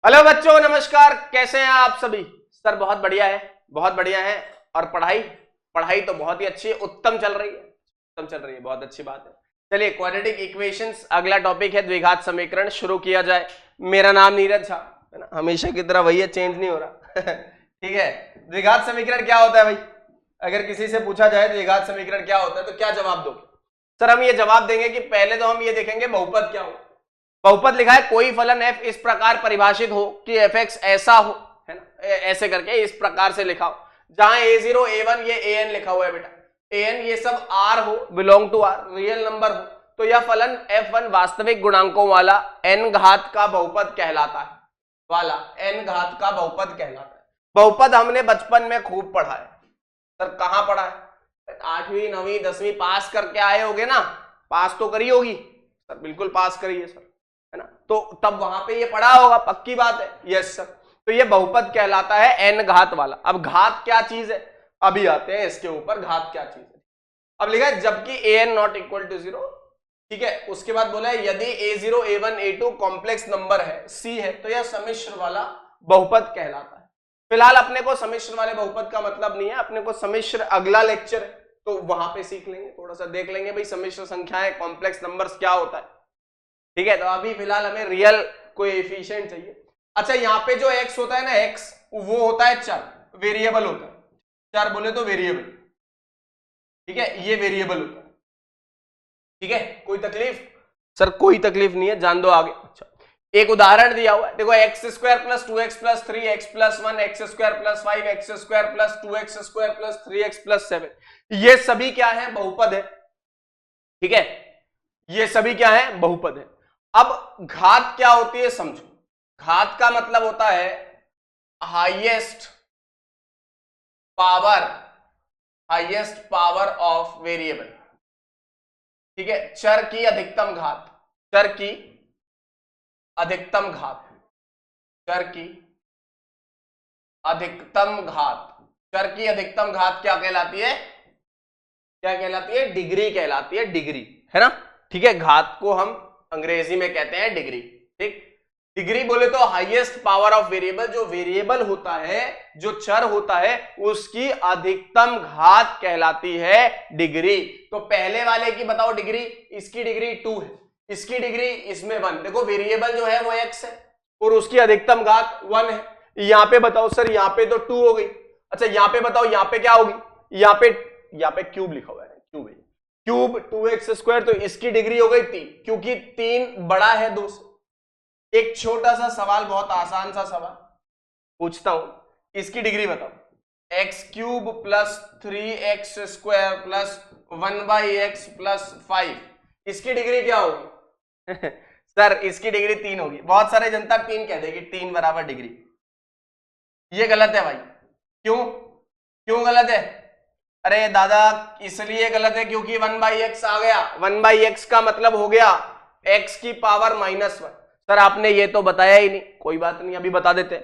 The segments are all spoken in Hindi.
हेलो बच्चों, नमस्कार। कैसे हैं आप सभी? सर बहुत बढ़िया है, बहुत बढ़िया है। और पढ़ाई पढ़ाई तो बहुत ही अच्छी है, उत्तम चल रही है, उत्तम चल रही है, बहुत अच्छी बात है। चलिए, क्वाड्रेटिक इक्वेशंस अगला टॉपिक है, द्विघात समीकरण शुरू किया जाए। मेरा नाम नीरज झा है ना, हमेशा की तरह वही है, चेंज नहीं हो रहा। ठीक है। द्विघात समीकरण क्या होता है भाई? अगर किसी से पूछा जाए द्विघात समीकरण क्या होता है तो क्या जवाब दोगे? सर हम ये जवाब देंगे कि पहले तो हम ये देखेंगे बहुपद क्या हो। बहुपद लिखा है कोई फलन f इस प्रकार परिभाषित हो कि एफ एक्स ऐसा हो, है ना, ऐसे करके इस प्रकार से लिखा हो जहां a0 a1 ये an लिखा हुआ है बेटा, an ये सब r हो, belong to r, real number हो, तो यह फलन f1 वास्तविक गुणांकों वाला n घात का बहुपद कहलाता है, वाला n घात का बहुपद कहलाता है। बहुपद हमने बचपन में खूब पढ़ा है। सर कहां पढ़ा है? 8वीं 9वीं 10वीं पास करके आए होगे ना, पास तो करी होगी सर, बिल्कुल पास करिए सर, है ना, तो तब वहां पे ये पढ़ा होगा, पक्की बात है। Yes sir. तो ये बहुपद कहलाता है एन घात वाला। अब घात क्या चीज है, अभी आते हैं इसके ऊपर, घात क्या चीज है। अब लिखा है जबकि A N not equal to 0, ठीक है। उसके बाद बोला है यदि a0 a1 a2 complex number है, c है, तो यह सम्मिश्र वाला बहुपद कहलाता है। फिलहाल अपने को सम्मिश्र वाले बहुपद का मतलब नहीं है, अपने को सम्मिश्र अगला लेक्चर है तो वहां पे सीख लेंगे, थोड़ा सा देख लेंगे भाई सम्मिश्र संख्याएं, कॉम्प्लेक्स नंबर्स क्या होता है। ठीक है, तो अभी फिलहाल हमें रियल कोएफिशिएंट चाहिए। अच्छा, यहाँ पे जो x होता है ना, x वो होता है चर, वेरिएबल होता है। चर बोले तो वेरिएबल, ठीक है, ये वेरिएबल होता है। ठीक है, कोई तकलीफ? सर कोई तकलीफ नहीं है, जान दो आगे। अच्छा, एक उदाहरण दिया हुआ है, देखो x square plus 2x plus 3x plus 1 x square plus 5 x square plus 2x square plus 3x plus 7, ये सभी क्या है? बहुपद है। ठीक है, ये सभी क्या है? बहुपद है। अब घात क्या होती है समझो। घात का मतलब होता है highest power, highest power of variable. ठीक है, चर की अधिकतम घात, चर की अधिकतम घात, चर की अधिकतम घात, चर की अधिकतम घात क्या कहलाती है? क्या कहलाती है? डिग्री कहलाती है, डिग्री, है ना। ठीक है, घात को हम अंग्रेजी में कहते हैं डिग्री। ठीक, डिग्री बोले तो हाईएस्ट पावर ऑफ वेरिएबल, जो वेरिएबल होता है, जो चर होता है, उसकी अधिकतम घात कहलाती है डिग्री। तो पहले वाले की बताओ डिग्री, इसकी डिग्री 2 है, इसकी डिग्री इसमें 1। देखो वेरिएबल जो है वो x है और उसकी अधिकतम घात 1 है। यहां पे बताओ सर, यहां पे तो 2 हो गई। अच्छा यहां पे बताओ, यहां पे क्या होगी? यहां पे क्यूब लिखा हुआ है, क्यूब है, क्यूब 2x स्क्वायर, तो इसकी डिग्री हो गई 3, क्योंकि 3 बड़ा है 2 से। एक छोटा सा सवाल, बहुत आसान सा सवाल पूछता हूं, इसकी डिग्री बताओ। X cube plus 3x square plus 1/x plus 5, इसकी डिग्री क्या होगी? सर इसकी डिग्री 3 होगी। बहुत सारे जनता 3 कह देगी, 3 बराबर डिग्री। ये गलत है भाई। क्यों? क्यों गलत है? अरे दादा इसलिए गलत है क्योंकि 1/x आ गया, 1/x का मतलब हो गया x की पावर -1। सर आपने ये तो बताया ही नहीं, कोई बात नहीं अभी बता देते।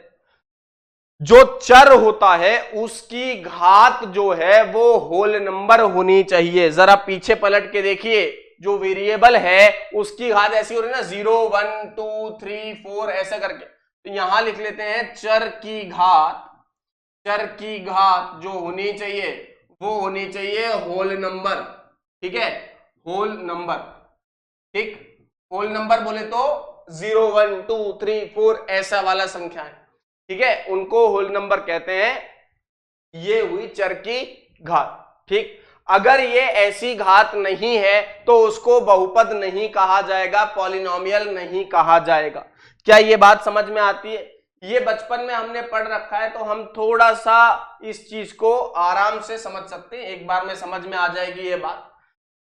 जो चर होता है उसकी घात जो है वो होल नंबर होनी चाहिए। जरा पीछे पलट के देखिए, जो वेरिएबल है उसकी घात ऐसी हो रही है ना, 0 1 2 3 4 ऐसे करके। तो यहां लिख लेते हैं चर की घात, चर की घात जो होनी चाहिए वो होनी चाहिए होल नंबर। ठीक है, होल नंबर। ठीक, होल नंबर बोले तो 0 1 2 3 4 ऐसा वाला संख्या है, ठीक है, उनको होल नंबर कहते हैं। ये हुई चर की घात। ठीक, अगर ये ऐसी घात नहीं है तो उसको बहुपद नहीं कहा जाएगा, पॉलिनोमियल नहीं कहा जाएगा। क्या ये बात समझ में आती है? ये बचपन में हमने पढ़ रखा है तो हम थोड़ा सा इस चीज को आराम से समझ सकते हैं, एक बार में समझ में आ जाएगी ये बात।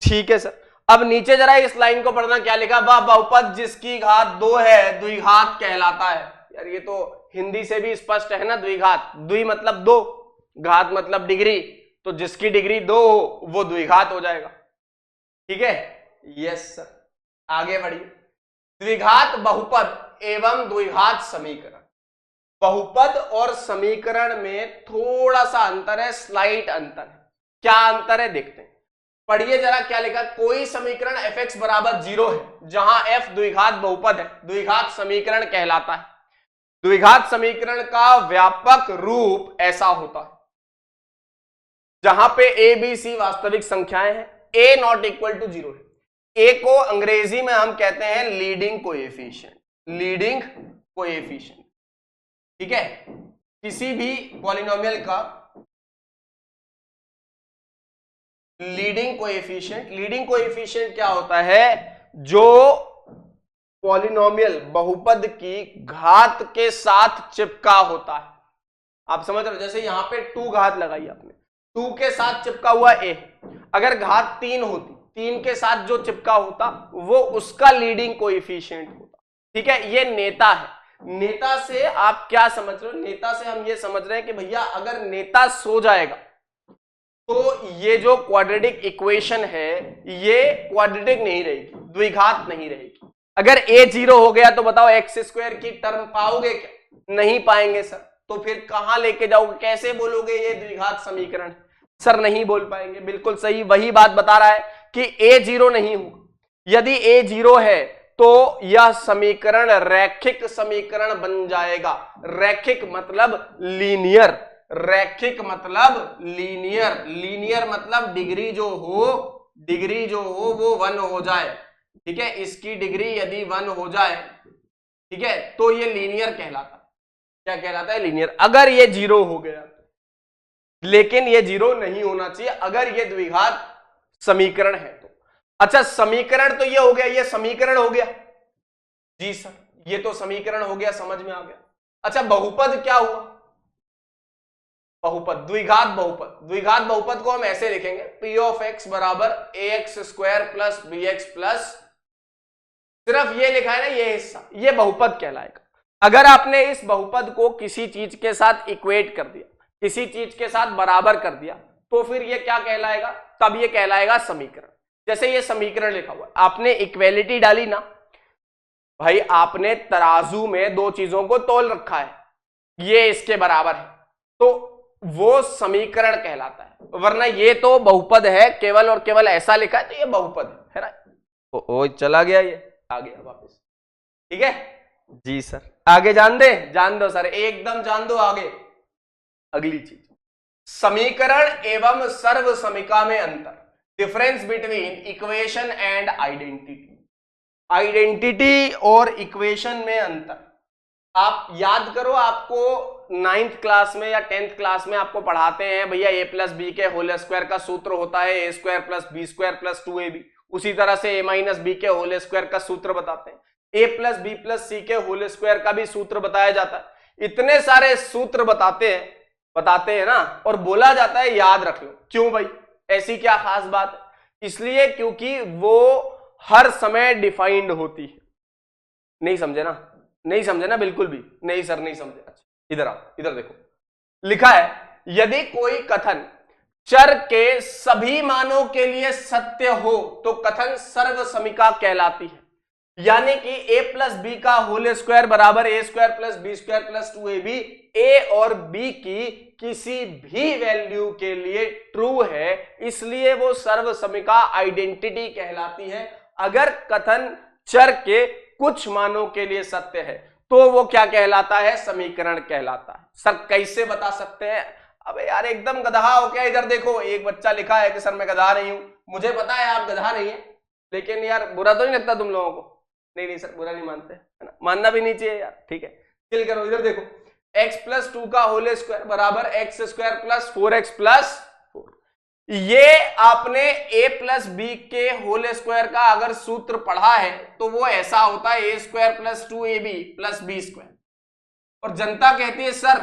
ठीक है सर, अब नीचे जरा इस लाइन को पढ़ना, क्या लिखा? वह बहुपद जिसकी घात 2 है द्विघात कहलाता है। यार ये तो हिंदी से भी स्पष्ट है ना, द्विघात, द्वि मतलब 2, घात मतलब डिग्री, तो जिसकी डिग्री 2 हो वो द्विघात हो जाएगा। ठीक है, यस सर। आगे बढ़िए, द्विघात बहुपद एवं द्विघात समीकरण। बहुपद और समीकरण में थोड़ा सा अंतर है, स्लाइट अंतर है। क्या अंतर है देखते हैं, पढ़िए जरा क्या लिखा। कोई समीकरण f(x) बराबर 0 है जहां f द्विघात बहुपद है, द्विघात समीकरण कहलाता है। द्विघात समीकरण का व्यापक रूप ऐसा होता है जहां पे ए बी सी वास्तविक संख्याएं हैं, ए नॉट इक्वल टू 0 है। ए को अंग्रेजी में हम कहते हैं लीडिंग कोएफिशिएंट, लीडिंग कोएफिशिएंट, ठीक है। किसी भी पॉलिनोमियल का लीडिंग कोएफिशिएंट, लीडिंग कोएफिशिएंट क्या होता है, जो पॉलिनोमियल बहुपद की घात के साथ चिपका होता है। आप समझ रहे हो, जैसे यहां पे 2 घात लगाई आपने, 2 के साथ चिपका हुआ ए, अगर घात 3 होती, 3 के साथ जो चिपका होता वो उसका लीडिंग कोएफिशिएंट होता, ठीक है। ये नेता है। नेता से आप क्या समझ रहे हो, नेता से हम ये समझ रहे हैं कि भैया अगर नेता सो जाएगा तो ये जो क्वाड्रेटिक इक्वेशन है ये क्वाड्रेटिक नहीं रहेगी, द्विघात नहीं रहेगी। अगर a 0 हो गया तो बताओ x स्क्वायर की टर्म पाओगे क्या, नहीं पाएंगे सर। तो फिर कहां लेके जाओगे, कैसे बोलोगे ये द्विघात समीकरण, सर नहीं बोल पाएंगे। बिल्कुल सही, वही बात बता रहा है कि a 0 नहीं होगा। यदि a 0 है तो यह समीकरण रैखिक समीकरण बन जाएगा। रैखिक मतलब लीनियर, रैखिक मतलब लीनियर, लीनियर मतलब डिग्री जो हो, डिग्री जो हो वो 1 हो जाए, ठीक है। इसकी डिग्री यदि 1 हो जाए, ठीक है, तो ये लीनियर कहलाता है। क्या कहलाता है, लीनियर। अगर ये 0 हो गया, लेकिन ये 0 नहीं होना चाहिए अगर ये द्विघात समीकरण है तो। अच्छा, समीकरण तो ये हो गया, ये समीकरण हो गया जी सर, ये तो समीकरण हो गया, समझ में आ गया। अच्छा, बहुपद क्या हुआ, बहुपद, द्विघात बहुपद। द्विघात बहुपद को हम ऐसे लिखेंगे, p ऑफ x बराबर ax square plus bx plus, सिर्फ ये लिखा है ना ये हिस्सा, ये बहुपद कहलाएगा। अगर आपने इस बहुपद को किसी चीज के साथ इक्वेट कर दिया, किसी चीज के साथ बराबर कर दिया, तो फिर ये क्या कहलाएगा, तब ये कहलाएगा समीकरण। जैसे ये समीकरण लिखा हुआ है, आपने इक्वेलिटी डाली ना भाई, आपने तराजू में 2 चीजों को तोल रखा है, ये इसके बराबर है, तो वो समीकरण कहलाता है। वरना ये तो बहुपद है, केवल और केवल ऐसा लिखा है तो ये बहुपद है ना। ओ चला गया, ये आ गया वापस, ठीक है जी सर। आगे जान दो सर, एकदम जान दो आगे। अगली चीज, समीकरण एवं सर्व समीका में अंतर, difference between equation and identity. Identity और इक्वेशन में अंतर आप याद करो, आपको 9th क्लास में या 10th क्लास में आपको पढ़ाते हैं भैया a प्लस बी के होल स्क्वायर का सूत्र होता है a square plus b square plus 2ab। उसी तरह से a माइनस बी के होल स्क्वायर का सूत्र बताते हैं, a plus b plus c के होल स्क्वायर का भी सूत्र बताया जाता है। इतने सारे सूत्र बताते हैं ना, और बोला जाता है याद रख लो। क्यों भाई, ऐसी क्या खास बात है? इसलिए क्योंकि वो हर समय डिफाइंड होती है। नहीं समझे ना, नहीं समझे ना, बिल्कुल भी नहीं सर, नहीं समझे। अच्छा इधर आओ, इधर देखो, लिखा है यदि कोई कथन चर के सभी मानों के लिए सत्य हो तो कथन सर्व समीका कहलाती है। यानी कि a प्लस बी का होल स्क्वायर बराबर a square plus b square plus 2ab, a और b की किसी भी वैल्यू के लिए ट्रू है, इसलिए वो सर्व समीका आइडेंटिटी कहलाती है। अगर कथन चर के कुछ मानों के लिए सत्य है तो वो क्या कहलाता है, समीकरण कहलाता है। सर कैसे बता सकते हैं? अबे यार एकदम गधा हो क्या, इधर देखो, एक बच्चा लिखा है कि सर मैं गधा नहीं हूं। मुझे पता है आप गधा नहीं है, लेकिन यार बुरा तो नहीं लगता तुम लोगों को? नहीं सर, बुरा नहीं मानते, है ना, मानना भी नहीं चाहिए यार, ठीक है। चिल करो, इधर देखो, x प्लस 2 का होल स्क्वायर बराबर x square plus 4x plus 4। ये आपने a प्लस बी के होल स्क्वायर का अगर सूत्र पढ़ा है तो वो ऐसा होता है a square plus 2ab plus b square. और जनता कहती है सर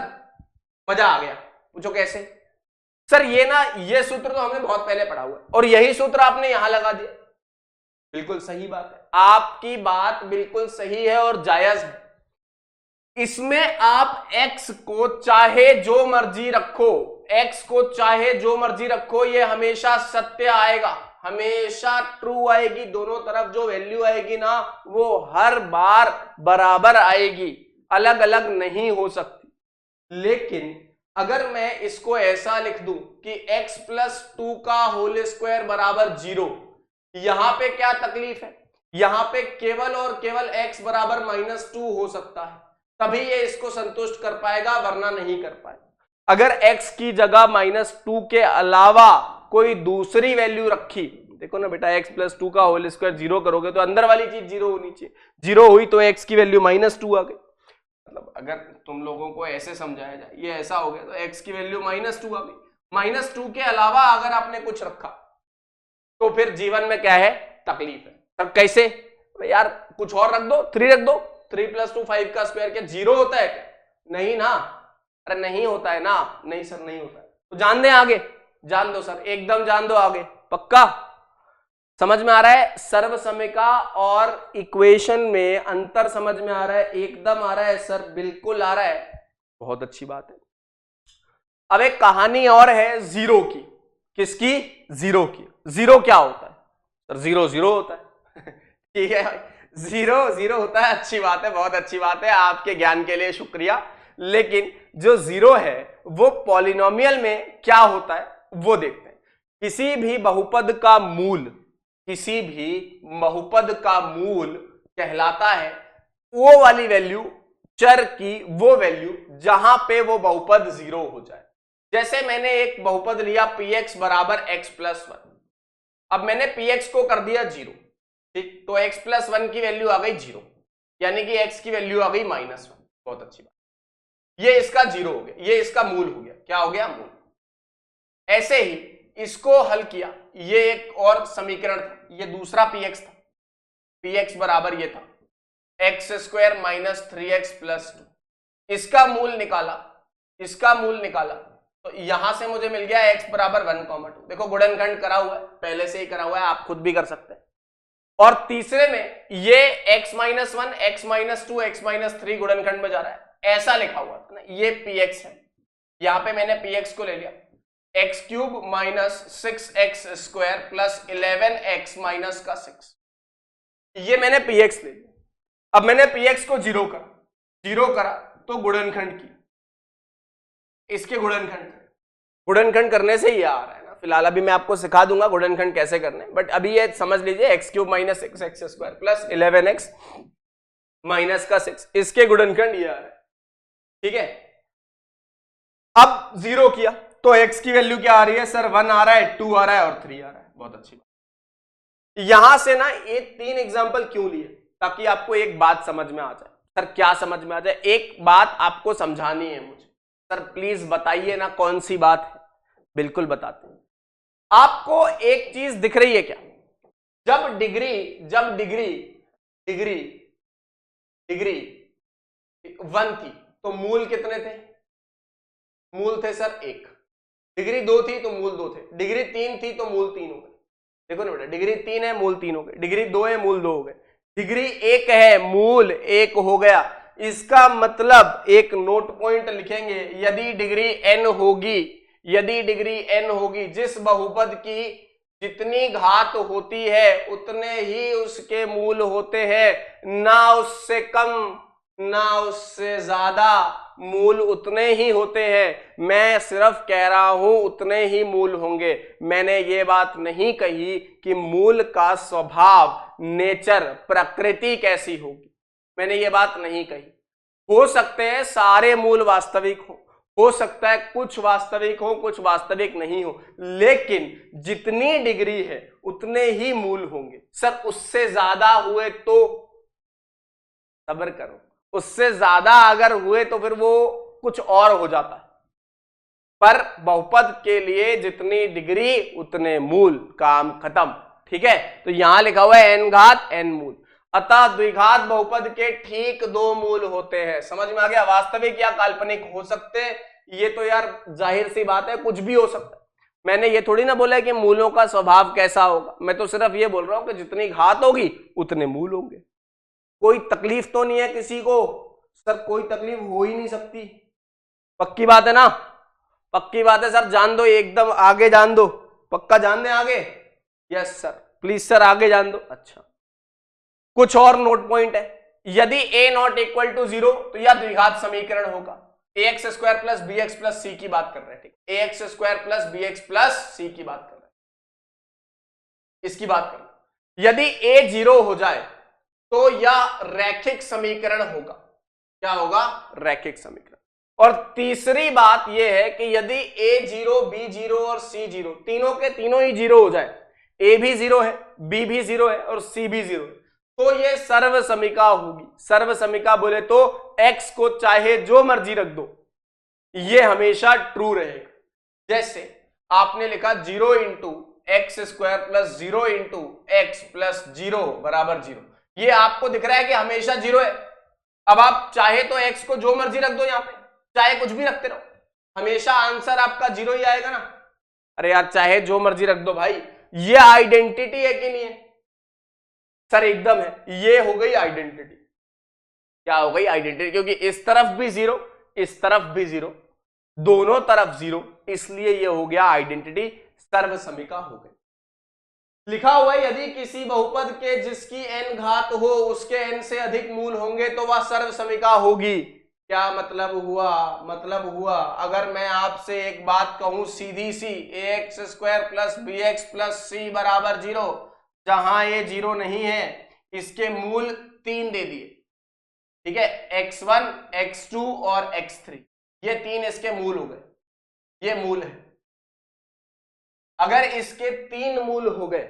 मजा आ गया। पूछो कैसे? सर ये ना, ये सूत्र तो हमने बहुत पहले पढ़ा हुआ है और यही सूत्र आपने यहां लगा दिया। बिल्कुल सही बात है, आपकी बात बिल्कुल सही है और जायज है। इसमें आप x को चाहे जो मर्जी रखो, x को चाहे जो मर्जी रखो, ये हमेशा सत्य आएगा, हमेशा ट्रू आएगी। दोनों तरफ जो वैल्यू आएगी ना वो हर बार बराबर आएगी, अलग अलग नहीं हो सकती। लेकिन अगर मैं इसको ऐसा लिख दूं कि x प्लस 2 का होल स्क्वायर बराबर 0, यहां पे क्या तकलीफ है? यहां पे केवल और केवल x बराबर -2 हो सकता है। तभी ये इसको संतुष्ट कर पाएगा, वरना नहीं कर पाएगा। अगर x की जगह -2 के अलावा कोई दूसरी वैल्यू रखी, देखो ना बेटा, x + 2 का होल स्क्वायर 0 करोगे तो अंदर वाली चीज 0 होनी चाहिए, 0 हुई तो x की वैल्यू -2 आ गई। मतलब अगर तुम लोगों को ऐसे समझाया जाए, ये ऐसा हो गया तो x की वैल्यू -2 आ गई। -2 के अलावा अगर आपने कुछ रखा तो फिर जीवन में क्या है, तकलीफ है। तब कैसे यार, कुछ और रख दो, 3 रख दो, 3 + 2 5 का स्क्वायर, क्या 0 होता है क्या? नहीं ना, अरे नहीं होता है ना, नहीं सर नहीं होता है। तो जान दे आगे, जान दो सर, एकदम जान दो आगे, पक्का समझ में आ रहा है? सर्वसमयिका और इक्वेशन में अंतर समझ में आ रहा है? एकदम आ रहा है सर, बिल्कुल आ रहा है, बहुत अच्छी बात है। अब एक कहानी और है जीरो की। किसकी? जीरो की। जीरो क्या होता है सर? जीरो जीरो होता है ठीक है, जीरो जीरो होता है, अच्छी बात है, बहुत अच्छी बात है, आपके ज्ञान के लिए शुक्रिया। लेकिन जो जीरो है वो पॉलिनोमियल में क्या होता है वो देखते हैं। किसी भी बहुपद का मूल, किसी भी बहुपद का मूल कहलाता है वो वाली वैल्यू, चर की वो वैल्यू जहां पे वो बहुपद 0 हो जाए। जैसे मैंने एक बहुपद लिया px = x+1, अब मैंने px को कर दिया 0, ठीक, तो x+1 की वैल्यू आ गई 0, यानी कि x की वैल्यू आ गई -1। बहुत अच्छी बात, ये इसका 0 हो गया, ये इसका मूल हो गया। क्या हो गया? मूल। ऐसे ही इसको हल किया, ये एक और समीकरण था, ये दूसरा px था, px बराबर ये था x² - 3x + 2, इसका मूल निकाला, इसका मूल निकाला, तो यहां से मुझे मिल गया x = 1, 2। देखो गुणनखंड करा हुआ है, पहले से ही करा हुआ है, आप खुद भी कर सकते हैं। और तीसरे में ये x - 1, x - 2, x - 3 गुणनखंड में जा रहा है, ऐसा लिखा हुआ था ना, ये px है। यहां पे मैंने px को ले लिया, x³ - 6x² + 11x - 6, ये मैंने px ले लिया। अब मैंने px को 0 करा तो गुणनखंड की, इसके गुणनखंड करने से ही आ रहा है ना। फिलहाल अभी मैं आपको सिखा दूंगा गुणनखंड कैसे करने, बट अभी ये समझ लीजिए, x³ - 6x² + 11x - 6, इसके गुणनखंड ये आ रहा है, ठीक है। अब 0 किया तो x की वैल्यू क्या आ रही है सर? 1 आ रहा है, 2 आ रहा है और 3 आ रहा है। बहुत अच्छी बात। यहां से ना ये 3 एग्जाम्पल क्यों लिए? ताकि आपको एक बात समझ में आ जाए। सर क्या समझ में आ जाए? एक बात आपको समझानी है मुझे। सर प्लीज बताइए ना, कौन सी बात है? बिल्कुल बताते हैं। आपको एक चीज दिख रही है क्या? जब डिग्री 1 थी तो मूल कितने थे? मूल थे सर 1। डिग्री 2 थी तो मूल 2 थे। डिग्री 3 थी तो मूल 3 हो गए। देखो ना बेटा, डिग्री 3 है, मूल 3 हो गए। डिग्री 2 है, मूल 2 हो गए। डिग्री 1 है, मूल 1 हो गया। इसका मतलब एक नोट पॉइंट लिखेंगे, यदि डिग्री n होगी, जिस बहुपद की जितनी घात होती है उतने ही उसके मूल होते हैं, ना उससे कम ना उससे ज्यादा, मूल उतने ही होते हैं। मैं सिर्फ कह रहा हूं उतने ही मूल होंगे। मैंने ये बात नहीं कही कि मूल का स्वभाव, नेचर, प्रकृति कैसी होगी, मैंने ये बात नहीं कही। हो सकते हैं सारे मूल वास्तविक हो सकता है कुछ वास्तविक हो, कुछ वास्तविक नहीं हो, लेकिन जितनी डिग्री है उतने ही मूल होंगे। सर उससे ज्यादा हुए तो सब्र करो, उससे ज्यादा अगर हुए तो फिर वो कुछ और हो जाता है। पर बहुपद के लिए जितनी डिग्री उतने मूल, काम खत्म। ठीक है, तो यहां लिखा हुआ है n घात n मूल, अतः द्विघात बहुपद के ठीक 2 मूल होते हैं। समझ में आ गया? वास्तविक या काल्पनिक हो सकते, ये तो यार जाहिर सी बात है, कुछ भी हो सकता है। मैंने ये थोड़ी ना बोला कि मूलों का स्वभाव कैसा होगा, मैं तो सिर्फ ये बोल रहा हूं कि जितनी घात होगी उतने मूल होंगे। कोई तकलीफ तो नहीं है किसी को? सर कोई तकलीफ हो ही नहीं सकती। पक्की बात है ना? पक्की बात है सर, जान दो, एकदम आगे जान दो, पक्का जान दे आगे? यस सर, प्लीज सर आगे जान दो। अच्छा, कुछ और नोट पॉइंट है। यदि a ≠ 0 तो यह द्विघात समीकरण होगा। ax² + bx + c की बात कर रहे हैं, ठीक? ax² + bx + c की बात कर रहे हैं, इसकी बात कर रहे हैं। यदि a 0 हो जाए तो यह रैखिक समीकरण होगा। क्या होगा, रैखिक समीकरण। और तीसरी बात यह है कि यदि a0, b0 और c0 तीनों के तीनों ही जीरो हो जाए, a भी जीरो है, b भी जीरो है और c भी जीरो है, तो ये सर्व समीका होगी। सर्व समीका बोले तो x को चाहे जो मर्जी रख दो, ये हमेशा ट्रू रहेगा। जैसे आपने लिखा 0 into x square plus 0 into x plus 0 बराबर 0, ये आपको दिख रहा है कि हमेशा 0 है। अब आप चाहे तो x को जो मर्जी रख दो, यहां पे चाहे कुछ भी रखते रहो, हमेशा आंसर आपका 0 ही आएगा ना। अरे यार चाहे जो मर्जी रख दो भाई, ये आइडेंटिटी है कि नहीं है? सर एकदम है, ये हो गई आइडेंटिटी। क्या हो गई, आइडेंटिटी, क्योंकि इस तरफ भी 0, इस तरफ भी 0, दोनों तरफ 0, इसलिए ये हो गया आइडेंटिटी, सर्व समीका हो गई। लिखा हुआ है यदि किसी बहुपद के जिसकी n घात हो उसके n से अधिक मूल होंगे तो वह सर्व समीका होगी। क्या मतलब हुआ? मतलब हुआ अगर मैं आपसे एक बात कहूं सीधी सी, ax square plus B x plus सी बराबर 0, जहां ये 0 नहीं है इसके मूल 3 दे दिए, ठीक है, x1, x2 और x3, ये 3 इसके मूल हो गए, ये मूल है। अगर इसके 3 मूल हो गए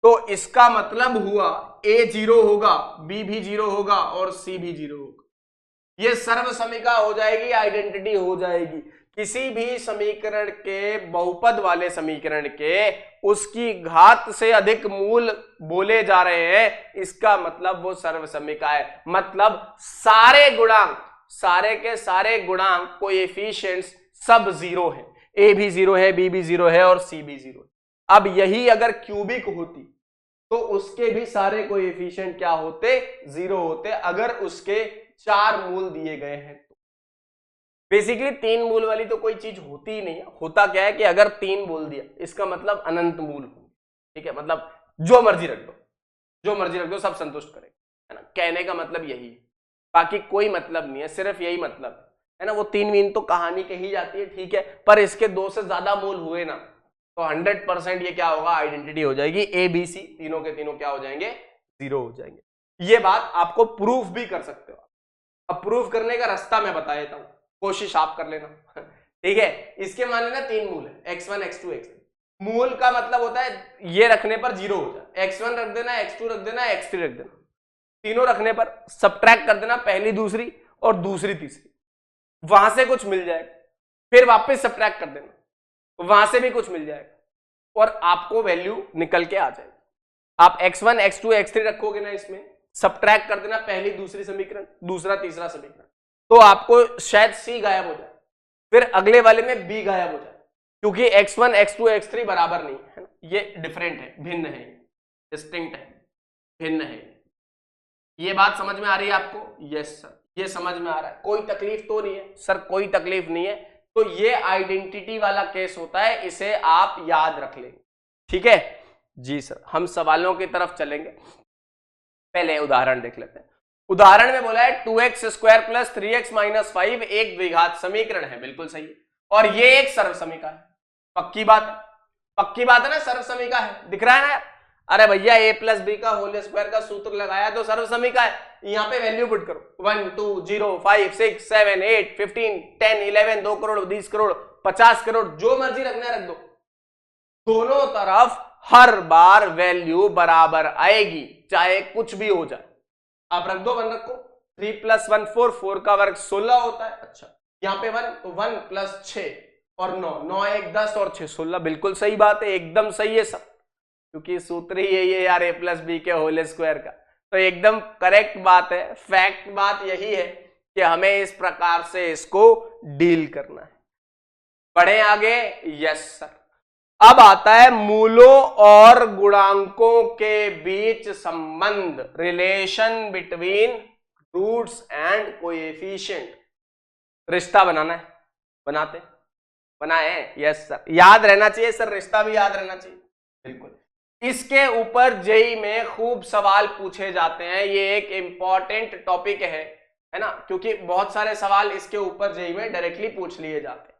तो इसका मतलब हुआ a 0 होगा, b भी 0 होगा और c भी 0 होगा। ये सर्व समीका हो जाएगी, आइडेंटिटी हो जाएगी। किसी भी समीकरण के, बहुपद वाले समीकरण के, उसकी घात से अधिक मूल बोले जा रहे हैं, इसका मतलब वो सर्व समीका है। मतलब सारे गुणांक, सारे के सारे गुणांक, कोएफिशिएंट्स सब 0 है, a भी 0 है, b भी 0 है और c भी 0 है। अब यही अगर क्यूबिक होती तो उसके भी सारे कोएफिशिएंट क्या होते, 0 होते, अगर उसके 4 मूल दिए गए हैं तो। बेसिकली 3 मूल वाली तो कोई चीज होती ही नहीं है। होता क्या है कि अगर 3 बोल दिया इसका मतलब अनंत मूल हो, ठीक है, मतलब जो मर्जी रख दो, जो मर्जी रख दो सब संतुष्ट करेगा, है ना। कहने का मतलब यही है, बाकी कोई मतलब नहीं है, सिर्फ यही मतलब है ना। वो 3 मीन तो कहानी कही जाती है, ठीक है, पर इसके 2 से ज्यादा मूल हुए ना तो 100% ये क्या होगा, आइडेंटिटी हो जाएगी। ए बी सी तीनों के तीनों क्या हो जाएंगे, 0 हो जाएंगे। ये बात आपको प्रूफ भी कर सकते हो। अब प्रूफ करने का रास्ता मैं बता देता हूं, कोशिश आप कर लेना, ठीक है। इसके मान लेना 3 मूल है, x1, x2, x3। मूल का मतलब होता है ये रखने पर 0 हो जाए, x1 रख देना, x2 रख देना, x3 रख देना, तीनों रखने पर सब्ट्रैक्ट कर देना, पहली दूसरी और दूसरी तीसरी, वहां से कुछ मिल जाएगा, फिर वापस सब्ट्रैक्ट कर देना, वहां से भी कुछ मिल जाएगा और आपको वैल्यू निकल के आ जाएगी। आप x1, x2, x3 रखोगे ना, इसमें सब्ट्रैक्ट कर देना, पहली दूसरी समीकरण, दूसरा तीसरा समीकरण, तो आपको शायद c गायब हो जाए, फिर अगले वाले में b गायब हो जाए, क्योंकि x1, x2, x3 बराबर नहीं है ना, ये डिफरेंट है, भिन्न है, डिस्टिंक्ट है, भिन्न है। ये बात समझ में आ रही है आपको? यस सर, ये समझ में आ रहा है, कोई तकलीफ तो नहीं है? सर कोई तकलीफ नहीं है। तो ये आइडेंटिटी वाला केस होता है, इसे आप याद रख लेंगे, ठीक है जी सर। हम सवालों की तरफ चलेंगे, पहले उदाहरण देख लेते हैं। उदाहरण में बोला है 2x square plus 3x minus 5 एक द्विघात समीकरण है, बिल्कुल सही है, और ये एक सर्व समीका है। पक्की बात है, पक्की बात है ना, सर्व समीका है, दिख रहा है ना। अरे भैया a प्लस बी का होल स्क्वायर का सूत्र लगाया तो सर्व समीका है। यहां पे वैल्यू पुट करो, 1 2 0 5 6 7 8 15 10 11 2 करोड़ 20 करोड़ 50 करोड़, जो मर्जी रखना रख दो, दोनों तरफ हर बार वैल्यू बराबर आएगी, चाहे कुछ भी हो जाए। आप रख दो, 1 रखो, 3 + 1 4, 4 का वर्ग 16 होता है। अच्छा, यहां पे 1 तो 1 + 6 और 9, 9 1 10 और 6 16, बिल्कुल सही बात है, एकदम सही है सब, क्योंकि सूत्र ही यही है यार a प्लस बी के होल स्क्वायर का, तो एकदम करेक्ट बात है। फैक्ट बात यही है कि हमें इस प्रकार से इसको डील करना है। बढ़े आगे, यस सर। अब आता है मूलों और गुणांकों के बीच संबंध, relation between roots and coefficient. रिश्ता बनाना है, बनाते बनाए, यस सर, याद रहना चाहिए सर, रिश्ता भी याद रहना चाहिए, बिल्कुल। इसके ऊपर जेईई में खूब सवाल पूछे जाते हैं, ये एक इंपॉर्टेंट टॉपिक है ना, क्योंकि बहुत सारे सवाल इसके ऊपर जेईई में डायरेक्टली पूछ लिए जाते हैं।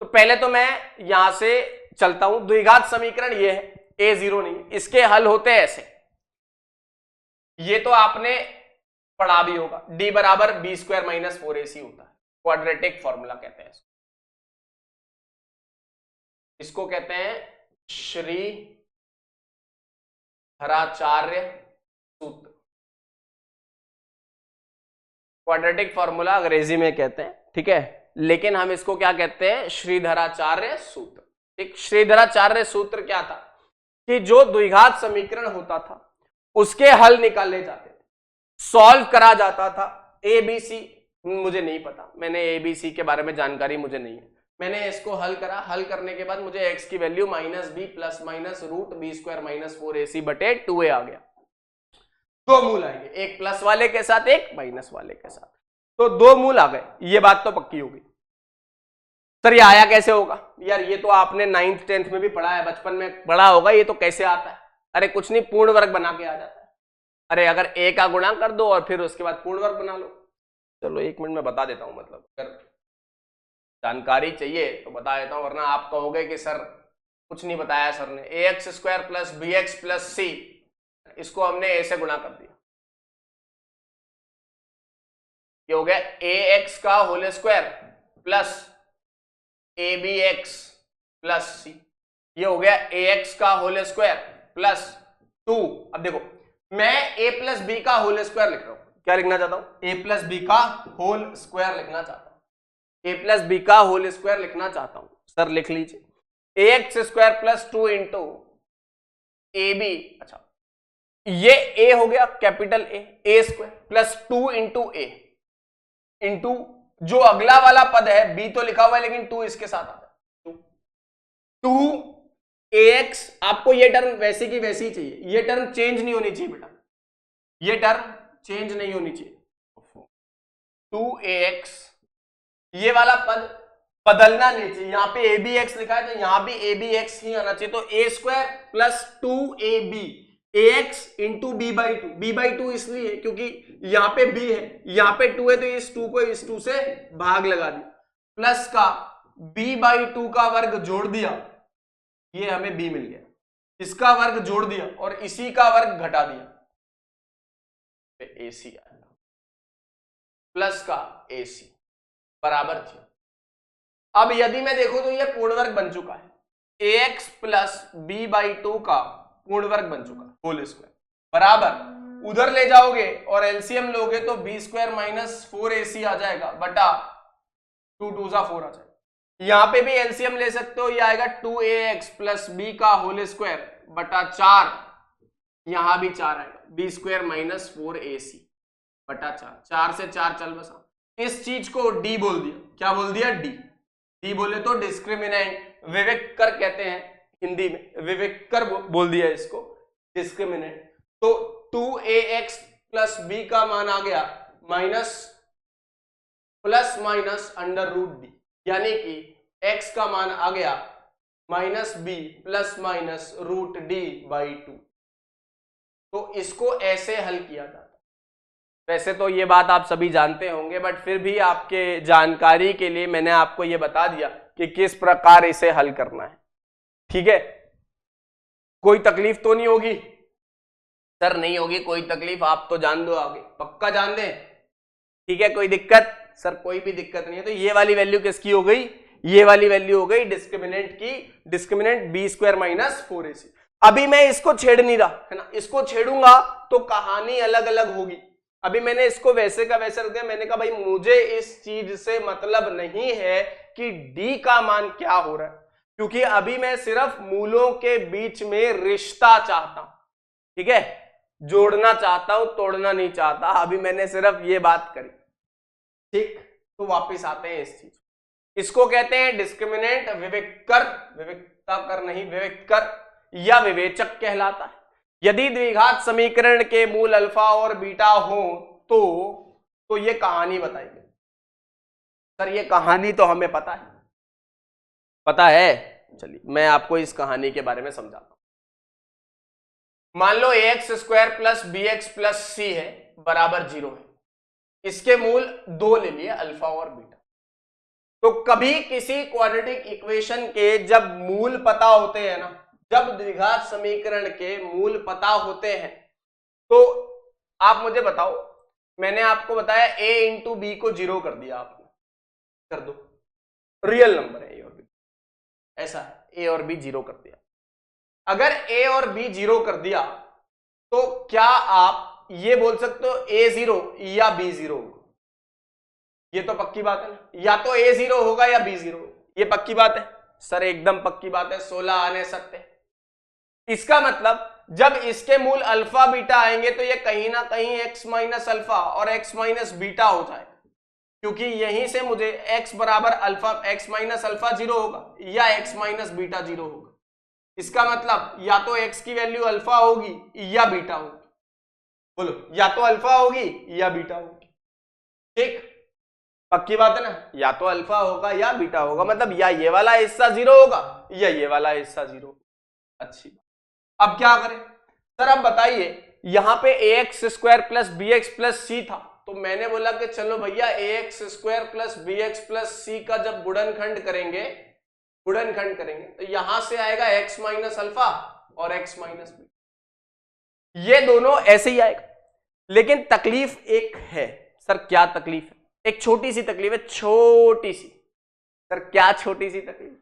तो पहले तो मैं यहां से चलता हूं, द्विघात समीकरण ये है, a0 नहीं, इसके हल होते हैं ऐसे। ये तो आपने पढ़ा भी होगा, d बराबर b स्क्वायर माइनस 4ac होता है, क्वाड्रेटिक फॉर्मूला कहते हैं इसको कहते हैं श्रीधराचार्य सूत्र। क्वाड्रेटिक फॉर्मूला अंग्रेजी में कहते हैं, ठीक है, लेकिन हम इसको क्या कहते हैं, श्रीधराचार्य सूत्र। ठीक, श्रीधराचार्य सूत्र क्या था कि जो द्विघात समीकरण होता था उसके हल निकाले जाते थे, सॉल्व करा जाता था। ए बी सी मुझे नहीं पता, मैंने ए बी सी के बारे में जानकारी मुझे नहीं है, मैंने इसको हल करा, हल करने के बाद मुझे x की value minus b plus minus root b square minus 4ac बटे 2a आ गया। दो मूल आएंगे, एक प्लस वाले के साथ एक माइनस वाले के साथ, तो दो मूल आ गए, ये बात तो पक्की होगी। सर ये आया कैसे होगा? यार ये तो आपने 9th 10th में भी पढ़ा है, बचपन में पढ़ा होगा, ये तो कैसे आता है? अरे कुछ नहीं, पूर्ण वर्ग बना के आ जाता है। अरे अगर a का गुणा कर दो और फिर उसके बाद पूर्ण वर्ग बना लो। चलो 1 मिनट में बता देता हूं, मतलब अगर जानकारी चाहिए तो बता देता हूं, वरना आप कहोगे कि सर कुछ नहीं बताया सर ने। ax square plus B x plus C, इसको हमने a से गुणा कर दिया, ये हो गया ax का whole square plus abx plus C, ये हो गया ax का होल स्क्वायर प्लस 2। अब देखो मैं a प्लस बी का होल स्क्वायर लिख रहा हूं, क्या लिखना चाहता हूं? a प्लस बी का होल स्क्वायर लिखना चाहता हूं, a प्लस बी का होल स्क्वायर लिखना चाहता हूं। सर लिख लीजिए, ax square plus 2 into ab, अच्छा ये a हो गया capital A square plus 2 into a into जो अगला वाला पद है b तो लिखा हुआ है लेकिन 2 इसके साथ आता है, 2ax। आपको ये टर्म वैसे की वैसी चाहिए, ये टर्म चेंज नहीं होनी चाहिए बेटा, ये टर्म चेंज नहीं होनी चाहिए। 2ax, ये वाला पद बदलना नहीं चाहिए, यहां पे abx लिखा है तो यहां भी abx ही आना चाहिए, तो a square plus 2ab ax into b by two इसलिए क्योंकि यहां पे b है, यहां पे 2 है, तो इस 2 को इस 2 से भाग लगा दिया, प्लस का b बाई 2 का वर्ग जोड़ दिया, ये हमें b मिल गया, इसका वर्ग जोड़ दिया और इसी का वर्ग घटा दिया, ac आएगा, प्लस का ac बराबर थी। अब यदि मैं देखूं तो ये पूर्ण वर्ग बन चुका है, ax प्लस b बाई 2 का पूर्ण वर्ग बन चुका, होल स्क्वायर बराबर, उधर ले जाओगे और एलसीएम लोगे तो b स्क्वायर माइनस 4ac आ जाएगा बटा 2 2 जा 4 आ जाएगा। यहां पे भी एलसीएम ले सकते हो, ये आएगा 2ax प्लस b का होल स्क्वायर बटा 4, यहां भी 4 आएगा, b स्क्वायर माइनस 4ac बटा 4, 4 से 4 चल बसा। इस चीज को d बोल दिया, क्या बोल दिया? d बोले तो डिस्क्रिमिनेंट, विविक्तर कहते हैं हिंदी में, विविक्तर बोल दिया इसको, डिस्क्रिमिनेंट। तो 2ax प्लस b का मान आ गया minus plus minus under root d, यानी कि x का मान आ गया minus b plus minus root d by 2। तो इसको ऐसे हल किया जाता है। वैसे तो ये बात आप सभी जानते होंगे, बट फिर भी आपके जानकारी के लिए मैंने आपको ये बता दिया कि किस प्रकार इसे हल करना है, ठीक है? कोई तकलीफ तो नहीं होगी? सर नहीं होगी कोई तकलीफ, आप तो जान दो आगे, पक्का जान दें, ठीक है? कोई दिक्कत? सर कोई भी दिक्कत नहीं है। तो ये वाली वैल्यू किसकी हो गई? ये वाली वैल्यू हो गई डिस्क्रिमिनेंट की, discriminant b square minus 4ac। अभी मैं इसको छेड़ नहीं रहा है ना, इसको छेड़ूंगा तो कहानी अलग अलग होगी। अभी मैंने इसको वैसे का वैसे रख दिया, मैंने कहा भाई मुझे इस चीज से मतलब नहीं है कि d का मान क्या हो रहा है, क्योंकि अभी मैं सिर्फ मूलों के बीच में रिश्ता चाहता हूं, ठीक है? जोड़ना चाहता हूं, तोड़ना नहीं चाहता। अभी मैंने सिर्फ ये बात करी, ठीक? तो वापस आते हैं इस चीज, इसको कहते हैं डिस्क्रिमिनेंट, विविक्तर, विविक्ताकर नहीं, विविक्तर या विवेचक कहलाता है। यदि द्विघात समीकरण के मूल अल्फा और बीटा हो तो ये कहानी बताइए। सर ये कहानी तो हमें पता है, पता है, चलिए मैं आपको इस कहानी के बारे में समझाता हूं। मान लो ax square plus bx plus c है बराबर 0 है, इसके मूल 2 ले लिए, अल्फा और बीटा। तो कभी किसी क्वाड्रेटिक इक्वेशन के जब मूल पता होते हैं ना, जब द्विघात समीकरण के मूल पता होते हैं, तो आप मुझे बताओ मैंने आपको बताया a इंटू बी को 0 कर दिया आपने, कर दो, रियल नंबर है a और b, ऐसा है, a और b 0 कर दिया। अगर a और b 0 कर दिया तो क्या आप ये बोल सकते हो a 0 या b 0 होगा? ये तो पक्की बात है ना, या तो a 0 होगा या b 0 होगा, ये पक्की बात है सर, एकदम पक्की बात है, 16 आने सत्य। इसका मतलब जब इसके मूल अल्फा बीटा आएंगे तो ये कहीं ना कहीं x माइनस अल्फा और x माइनस बीटा हो जाएगा, क्योंकि यहीं से मुझे x बराबर अल्फा x माइनस अल्फा 0 होगा या x माइनस बीटा 0 होगा। इसका मतलब या तो x की वैल्यू अल्फा होगी या बीटा होगी, बोलो या तो अल्फा होगी या बीटा होगी, ठीक, पक्की बात है ना, या तो अल्फा होगा या बीटा होगा, मतलब या ये वाला हिस्सा 0 होगा या ये वाला हिस्सा 0। अच्छी बात। अब क्या करें सर, अब बताइए, यहां पे ax square plus B x plus c था, तो मैंने बोला कि चलो भैया ax square plus B x plus c का जब गुणनखंड करेंगे तो यहां से आएगा x माइनस अल्फा और x माइनस बी, ये दोनों ऐसे ही आएगा। लेकिन तकलीफ एक है सर, क्या तकलीफ है? एक छोटी सी तकलीफ है, छोटी सी। सर क्या छोटी सी तकलीफ?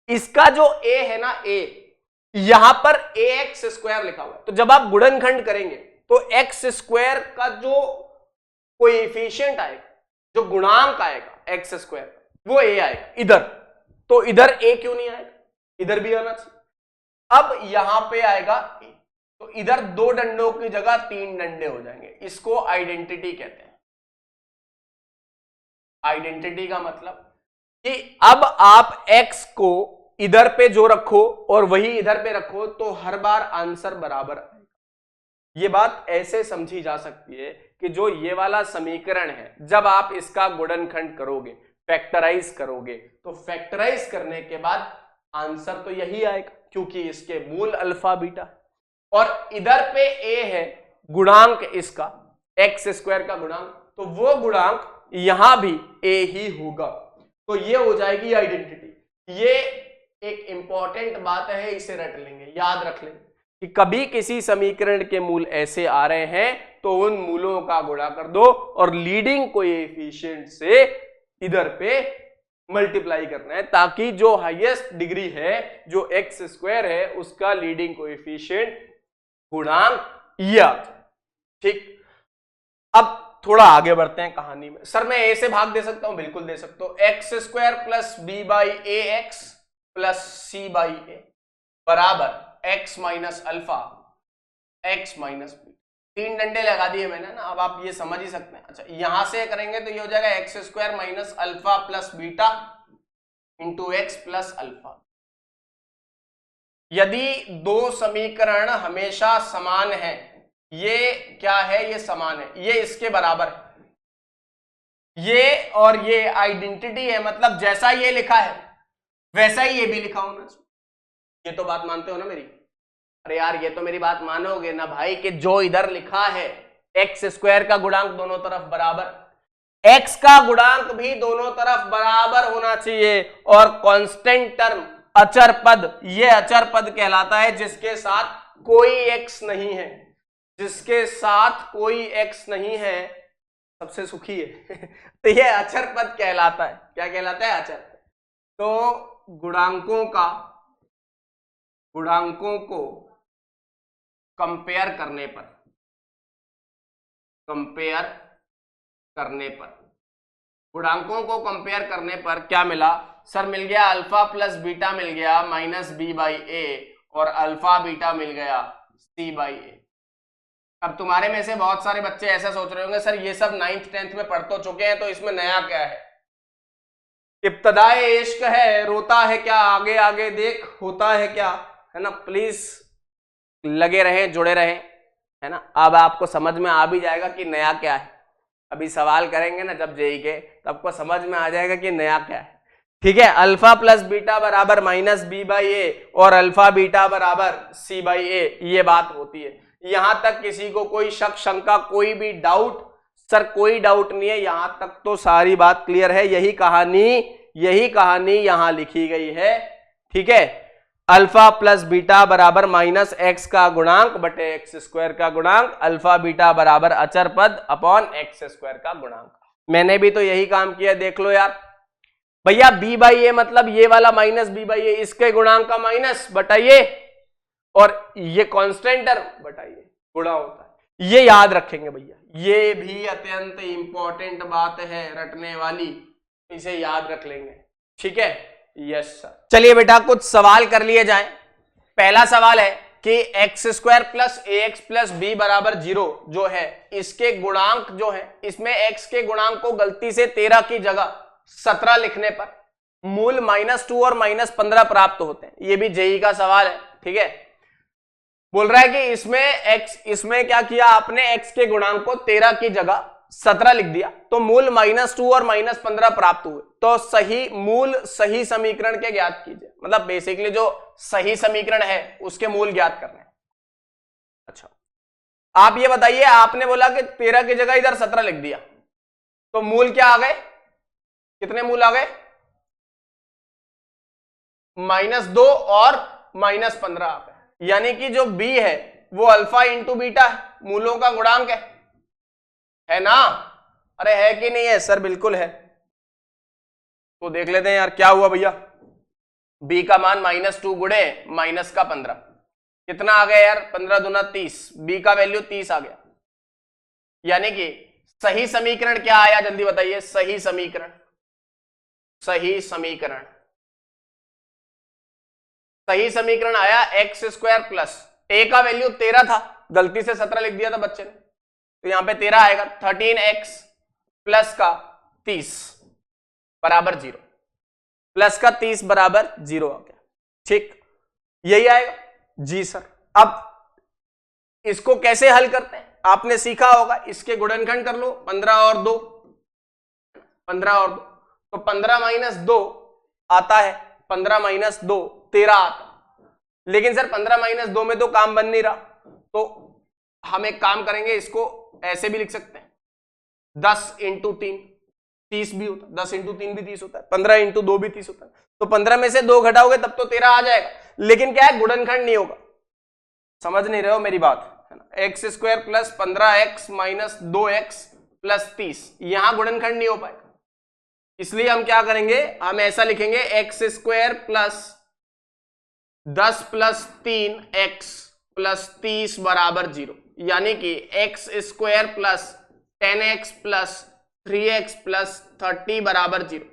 इसका जो a है ना, a यहां पर ax स्क्वायर लिखा हुआ है, तो जब आप गुणनखंड करेंगे तो x स्क्वायर का जो कोएफिशिएंट आएगा, जो गुणांक आएगा x स्क्वायर, वो a आएगा इधर, तो इधर a क्यों नहीं आएगा, इधर भी आना चाहिए। अब यहां पे आएगा a, तो इधर 2 डंडों की जगह 3 डंडे हो जाएंगे, इसको आइडेंटिटी कहते हैं। आइडेंटिटी का मतलब कि अब आप x को इधर पे जो रखो और वही इधर पे रखो तो हर बार आंसर बराबर आएगा। ये बात ऐसे समझी जा सकती है कि जो ये वाला समीकरण है, जब आप इसका गुणनखंड करोगे, फैक्टराइज करोगे, तो फैक्टराइज करने के बाद आंसर तो यही आएगा, क्योंकि इसके मूल अल्फा बीटा, और इधर पे a है गुणांक इसका, x स्क्वायर का गुणांक, तो वो गुणांक यहां भी a ही होगा, तो ये हो जाएगी आइडेंटिटी। ये एक इंपॉर्टेंट बात है, इसे रट लेंगे, याद रख लेंगे कि कभी किसी समीकरण के मूल ऐसे आ रहे हैं तो उन मूलों का गुणा कर दो और लीडिंग कोएफिशिएंट से इधर पे मल्टीप्लाई करना है, ताकि जो हाईएस्ट डिग्री है, जो एक्स स्क्वायर है, उसका लीडिंग कोएफिशिएंट गुणांक ये आ जाए। ठीक, अब थोड़ा आगे बढ़ते हैं कहानी में। सर मैं ए से भाग दे सकता हूं? बिल्कुल दे सकता हूं। X square plus b by a x plus c by a बराबर x minus alpha x minus b. 3 डंडे लगा दिए मैंने ना, अब आप ये समझ ही सकते हैं। अच्छा, यहां से करेंगे तो ये हो जाएगा x square minus alpha plus beta into x plus alpha. यदि 2 समीकरण हमेशा समान है, ये क्या है, ये समान है, ये इसके बराबर है, ये और ये आइडेंटिटी है, मतलब जैसा ये लिखा है वैसा ही ये भी लिखा होना चाहिए। ये तो बात मानते हो ना मेरी? अरे यार ये तो मेरी बात मानोगे ना भाई, कि जो इधर लिखा है एक्स स्क्वायर का गुणांक दोनों तरफ बराबर, एक्स का गुणांक भी दोनों तरफ बराबर होना चाहिए, और कांस्टेंट टर्म अचर पद, ये अचर पद कहलाता है जिसके साथ कोई एक्स नहीं है, जिसके साथ कोई एक्स नहीं है सबसे सुखी है तो ये अचर पद कहलाता है। क्या कहलाता है? अचर। तो गुणांकों को कंपेयर करने पर क्या मिला सर? मिल गया अल्फा प्लस बीटा मिल गया माइनस बी बाई ए, और अल्फा बीटा मिल गया सी बाई ए। अब तुम्हारे में से बहुत सारे बच्चे ऐसा सोच रहे होंगे, सर ये सब 9th 10th में पढ़ तो चुके हैं, तो इसमें नया क्या है? इब्तदाए इश्क है, रोता है क्या, आगे आगे देख होता है क्या, है ना? प्लीज लगे रहें, जुड़े रहें, है ना? अब आपको समझ में आ भी जाएगा कि नया क्या है। अभी सवाल करेंगे ना जब जेई के, तब आपको समझ में आ जाएगा कि नया क्या है। ठीक है, अल्फा प्लस बीटा बराबर माइनस बी बाई ए और अल्फा बीटा बराबर सी बाई ए, ये बात होती है। यहां तक किसी को कोई शक शंका, कोई भी डाउट? सर कोई डाउट नहीं है, यहां तक तो सारी बात क्लियर है। यही कहानी यहां लिखी गई है। ठीक है, अल्फा प्लस बीटा बराबर माइनस एक्स का गुणांक बटे एक्स स्क्वायर का गुणांक, अल्फा बीटा बराबर अचर पद अपॉन एक्स स्क्वायर का गुणांक। मैंने भी तो यही काम किया, देख लो यार भैया। बी बाई ए मतलब ये वाला माइनस बी बाई ए, इसके गुणांक का माइनस बटाइए, और ये कांस्टेंट टर्म बटाइए, गुणा होता है। ये याद रखेंगे भैया, ये भी अत्यंत इंपॉर्टेंट बात है रटने वाली, इसे याद रख लेंगे, ठीक है। Yes sir. चलिए बेटा कुछ सवाल कर लिए जाएं। पहला सवाल है कि एक्स स्क्वायर प्लस ए एक्स प्लस बी बराबर 0 जो है, इसके गुणांक जो है, इसमें एक्स के गुणांक को गलती से 13 की जगह 17 लिखने पर मूल -2 और -15 प्राप्त होते हैं। ये भी जेई का सवाल है, ठीक है। बोल रहा है कि इसमें क्या किया आपने, एक्स के गुणांक को 13 की जगह 17 लिख दिया, तो मूल -2 और -15 प्राप्त हुए। तो सही समीकरण के ज्ञात कीजिए, मतलब बेसिकली जो सही समीकरण है उसके मूल ज्ञात करने हैं। अच्छा आप ये बताइए, आपने बोला कि 13 की जगह इधर 17 लिख दिया, तो मूल क्या आ गए, कितने मूल आ गए, -2 और -15 आ गए। यानी कि जो b है वो अल्फा इंटू बीटा है, मूलों का गुणांक है ना। अरे है कि नहीं है सर? बिल्कुल है। तो देख लेते हैं यार क्या हुआ भैया। b का मान -2 गुणे माइनस का 15, कितना आ गया यार, 15 दूना 30, b का वैल्यू 30 आ गया। यानी कि सही समीकरण क्या आया, जल्दी बताइए। सही समीकरण आया एक्स स्क्वायर प्लस, ए का वैल्यू 13 था, गलती से 17 लिख दिया था बच्चे ने, तो यहां पे 13 आएगा। 13x प्लस का 30 बराबर 0, प्लस का 30 बराबर 0 आ गया, ठीक, यही आएगा जी सर। अब इसको कैसे हल करते हैं आपने सीखा होगा, इसके गुणनखंड कर लो, 15 और 2, तो 15 - 2 आता है, 15 - 2 13 आता है। लेकिन सर 15 - 2 में तो काम बन नहीं रहा, तो हम एक काम करेंगे, इसको ऐसे भी लिख सकते हैं, 10 × 3 30 भी होता है, 10 × 3 भी 30 होता है, 15 × 2 भी 30 होता है। तो 15 में से 2 घटाओगे तब तो 13 आ जाएगा, लेकिन क्या है, गुणनखंड नहीं होगा। समझ नहीं रहे हो मेरी बात, है ना। X square plus 15x minus 2x plus 30, यहां गुणनखंड नहीं हो पाएगा। इसलिए हम क्या करेंगे, हम ऐसा लिखेंगे, x square plus 10 plus 3x plus 30 बराबर 0। यानी कि x square plus 10x plus 3x plus 30 बराबर 0।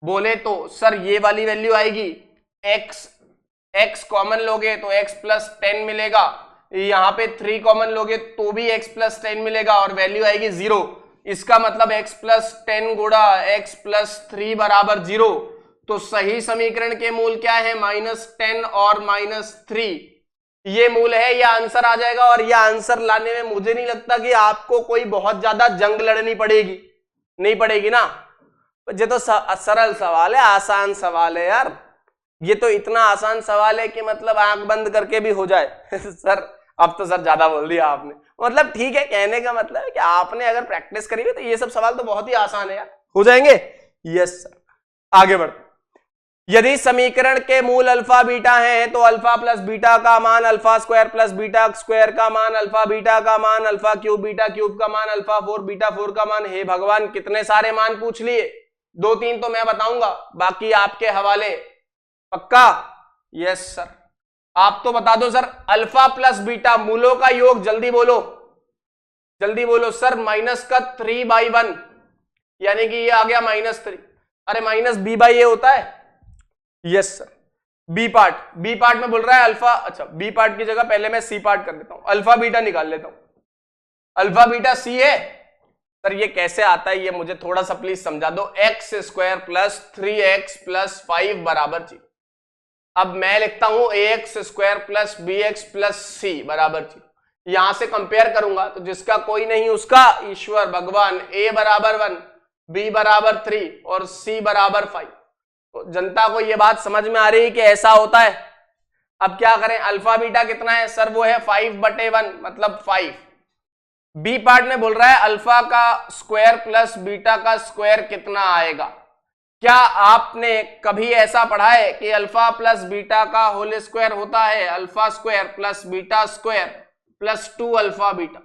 बोले तो सर ये वाली वैल्यू आएगी, x कॉमन लोगे तो x प्लस 10 मिलेगा, यहां पे 3 कॉमन लोगे तो भी x प्लस 10 मिलेगा, और वैल्यू आएगी 0। इसका मतलब x प्लस 10 गुणा x प्लस 3 बराबर 0। तो सही समीकरण के मूल क्या है, -10 और -3, ये मूल है, यह आंसर आ जाएगा। और यह आंसर लाने में मुझे नहीं लगता कि आपको कोई बहुत ज्यादा जंग लड़नी पड़ेगी, नहीं पड़ेगी ना। ये तो सरल सवाल है, आसान सवाल है यार, ये तो इतना आसान सवाल है कि मतलब आंख बंद करके भी हो जाए सर अब तो सर ज्यादा बोल दिया आपने, मतलब ठीक है, कहने का मतलब है कि आपने अगर प्रैक्टिस करी है तो ये सब सवाल तो बहुत ही आसान है यार, हो जाएंगे। यस सर, आगे बढ़ते। यदि समीकरण के मूल अल्फा बीटा हैं तो अल्फा प्लस बीटा का मान alpha square plus beta square का मान अल्फा बीटा का मान अल्फा क्यूब बीटा क्यूब का मान अल्फा 4 बीटा 4 का मान। हे भगवान, कितने सारे मान पूछ लिए, 2-3 तो मैं बताऊंगा, बाकी आपके हवाले, पक्का? यस सर, आप तो बता दो सर। अल्फा प्लस बीटा मूलों का योग, जल्दी बोलो, जल्दी बोलो सर। -3/1 यानी कि ये आ गया -3। अरे -b/a होता है। यस सर, बी पार्ट में बोल रहा है अल्फा, अच्छा बी पार्ट की जगह पहले मैं सी पार्ट कर देता हूं, अल्फा बीटा निकाल लेता हूं। अल्फा बीटा सी है सर, ये कैसे आता है ये मुझे थोड़ा सा प्लीज समझा दो। X square plus 3x plus 5 बराबर 0। अब मैं लिखता हूं ax square plus bx plus c बराबर 0। यहां से कंपेयर करूंगा तो जिसका कोई नहीं उसका ईश्वर भगवान, a बराबर 1, b बराबर 3 और c बराबर 5। तो जनता को यह बात समझ में आ रही है कि ऐसा होता है। अब क्या करें, अल्फा बीटा कितना है सर, वो है 5/1 मतलब 5। बी पार्ट में बोल रहा है अल्फा का स्क्वायर प्लस बीटा का स्क्वायर कितना आएगा। क्या आपने कभी ऐसा पढ़ा है कि अल्फा प्लस बीटा का होल स्क्वायर होता है alpha square plus beta square plus 2 alpha beta?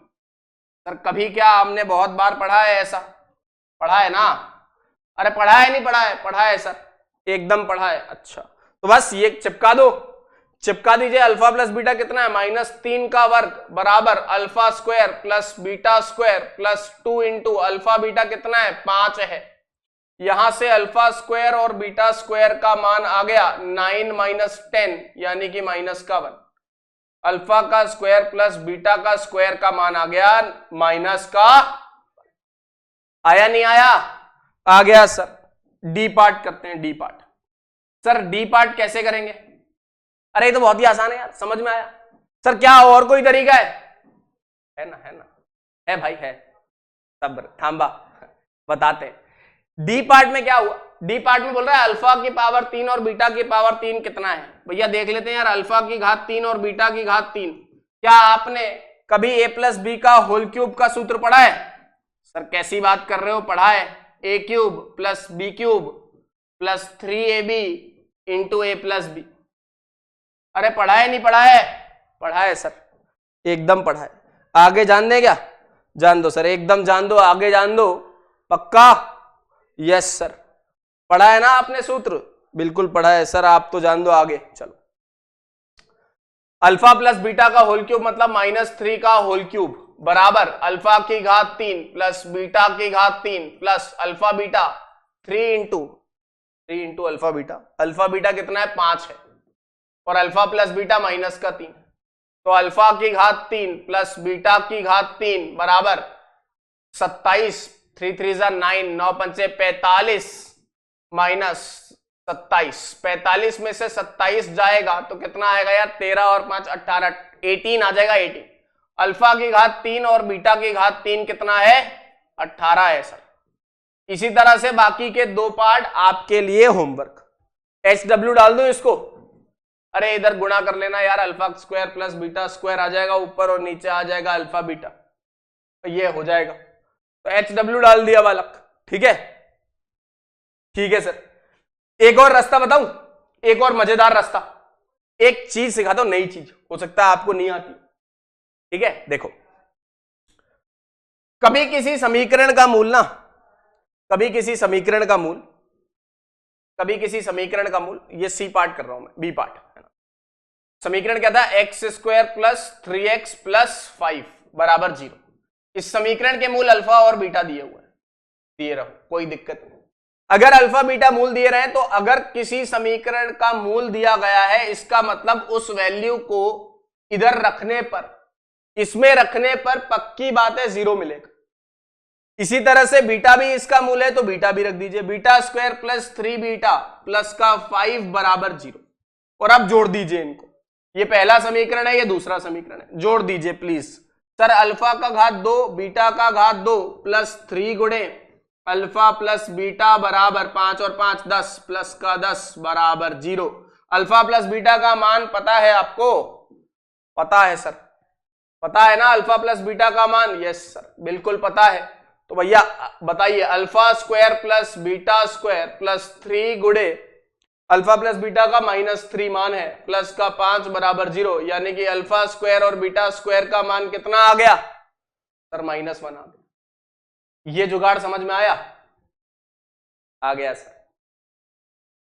Sir कभी क्या, हमने बहुत बार पढ़ा है ऐसा, पढ़ा है ना? अरे पढ़ा है, नहीं पढ़ा है? पढ़ा है सर, एकदम पढ़ा है। अच्छा तो बस ये चिपका दो, चिपका दीजिए। अल्फा प्लस बीटा कितना है? -3 का वर्ग बराबर alpha square plus beta square plus 2 into alpha beta कितना है? 5 है। यहां से अल्फा स्क्वायर और बीटा स्क्वायर का मान आ गया 9 - 10 यानी कि -1। अल्फा का स्क्वायर प्लस बीटा का स्क्वायर का मान आ गया -का, आया नहीं आया? आ गया सर। डी पार्ट करते हैं, D part. Sir D part कैसे करेंगे? अरे ये तो बहुत ही आसान है यार, समझ में आया। सर क्या और कोई तरीका है? है ना, है ना, है भाई, है। सब्र, थांबा, बताते हैं। डी पार्ट में क्या हुआ? डी पार्ट में बोल रहा है अल्फा की पावर 3 और बीटा की पावर 3 कितना है? भैया देख लेते हैं यार, अल्फा की घात 3 और बीटा की घात 3। क्या आपने कभी a प्लस बी का होल क्यूब का सूत्र पढ़ा है? सर कैसी बात कर रहे हो, पढ़ा है। a cube plus b cube plus 3ab into a plus b. अरे पढ़ा है, नहीं पढ़ा है? पढ़ा है सर, एकदम पढ़ा है। आगे जान दे क्या? जान दो सर, एकदम जान दो, आगे जान दो, पक्का? यस सर, पढ़ा है ना आपने सूत्र? बिल्कुल पढ़ा है सर, आप तो जान दो आगे। चलो, अल्फा प्लस बीटा का होल क्यूब मतलब -3 का होल क्यूब बराबर अल्फा की घात 3 प्लस बीटा की घात 3 plus alpha beta 3 into alpha beta. Alpha beta कितना है? 5 है, और अल्फा प्लस बीटा -3। तो अल्फा की घात 3 प्लस बीटा की घात 3 बराबर 27, 3 3 9, 9 5 45 -27। 45 में से 27 जाएगा तो कितना आएगा यार? 13 और 5 18, 18 आ जाएगा। 18। अल्फा की घात 3 और बीटा की घात 3 कितना है? 18 है सर। इसी तरह से बाकी के 2 पार्ट आपके लिए होमवर्क। HW डाल दूं इसको? अरे इधर गुणा कर लेना यार, alpha square plus beta square आ जाएगा ऊपर और नीचे आ जाएगा अल्फा बीटा, तो ये हो जाएगा। तो HW डाल दिया बालक, ठीक है? ठीक है सर। एक और रास्ता बताऊं, एक और मजेदार रास्ता, एक चीज सिखाता हूं, नई चीज, हो सकता है आपको नहीं आती, ठीक है? देखो, कभी किसी समीकरण का मूल ना, कभी किसी समीकरण का मूल, कभी किसी समीकरण का मूल, ये सी पार्ट कर रहा हूं मैं, बी पार्ट है ना। समीकरण क्या था? x square plus 3x plus 5 बराबर 0। इस समीकरण के मूल अल्फा और बीटा दिए हुए हैं, दिए रहो, कोई दिक्कत नहीं। अगर अल्फा बीटा मूल दिए रहे तो अगर किसी समीकरण का मूल दिया गया है, इसका मतलब उस वैल्यू को इधर रखने पर, इसमें रखने पर पक्की बात है 0 मिलेगा। इसी तरह से बीटा भी इसका मूल है तो बीटा भी रख दीजिए, beta square plus 3 beta plus का 5 बराबर 0। और अब जोड़ दीजिए इनको, ये पहला समीकरण है, ये दूसरा समीकरण है, जोड़ दीजिए प्लीज। सर अल्फा का घात 2 बीटा का घात 2 प्लस 3 गुणे अल्फा प्लस बीटा बराबर 5 और 5 10 प्लस का 10 बराबर 0। अल्फा प्लस बीटा का मान पता है आपको? पता है सर, पता है ना अल्फा प्लस बीटा का मान? यस सर, बिल्कुल पता है। तो भैया बताइए, alpha square plus beta square plus 3 गुणे अल्फा प्लस बीटा का -3 मान है प्लस का 5 बराबर 0, यानी कि अल्फा स्क्वायर और बीटा स्क्वायर का मान कितना आ गया? सर -1 आ गया। ये जुगाड़ समझ में आया? आ गया सर।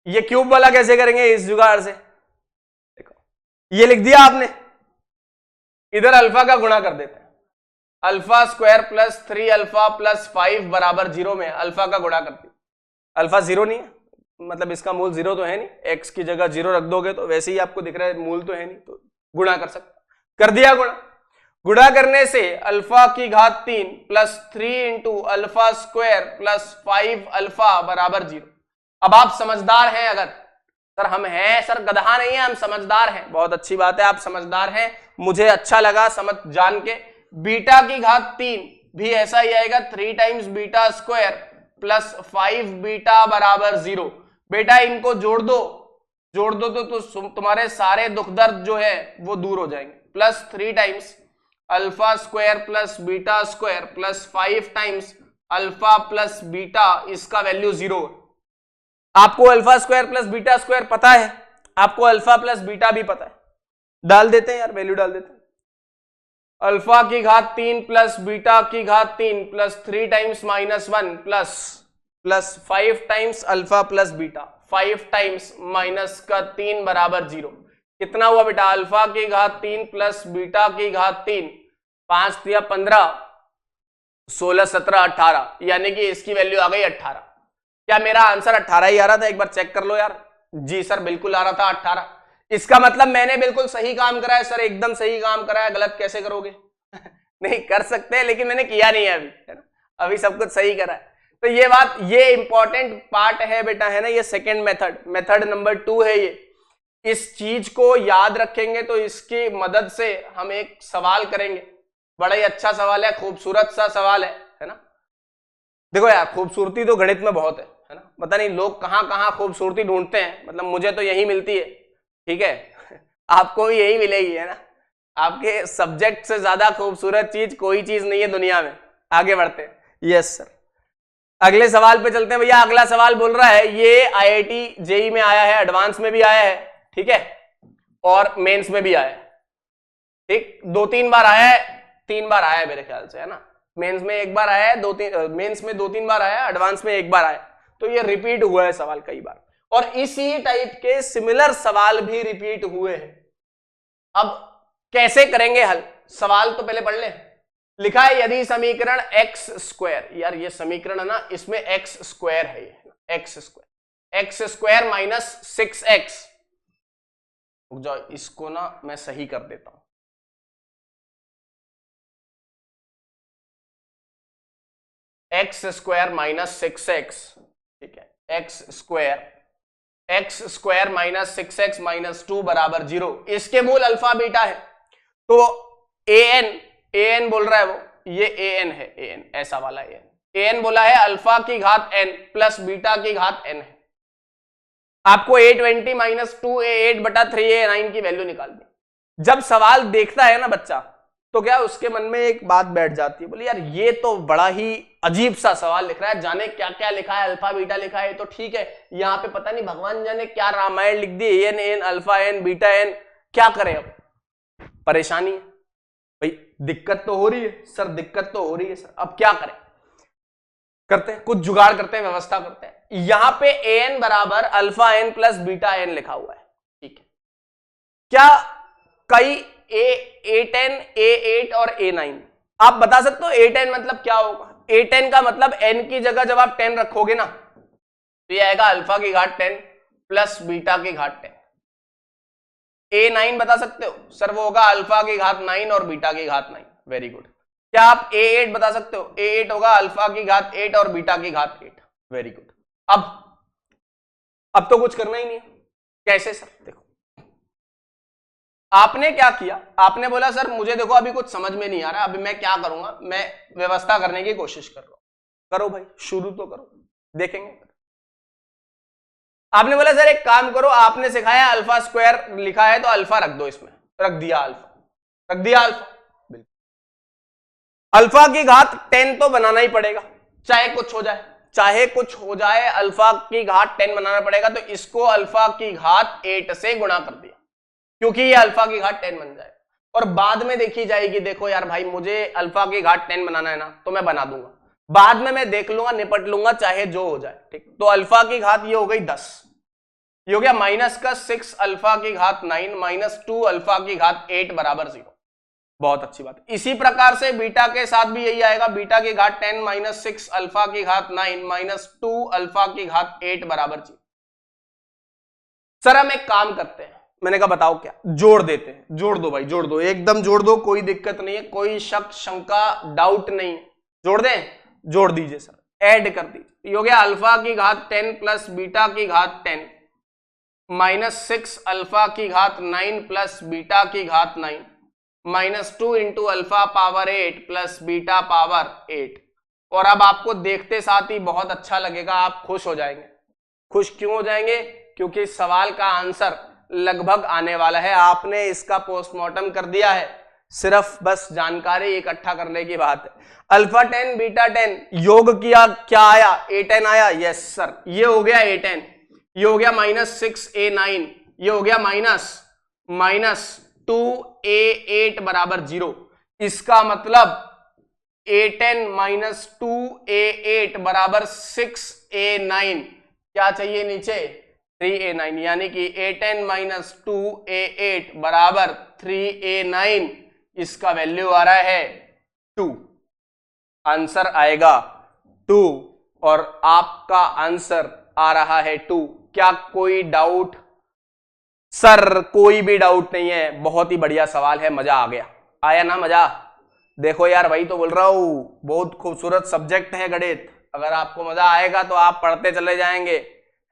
ये क्यूब वाला कैसे करेंगे इस जुगाड़ से? देखो, ये लिख दिया आपने, इधर अल्फा का गुणा कर देते हैं। Alpha square plus 3 alpha plus 5 बराबर 0 में अल्फा का गुणा कर दिया। अल्फा 0 नहीं है, मतलब इसका मूल 0 तो है नहीं, एक्स की जगह 0 रख दोगे तो वैसे ही आपको दिख रहा है मूल तो है नहीं, तो गुणा कर सकते। कर दिया गुणा। गुणा करने से अल्फा की घात 3 plus 3 into alpha square plus 5 alpha बराबर 0। अब आप समझदार हैं अगर? सर हम हैं सर, गधा नहीं है, हम समझदार हैं। बहुत अच्छी बात है, आप समझदार हैं, मुझे अच्छा लगा समझ जान के। बीटा की घात 3 भी ऐसा ही आएगा, 3 times beta square plus 5 beta बराबर 0। बेटा इनको जोड़ दो, जोड़ दो तो तुम्हारे सारे दुख दर्द जो है वो दूर हो जाएंगे। Plus 3 times alpha square plus beta square plus 5 times alpha plus beta, इसका वैल्यू 0। आपको alpha square plus beta square पता है, आपको अल्फा प्लस बीटा भी पता है, डाल देते हैं यार, वैल्यू डाल देते हैं। अल्फा की घात 3 प्लस बीटा की घात 3 plus 3 times -1 plus 5 times alpha plus beta, 5 times -3 बराबर 0। कितना हुआ बेटा? अल्फा की घात 3 प्लस बीटा की घात 3, 5 दिया 15, 16 17 18, यानी कि इसकी वैल्यू आ गई 18। क्या मेरा आंसर 18 ही आ रहा था? एक बार चेक कर लो यार। जी सर बिल्कुल आ रहा था 18। इसका मतलब मैंने बिल्कुल सही काम करा है सर, एकदम सही काम करा है, गलत कैसे करोगे? नहीं कर सकते, लेकिन मैंने किया नहीं है अभी, है ना, अभी सब कुछ सही करा है। तो ये बात, ये इंपॉर्टेंट पार्ट है बेटा, है ना, ये सेकंड मेथड नंबर 2 है ये। इस चीज को याद रखेंगे तो इसकी मदद से हम एक सवाल करेंगे, बड़ा ही अच्छा सवाल है, खूबसूरत सा सवाल है ना। देखो यार, खूबसूरती तो गणित में बहुत है ना, पता नहीं लोग कहां कहां खूबसूरती ढूंढते हैं, मतलब मुझे तो यही मिलती है, ठीक है, आपको भी यही मिलेगी, है ना। आपके सब्जेक्ट से ज्यादा खूबसूरत चीज कोई चीज नहीं है दुनिया में। आगे बढ़ते हैं। यस सर, अगले सवाल पे चलते हैं भैया। अगला सवाल बोल रहा है, ये IIT जेई में आया है, एडवांस में भी आया है, ठीक है, और मेंस में भी आया है, ठीक, 2-3 बार आया है, 3 बार आया है मेरे ख्याल से, है ना। मेंस में 1 बार आया है, मेंस में 2-3 बार आया, एडवांस में 1 बार आया, तो ये रिपीट हुआ है सवाल कई बार, और इसी टाइप के सिमिलर सवाल भी रिपीट हुए हैं। अब कैसे करेंगे हल? सवाल तो पहले पढ़ ले। लिखा है, यदि समीकरण एक्स स्क्वायर, यार ये समीकरण है ना, इसमें एक्स स्क्वायर है, ये एक्स स्क्वायर माइनस 6x, रुक जाओ इसको ना मैं सही कर देता हूं। एक्स स्क्वायर माइनस 6x, ठीक है, x square minus 6x minus 2 बराबर 0। इसके मूल अल्फा बीटा है, तो an बोल रहा है वो, ये an है, an ऐसा वाला an बोला है, अल्फा की घात n प्लस बीटा की घात n है। आपको a20 माइनस 2a8 बटा 3a9 की वैल्यू निकालनी। जब सवाल देखता है ना बच्चा, तो क्या उसके मन में एक बात बैठ जाती है, बोले यार ये तो बड़ा ही अजीब सा सवाल लिख रहा है, जाने क्या क्या लिखा है, अल्फा बीटा लिखा है तो ठीक है, यहाँ पे पता नहीं भगवान जाने क्या रामायण लिख दी, an alpha n beta n, क्या करें अब? परेशानी है भाई, दिक्कत तो हो रही है सर, दिक्कत तो हो रही है सर, अब क्या करें? करते हैं कुछ जुगाड़, करते हैं, व्यवस्था करते हैं। यहां पे an बराबर alpha n plus beta n लिखा हुआ है, ठीक है, क्या कई a10 a8 और a9, आप बता सकते हो a10 मतलब क्या होगा? a10 का मतलब n की जगह जब आप 10 रखोगे ना, तो ये आएगा अल्फा की घात 10 प्लस बीटा की घात 10। a9 बता सकते हो? सर वो होगा अल्फा की घात 9 और बीटा की घात 9। Very good. क्या आप a8 बता सकते हो? a8 होगा अल्फा की घात 8 और बीटा की घात 8। Very good. अब तो कुछ करना ही नहीं है। कैसे सर? देखो, आपने क्या किया, आपने बोला सर मुझे देखो अभी कुछ समझ में नहीं आ रहा, अभी मैं क्या करूंगा, मैं व्यवस्था करने की कोशिश कर रहा हूं। करो भाई, शुरू तो करो, देखेंगे। आपने बोला सर एक काम करो, आपने सिखाया अल्फा स्क्वायर लिखा है तो अल्फा रख दो, इसमें रख दिया अल्फा, बिल्कुल। अल्फा की घात 10 तो बनाना ही पड़ेगा, चाहे कुछ हो जाए, अल्फा की घात 10 बनाना पड़ेगा, तो इसको अल्फा की घात 8 से गुणा कर दिया, क्योंकि ये अल्फा की घात 10 बन जाए, और बाद में देखी जाएगी, देखो यार भाई मुझे अल्फा की घात 10 बनाना है ना, तो मैं बना दूंगा, बाद में मैं देख लूंगा, निपट लूंगा, चाहे जो हो जाए, ठीक। तो अल्फा की घात ये हो गई 10, ये हो गया माइनस का 6 अल्फा की घात 9 माइनस 2 अल्फा की घात 8 बराबर 0। बहुत अच्छी बात। इसी प्रकार से बीटा के साथ भी यही आएगा, बीटा की घात 10 माइनस 6 अल्फा की घात 9 माइनस 2 अल्फा की घात 8 बराबर 0। सर हम एक काम करते हैं, मैंने कहा बताओ क्या, जोड़ देते हैं। जोड़ दो भाई, जोड़ दो, एकदम जोड़ दो, कोई दिक्कत नहीं है, कोई शक शंका डाउट नहीं है। जोड़ दें? जोड़ दीजिए सर, ऐड कर दीजिए। ये हो गया अल्फा की घात 10 प्लस बीटा की घात 10 माइनस 6 अल्फा की घात 9 प्लस बीटा की घात 9 minus 2 into alpha power 8 plus beta power 8। और अब आपको देखते साथ ही बहुत अच्छा लगेगा, आप खुश हो जाएंगे। खुश क्यों हो जाएंगे? क्योंकि सवाल का आंसर लगभग आने वाला है, आपने इसका पोस्टमार्टम कर दिया है, सिर्फ बस जानकारी इकट्ठा करने की बात है। अल्फा 10 बीटा 10 योग किया, क्या आया? A10 आया। यस सर, ये हो गया A10। ये हो गया -6a9, ये हो गया -2a8 बराबर 0। इसका मतलब a10 - 2a8 बराबर 6a9। क्या चाहिए नीचे? 3a9, यानी कि a10 - 2a8 बराबर 3a9। इसका वैल्यू आ रहा है 2। आंसर आएगा 2 और आपका आंसर आ रहा है 2। क्या कोई डाउट? सर कोई भी डाउट नहीं है, बहुत ही बढ़िया सवाल है, मजा आ गया। आया ना मजा? देखो यार, वही तो बोल रहा हूं, बहुत खूबसूरत सब्जेक्ट है गणित। अगर आपको मजा आएगा तो आप पढ़ते चले जाएंगे,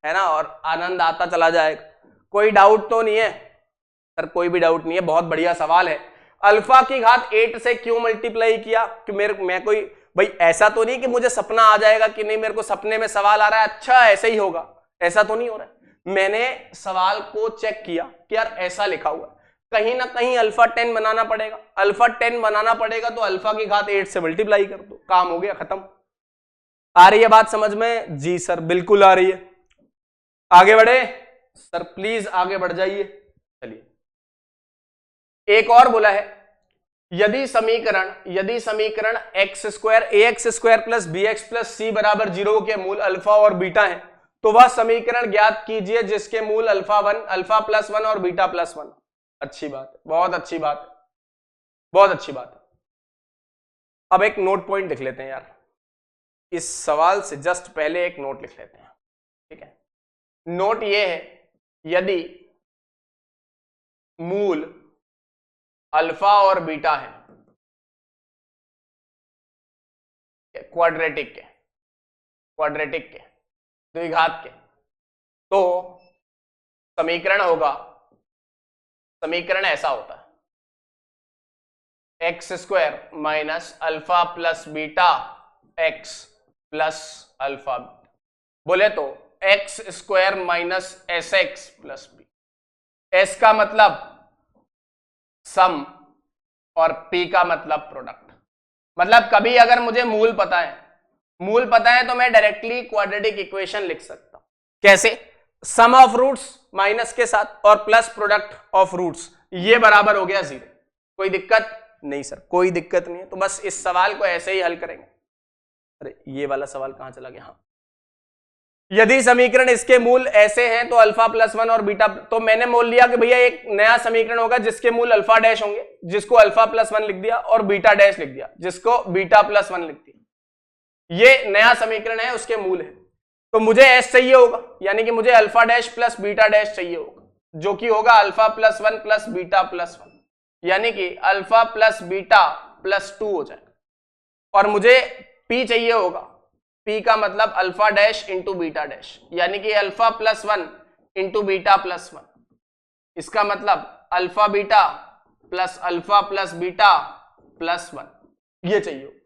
है ना, और आनंद आता चला जाएगा। कोई डाउट तो नहीं है? सर कोई भी डाउट नहीं है, बहुत बढ़िया सवाल है। अल्फा की घात 8 से क्यों मल्टीप्लाई किया? कि मैं कोई भाई ऐसा तो नहीं कि मुझे सपना आ जाएगा कि नहीं, मेरे को सपने में सवाल आ रहा है, अच्छा ऐसे ही होगा, ऐसा तो नहीं हो रहा है। मैंने सवाल को चेक किया कि यार ऐसा लिखा हुआ है, कहीं ना कहीं अल्फा 10 बनाना पड़ेगा। अल्फा 10 बनाना पड़ेगा तो अल्फा की घात 8 से मल्टीप्लाई कर दो, काम हो गया, खत्म। आ रही है बात समझ में? जी सर बिल्कुल आ रही है। आगे बढ़े सर, प्लीज आगे बढ़ जाइए। चलिए, एक और बोला है, यदि समीकरण x square ax square plus bx plus c बराबर 0 के मूल अल्फा और बीटा है, तो वह समीकरण ज्ञात कीजिए जिसके मूल अल्फा प्लस 1 और बीटा प्लस 1। अच्छी बात है, बहुत अच्छी बात है, बहुत अच्छी बात है। अब एक नोट पॉइंट लिख लेते हैं यार, इस सवाल से जस्ट पहले एक नोट लिख लेते हैं, ठीक है। नोट ये है, यदि मूल अल्फा और बीटा है क्वाड्रेटिक के द्विघात के, तो समीकरण ऐसा होता है, x square minus alpha plus beta x plus alpha beta. बोले तो x square minus s x plus b. एस का मतलब सम और पी का मतलब प्रोडक्ट। मतलब कभी अगर मुझे मूल पता है तो मैं डायरेक्टली क्वाड्रेटिक इक्वेशन लिख सकता हूं। कैसे? सम ऑफ रूट्स माइनस के साथ और प्लस प्रोडक्ट ऑफ रूट्स, ये बराबर हो गया 0। कोई दिक्कत नहीं सर, कोई दिक्कत नहीं है। तो बस इस सवाल को ऐसे ही हल करेंगे। अरे ये वाला सवाल कहां चला गया? हाँ, यदि समीकरण इसके मूल ऐसे हैं तो अल्फा प्लस 1 और बीटा, तो मैंने मोल लिया कि भैया एक नया समीकरण होगा जिसके मूल अल्फा डैश होंगे, जिसको अल्फा प्लस 1 लिख दिया, और बीटा डैश लिख दिया, जिसको बीटा प्लस 1 लिख दिया। ये नया समीकरण है, उसके मूल है। तो मुझे एस चाहिए होगा, यानी कि मुझे alpha dash plus beta dash चाहिए होगा, जो कि होगा alpha plus 1 plus beta plus 1, यानी कि अल्फा प्लस बीटा प्लस 2 हो जाएगा। और मुझे पी चाहिए होगा, P का मतलब alpha dash into beta dash, यानी कि alpha plus 1 into beta plus 1। इसका मतलब alpha beta plus beta plus 1, ये चाहिए होगा।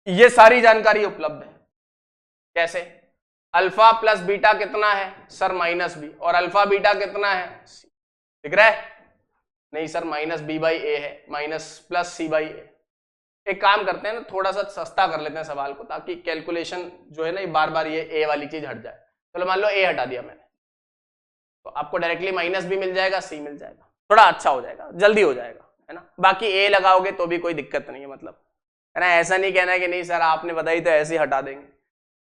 ये सारी जानकारी उपलब्ध है। कैसे? अल्फा प्लस बीटा कितना है सर? -b। और अल्फा बीटा कितना है? c। दिख रहा है? नहीं सर, -b/a है, माइनस प्लस c/a। एक काम करते हैं ना, थोड़ा सा सस्ता कर लेते हैं सवाल को, ताकि कैलकुलेशन जो है ना, बार बार ये ए वाली चीज हट जाए। चलो मान लो ए हटा दिया मैंने, तो आपको डायरेक्टली -b मिल जाएगा, c मिल जाएगा, थोड़ा अच्छा हो जाएगा, जल्दी हो जाएगा, है ना। बाकी ए लगाओगे तो भी कोई दिक्कत नहीं है, मतलब है ना। ऐसा नहीं कहना है कि नहीं सर आपने बताई तो ऐसे ही हटा देंगे,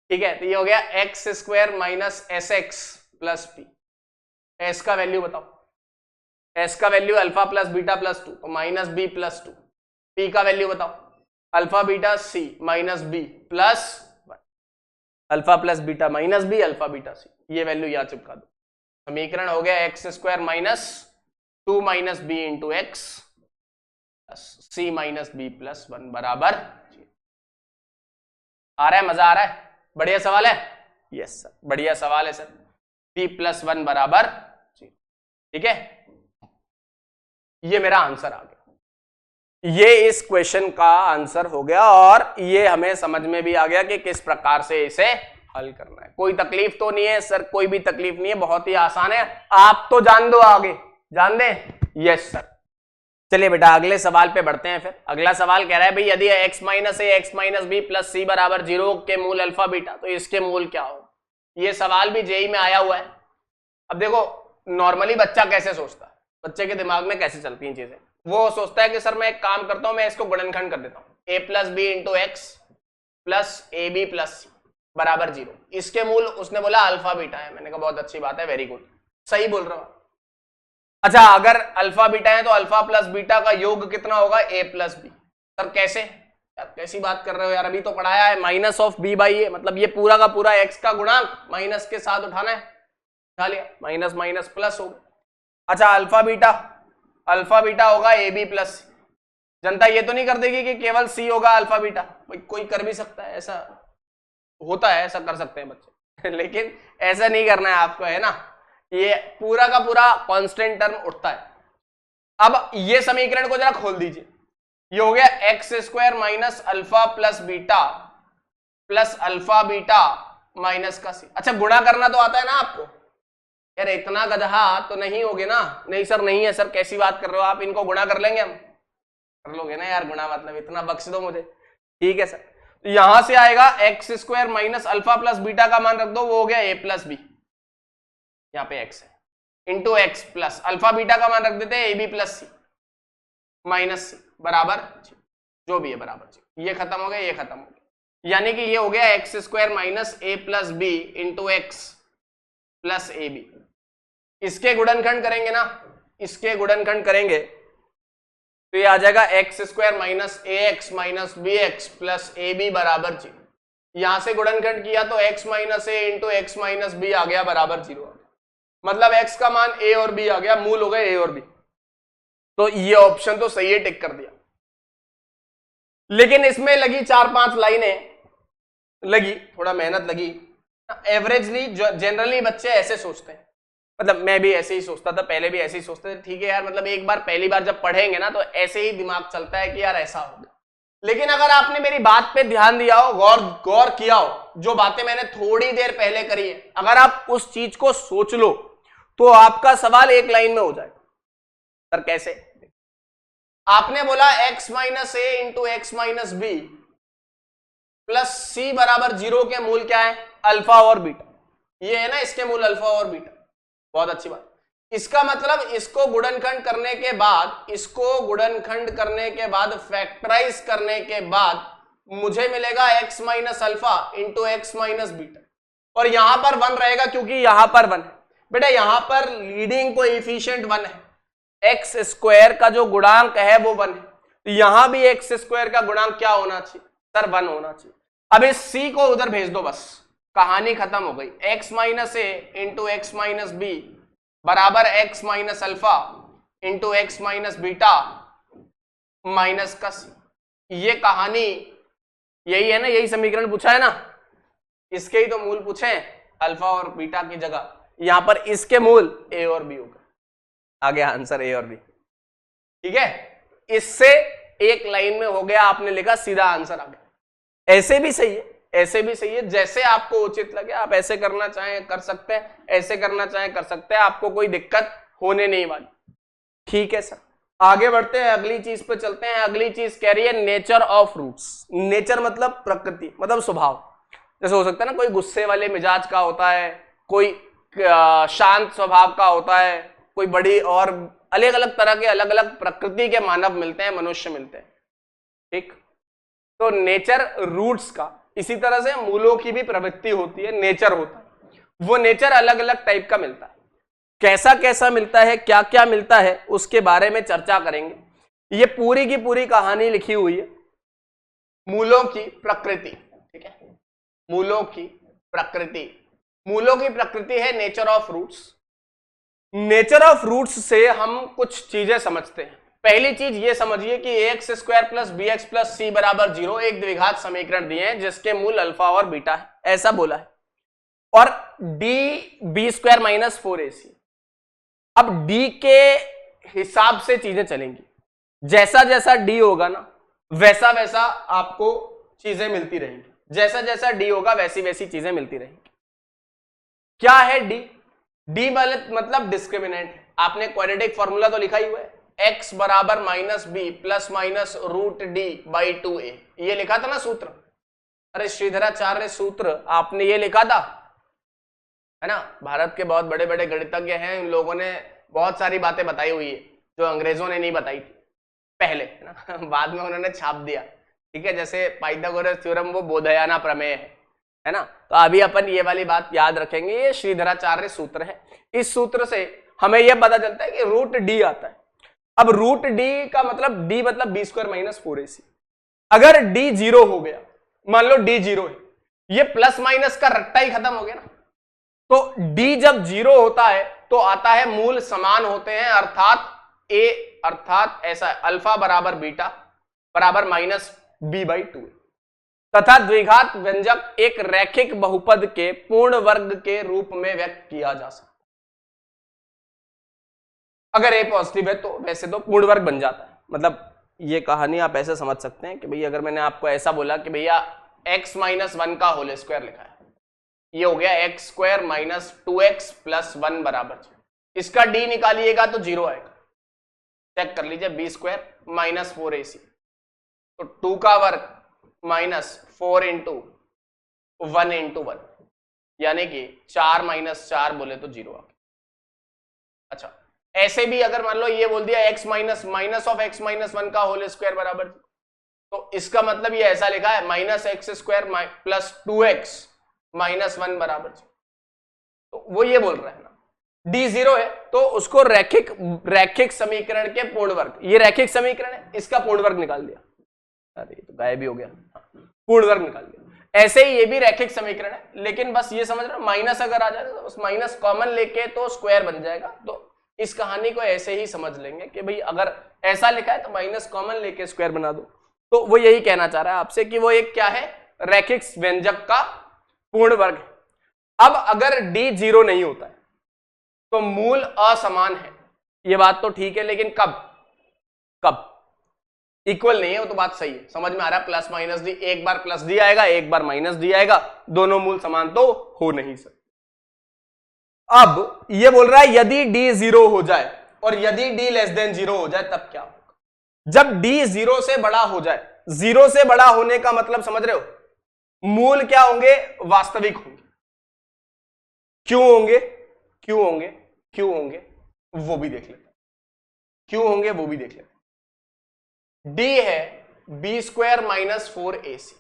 ठीक है। तो ये हो गया x square minus s x plus p. S का वैल्यू बताओ। एस का value alpha plus beta plus 2, तो -b प्लस 2। पी का वैल्यू बताओ, alpha beta c minus b plus 1। Alpha plus beta minus b, alpha beta c, ये वैल्यू यहां चिपका दो। समीकरण हो गया x square minus 2 minus b into x plus c minus b plus 1 बराबर 0। आ रहा है? मजा आ रहा है? बढ़िया सवाल है? यस सर, बढ़िया सवाल है सर। b प्लस 1 बराबर 0, ठीक है। ये मेरा आंसर आ गया, ये इस क्वेश्चन का आंसर हो गया, और ये हमें समझ में भी आ गया कि किस प्रकार से इसे हल करना है। कोई तकलीफ तो नहीं है सर? कोई भी तकलीफ नहीं है, बहुत ही आसान है। आप तो जान दो, आगे जान दे। Yes sir. चलिए बेटा अगले सवाल पे बढ़ते हैं। फिर अगला सवाल कह रहा है भाई, यदि x minus a x minus b plus सी बराबर 0 के मूल अल्फा बीटा, तो इसके मूल क्या हो? ये सवाल भी जेई में आया हुआ है। अब देखो नॉर्मली बच्चा कैसे सोचता है, बच्चे के दिमाग में कैसे चलती हैं चीजें, वो सोचता है कि सर मैं एक काम करता हूं, मैं इसको गुणनखंड कर देता हूं, a plus b into x plus a b plus सी बराबर 0। इसके मूल उसने बोला अल्फा बीटा है, मैंने कहा बहुत अच्छी बात है, वेरी गुड, सही बोल रहा हूं। अच्छा अगर अल्फा बीटा है तो अल्फा प्लस बीटा का योग कितना होगा, a प्लस बी। सर कैसे यार, कैसी बात कर रहे हो यार, अभी तो पढ़ाया है माइनस ऑफ बी बाई ए, मतलब ये पूरा का पूरा x का गुणांक माइनस के साथ उठाना है, उठा लिया, माइनस माइनस प्लस हो गया। अच्छा अल्फा बीटा होगा ए बी प्लस सी। जनता ये तो नहीं कर देगी कि केवल सी होगा अल्फा बीटा, कोई कर भी सकता है, ऐसा होता है, ऐसा कर सकते हैं बच्चे लेकिन ऐसा नहीं करना है आपको, है ना, ये पूरा का पूरा कांस्टेंट टर्म उठता है। अब ये समीकरण को जरा खोल दीजिए, ये हो गया x square minus alpha plus beta plus alpha beta minus का सी। अच्छा गुणा करना तो आता है ना आपको, यार इतना गधा तो नहीं होगे ना, नहीं सर नहीं है सर, कैसी बात कर रहे हो आप, इनको गुणा कर लेंगे हम, कर लोगे ना यार गुणा, मतलब इतना बख्श दो मुझे, ठीक है सर। तो यहां से आएगा x square minus alpha plus beta का मान रख दो, वो हो गया ए प्लस बी, यहाँ पे एक्स है, into x plus alpha beta का मान रख देते हैं a b plus c minus c बराबर जो भी है बराबर जी, ये खत्म हो गया, ये खत्म हो गया, यानी कि ये हो गया x square minus a plus b into x plus a b. इसके गुणनखंड करेंगे ना, इसके गुणनखंड करेंगे तो ये आ जाएगा x square minus a x minus b x plus a b बराबर 0। यहां से गुणनखंड किया तो x minus a into x minus b आ गया बराबर 0, मतलब एक्स का मान ए और बी आ गया, मूल हो गए ए और बी। तो ये ऑप्शन तो सही है, टिक कर दिया। लेकिन इसमें लगी 4-5 लाइनें लगी, थोड़ा मेहनत लगी। एवरेजली जनरली बच्चे ऐसे सोचते हैं, मतलब मैं भी ऐसे ही सोचता था, पहले भी ऐसे ही सोचते थे, ठीक है यार, मतलब एक बार पहली बार जब पढ़ेंगे ना तो ऐसे ही दिमाग चलता है कि यार ऐसा होगा। लेकिन अगर आपने मेरी बात पे ध्यान दिया हो, गौर किया हो, जो बातें मैंने थोड़ी देर पहले करी है, अगर आप उस चीज को सोच लो तो आपका सवाल एक लाइन में हो जाएगा। सर कैसे? आपने बोला x minus a into x minus b plus सी बराबर 0 के मूल क्या है, अल्फा और बीटा, ये है ना इसके मूल अल्फा और बीटा, बहुत अच्छी बात। इसका मतलब इसको गुणनखंड करने के बाद, इसको गुणनखंड करने के बाद, फैक्टराइज करने के बाद मुझे मिलेगा x minus alpha into x minus beta, और यहां पर 1 रहेगा क्योंकि यहां पर 1 है बेटा, यहां पर लीडिंग कोएफिशिएंट 1 है, एक्स स्क्वायर का जो गुणांक है वो 1 है, तो यहां भी एक्स स्क्वायर का गुणांक क्या होना चाहिए सर, 1 होना चाहिए। अब इस c को उधर भेज दो, बस कहानी खत्म हो गई। x minus a into x minus B बराबर x minus alpha into x minus beta minus का c, ये कहानी यही है ना, यही समीकरण पूछा है ना, इसके ही तो मूल पूछे अल्फा और बीटा की जगह, यहां पर इसके मूल a और b होगा, आ गया आंसर a और b, ठीक है। इससे एक लाइन में हो गया, आपने लिखा सीधा आंसर आ गया। ऐसे भी सही है, ऐसे भी सही है, जैसे आपको उचित लगे आप ऐसे करना चाहें कर सकते हैं, ऐसे करना चाहें कर सकते हैं, आपको कोई दिक्कत होने नहीं वाली, ठीक है सर। आगे बढ़ते हैं, अगली चीज पे चलते हैं। अगली चीज कह रही है नेचर ऑफ रूट्स। नेचर मतलब प्रकृति, मतलब स्वभाव। जैसे हो सकता है ना कोई गुस्से वाले मिजाज का होता है, कोई शांत स्वभाव का होता है, कोई बड़ी, और अलग अलग तरह के अलग अलग प्रकृति के मानव मिलते हैं, मनुष्य मिलते हैं, ठीक। तो नेचर रूट्स का, इसी तरह से मूलों की भी प्रवृत्ति होती है, नेचर होता है, वो नेचर अलग अलग टाइप का मिलता है। कैसा कैसा मिलता है, क्या क्या मिलता है, उसके बारे में चर्चा करेंगे। ये पूरी की पूरी कहानी लिखी हुई है मूलों की प्रकृति, ठीक है, मूलों की प्रकृति। मूलों की प्रकृति है nature of roots. Nature of roots से हम कुछ चीजें समझते हैं। पहली चीज ये समझिए कि x square plus B x plus सी बराबर 0 एक द्विघात समीकरण दिए हैं जिसके मूल अल्फा और बीटा है, ऐसा बोला है, और D B square minus 4ac। अब डी के हिसाब से चीजें चलेंगी, जैसा जैसा डी होगा ना वैसा वैसा आपको चीजें मिलती रहेंगी, जैसा जैसा डी होगा वैसी वैसी चीजें मिलती रहेंगी। क्या है डी? डी मतलब डिस्क्रिमिनेंट है। आपने क्वाड्रेटिक फॉर्मूला तो लिखा ही हुआ है, x बराबर minus b plus minus root d by 2a, ये लिखा था ना सूत्र। अरे श्रीधराचार्य सूत्र आपने ये लिखा था, है ना। भारत के बहुत बड़े बड़े गणितज्ञ हैं, उन लोगों ने बहुत सारी बातें बताई हुई है जो अंग्रेजों ने नहीं बताई थी पहले, है ना। बाद में उन्होंने छाप दिया, ठीक है। जैसे पाइथागोरस थ्योरम वो बोधायना प्रमेय है ना। तो अभी अपन ये वाली बात याद रखेंगे, ये श्रीधराचार्य सूत्र है। इस सूत्र से हमें यह पता चलता है कि रूट डी आता है। अब रूट डी का मतलब, डी मतलब बी स्क्वायर माइनस 4ac। अगर डी 0 हो गया, मान लो डी 0 है, ये प्लस माइनस का रट्टा ही खत्म हो गया ना। तो डी जब 0 होता है तो आता है मूल समान होते हैं, अर्थात ऐसा अल्फा बराबर बीटा बराबर माइनस b/2, तथा द्विघात व्यंजक एक रैखिक बहुपद के पूर्ण वर्ग के रूप में व्यक्त किया जा सकता है। अगर a पॉजिटिव है तो वैसे तो पूर्ण वर्ग बन जाता है। मतलब ये कहानी आप ऐसे समझ सकते हैं कि भैया अगर मैंने आपको ऐसा बोला कि भैया x माइनस 1 का होल स्क्वायर लिखा है, ये हो गया x square minus 2x plus 1 बराबर 0, इसका d निकालिएगा तो 0 आएगा। चेक कर लीजिए, बी स्क्वायर माइनस 4ac, तो 2 का वर्ग माइनस 4 इंटू 1 इंटू 1, यानी कि 4 माइनस 4 बोले तो 0 आ गया। अच्छा, ऐसे भी अगर मान लो ये बोल दिया x minus of x minus 1 का होल स्क्वायर बराबर, तो इसका मतलब ये ऐसा लिखा है minus x square plus 2x minus 1 बराबर, तो वो ये बोल रहा है ना d 0 है तो उसको रैखिक समीकरण के पूर्ण वर्ग, ये रैखिक समीकरण है, इसका पूर्ण वर्ग निकाल दिया। अरे तो गायब भी हो गया, पूर्ण वर्ग निकाल दिया। ऐसे ही ये भी रैखिक समीकरण है, लेकिन बस ये समझ रहे माइनस अगर आ जाए तो उस माइनस कॉमन लेके तो स्क्वायर बन जाएगा। तो इस कहानी को ऐसे ही समझ लेंगे कि भाई अगर ऐसा लिखा है तो माइनस कॉमन लेके स्क्वायर बना दो। तो वो यही कहना चाह रहा है आपसे कि वो एक क्या है, रैखिक व्यंजक का पूर्ण वर्ग है। अब अगर d 0 नहीं होता है तो मूल असमान है, ये बात तो ठीक है, लेकिन कब इक्वल नहीं है, वो तो बात सही है, समझ में आ रहा है। प्लस माइनस डी, एक बार प्लस डी आएगा एक बार माइनस डी आएगा, दोनों मूल समान तो हो नहीं सकते। अब ये बोल रहा है यदि d 0 हो जाए और यदि d लेस देन 0 हो जाए तब क्या होगा। जब d 0 से बड़ा हो जाए, 0 से बड़ा होने का मतलब समझ रहे हो, मूल क्या होंगे, वास्तविक होंगे। क्यों होंगे वो भी देख लेते हैं, क्यों होंगे वो भी देख लेते हैं। d है b स्क्वायर माइनस 4ac,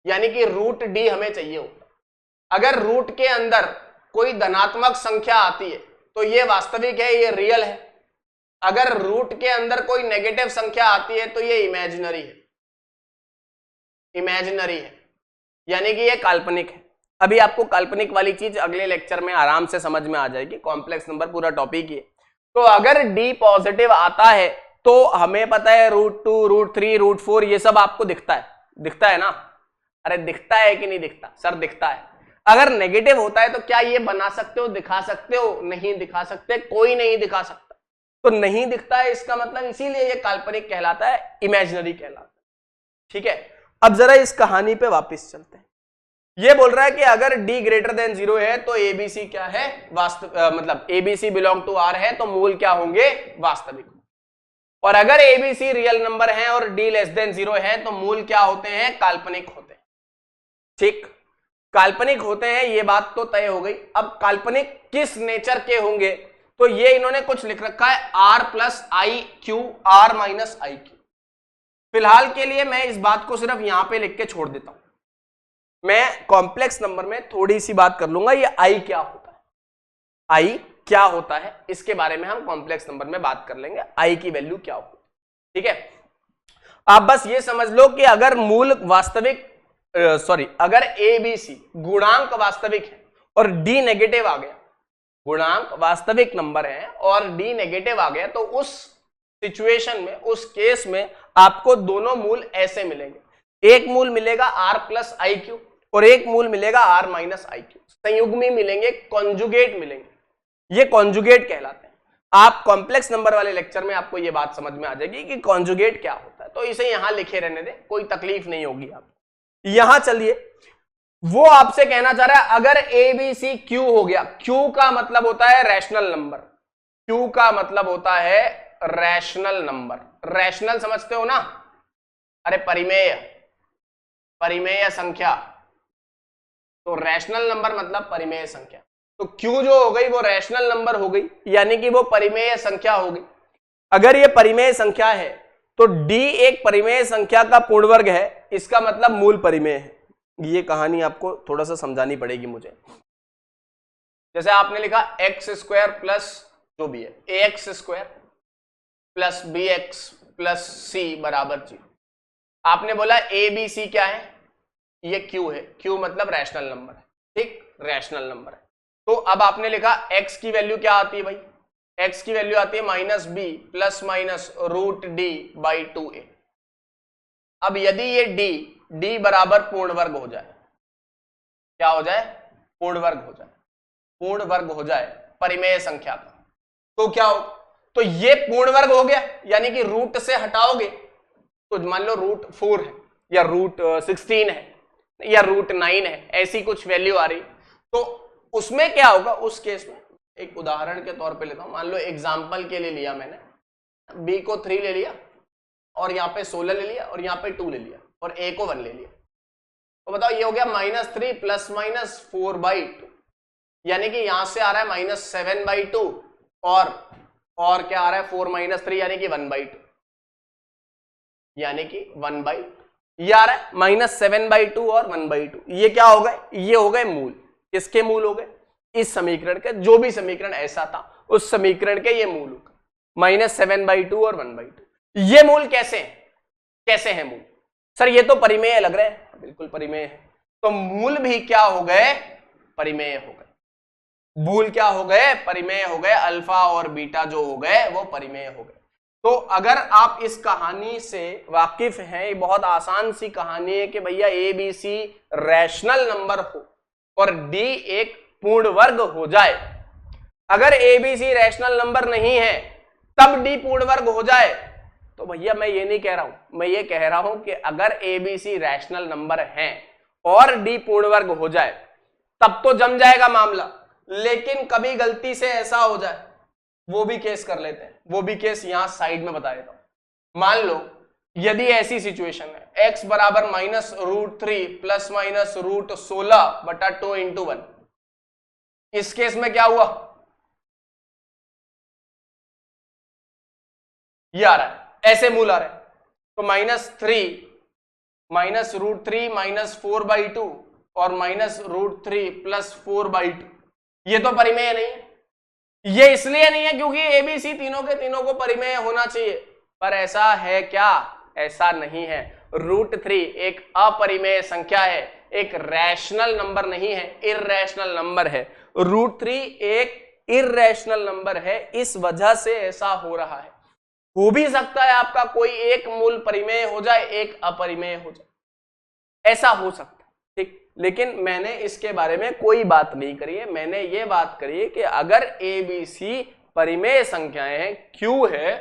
यानी कि रूट d हमें चाहिए होता। अगर रूट के अंदर कोई धनात्मक संख्या आती है तो ये वास्तविक है, ये रियल है। अगर रूट के अंदर कोई नेगेटिव संख्या आती है तो ये इमेजिनरी है, यानी कि ये काल्पनिक है। अभी आपको काल्पनिक वाली चीज अगले लेक्चर में आराम से समझ में आ जाएगी, कॉम्प्लेक्स नंबर पूरा टॉपिक ही। तो अगर d पॉजिटिव आता है तो हमें पता है √2 √3 √4 ये सब आपको दिखता है ना। अरे दिखता है कि नहीं दिखता सर, दिखता है। अगर नेगेटिव होता है तो क्या ये बना सकते हो, दिखा सकते हो, नहीं दिखा सकते, कोई नहीं दिखा सकता। तो नहीं दिखता है इसका मतलब इसीलिए ये काल्पनिक कहलाता है, इमेजिनरी कहलाता है। ठीक है, अब जरा इस कहानी पे वापस चलते हैं। ये बोल रहा है कि अगर d ग्रेटर देन 0 है तो ABC क्या है, मतलब ABC बिलोंग टू R है तो मूल क्या होंगे, वास्तविक। और अगर ABC रियल नंबर है और d लेस देन 0 है तो मूल क्या होते हैं, काल्पनिक होते हैं। ठीक, काल्पनिक होते हैं, ये बात तो तय हो गई। अब काल्पनिक किस नेचर के होंगे, तो ये इन्होंने कुछ लिख रखा है R plus I Q, R minus I Q. फिलहाल के लिए मैं इस बात को सिर्फ यहां पे लिख के छोड़ देता हूं, मैं कॉम्प्लेक्स नंबर में थोड़ी सी बात कर लूंगा, ये I क्या होता है, I क्या होता है इसके बारे में हम कॉम्प्लेक्स नंबर में बात कर लेंगे, I की वैल्यू क्या होती है। ठीक है, आप बस ये समझ लो कि अगर मूल वास्तविक अगर ABC गुणांक वास्तविक है और D नेगेटिव आ गया, गुणांक वास्तविक नंबर है और D नेगेटिव आ गया, तो उस सिचुएशन में, उस केस में आपको दोनों मूल ऐसे मिलेंगे। एक मूल मिलेगा R प्लस आई क्यू और एक मूल मिलेगा R माइनस आई क्यू, संयुग्मी मिलेंगे, कॉन्जुगेट मिलेंगे। ये कॉन्जुगेट कहलाते हैं। आप कॉम्प्लेक्स नंबर वाले लेक्चर में आपको ये बात समझ में आ जाएगी कि कॉन्जुगेट क्या होता है। तो इसे यहां लिखे रहने दें, कोई तकलीफ नहीं होगी आपको। यहां चलिए, वो आपसे कहना चाह रहा है अगर ABC Q हो गया, Q का मतलब होता है रैशनल नंबर, Q का मतलब होता है रैशनल नंबर। रैशनल समझते हो ना, अरे परिमेय संख्या, तो रैशनल नंबर मतलब परिमेय संख्या। तो Q जो हो गई वो रैशनल नंबर हो गई, यानी कि वो परिमेय संख्या हो गई। अगर ये परिमेय संख्या है तो D एक परिमेय संख्या का पूर्ण वर्ग है, इसका मतलब मूल परिमेय है। ये कहानी आपको थोड़ा सा समझानी पड़ेगी मुझे। जैसे आपने लिखा एक्स स्क्वायर प्लस जो भी है ax square plus bx plus c बराबर 0। आपने बोला ए बी सी क्या है, ये Q है, Q मतलब रैशनल नंबर है, ठीक, रैशनल नंबर है। तो अब आपने लिखा x की वैल्यू क्या आती है भाई, x की वैल्यू आती है -b plus minus root d by 2a। अब यदि ये d बराबर पूर्ण वर्ग हो जाए, क्या हो जाए, पूर्ण वर्ग हो जाए, पूर्ण वर्ग हो जाए परिमेय संख्या का, तो क्या हो, तो ये पूर्ण वर्ग हो गया, यानी कि रूट से हटाओगे तो मान लो रूट 4 है या रूट 16 है या रूट 9 है, ऐसी कुछ वैल्यू आ रही, तो उसमें क्या होगा, उस केस में एक उदाहरण के तौर पे लेता हूं, मान लो एग्जांपल के लिए लिया मैंने, b को 3 ले लिया और यहाँ पे 16 ले लिया और यहाँ पे 2 ले लिया और a को 1 ले लिया, तो बताओ ये हो गया -3 प्लस माइनस 4/2, यानी कि यहां से आ रहा है -7/2 और क्या आ रहा है 4 - 3 यानी कि 1/2, यानी कि 1/2 ये आ रहा है -7/2 और 1/2। ये क्या हो गए, ये हो गए मूल, किसके मूल हो गए, इस समीकरण के, जो भी समीकरण ऐसा था उस समीकरण के ये मूल हो गए -7/2 और 1/2। ये मूल कैसे हैं, कैसे हैं मूल, सर ये तो परिमेय लग रहे हैं, बिल्कुल परिमेय है, तो मूल भी क्या हो गए, परिमेय हो गए, मूल क्या हो गए, परिमेय हो गए, अल्फा और बीटा जो हो गए वो परिमेय हो गए। तो अगर आप इस कहानी से वाकिफ हैं, ये बहुत आसान सी कहानी है कि भैया a b c rational number हो और डी एक पूर्ण वर्ग हो जाए, अगर a b c rational number नहीं है तब डी पूर्ण वर्ग हो जाए, तो भैया मैं ये नहीं कह रहा हूं, मैं ये कह रहा हूं कि अगर a b c rational number है और डी पूर्ण वर्ग हो जाए तब तो जम जाएगा मामला। लेकिन कभी गलती से ऐसा हो जाए, वो भी केस कर लेते हैं, वो भी केस यहां साइड में बता देता हूं। मान लो यदि ऐसी सिचुएशन है x बराबर -√3 प्लस माइनस √16/2 × 1, इस केस में क्या हुआ, ये आ रहा है, ऐसे मूल आ रहे हैं, तो -3 -√3 -4/2 और -√3 प्लस 4/2, ये तो परिमेय नहीं है। ये इसलिए नहीं है क्योंकि एबीसी तीनों के तीनों को परिमेय होना चाहिए, पर ऐसा है क्या, ऐसा नहीं है। √3 एक अपरिमेय संख्या है, एक रैशनल नंबर नहीं है, इररैशनल नंबर है। √3 एक इररैशनल नंबर है, इस वजह से ऐसा हो रहा है। हो भी सकता है आपका कोई एक मूल परिमेय हो जाए, एक अपरिमेय हो जाए, ऐसा हो सकता है, ठीक। लेकिन मैंने इसके बारे में कोई बात नहीं करी है, मैंने ये बात करी है कि अगर ए बी सी परिमेय संख्याएं हैं, क्यू है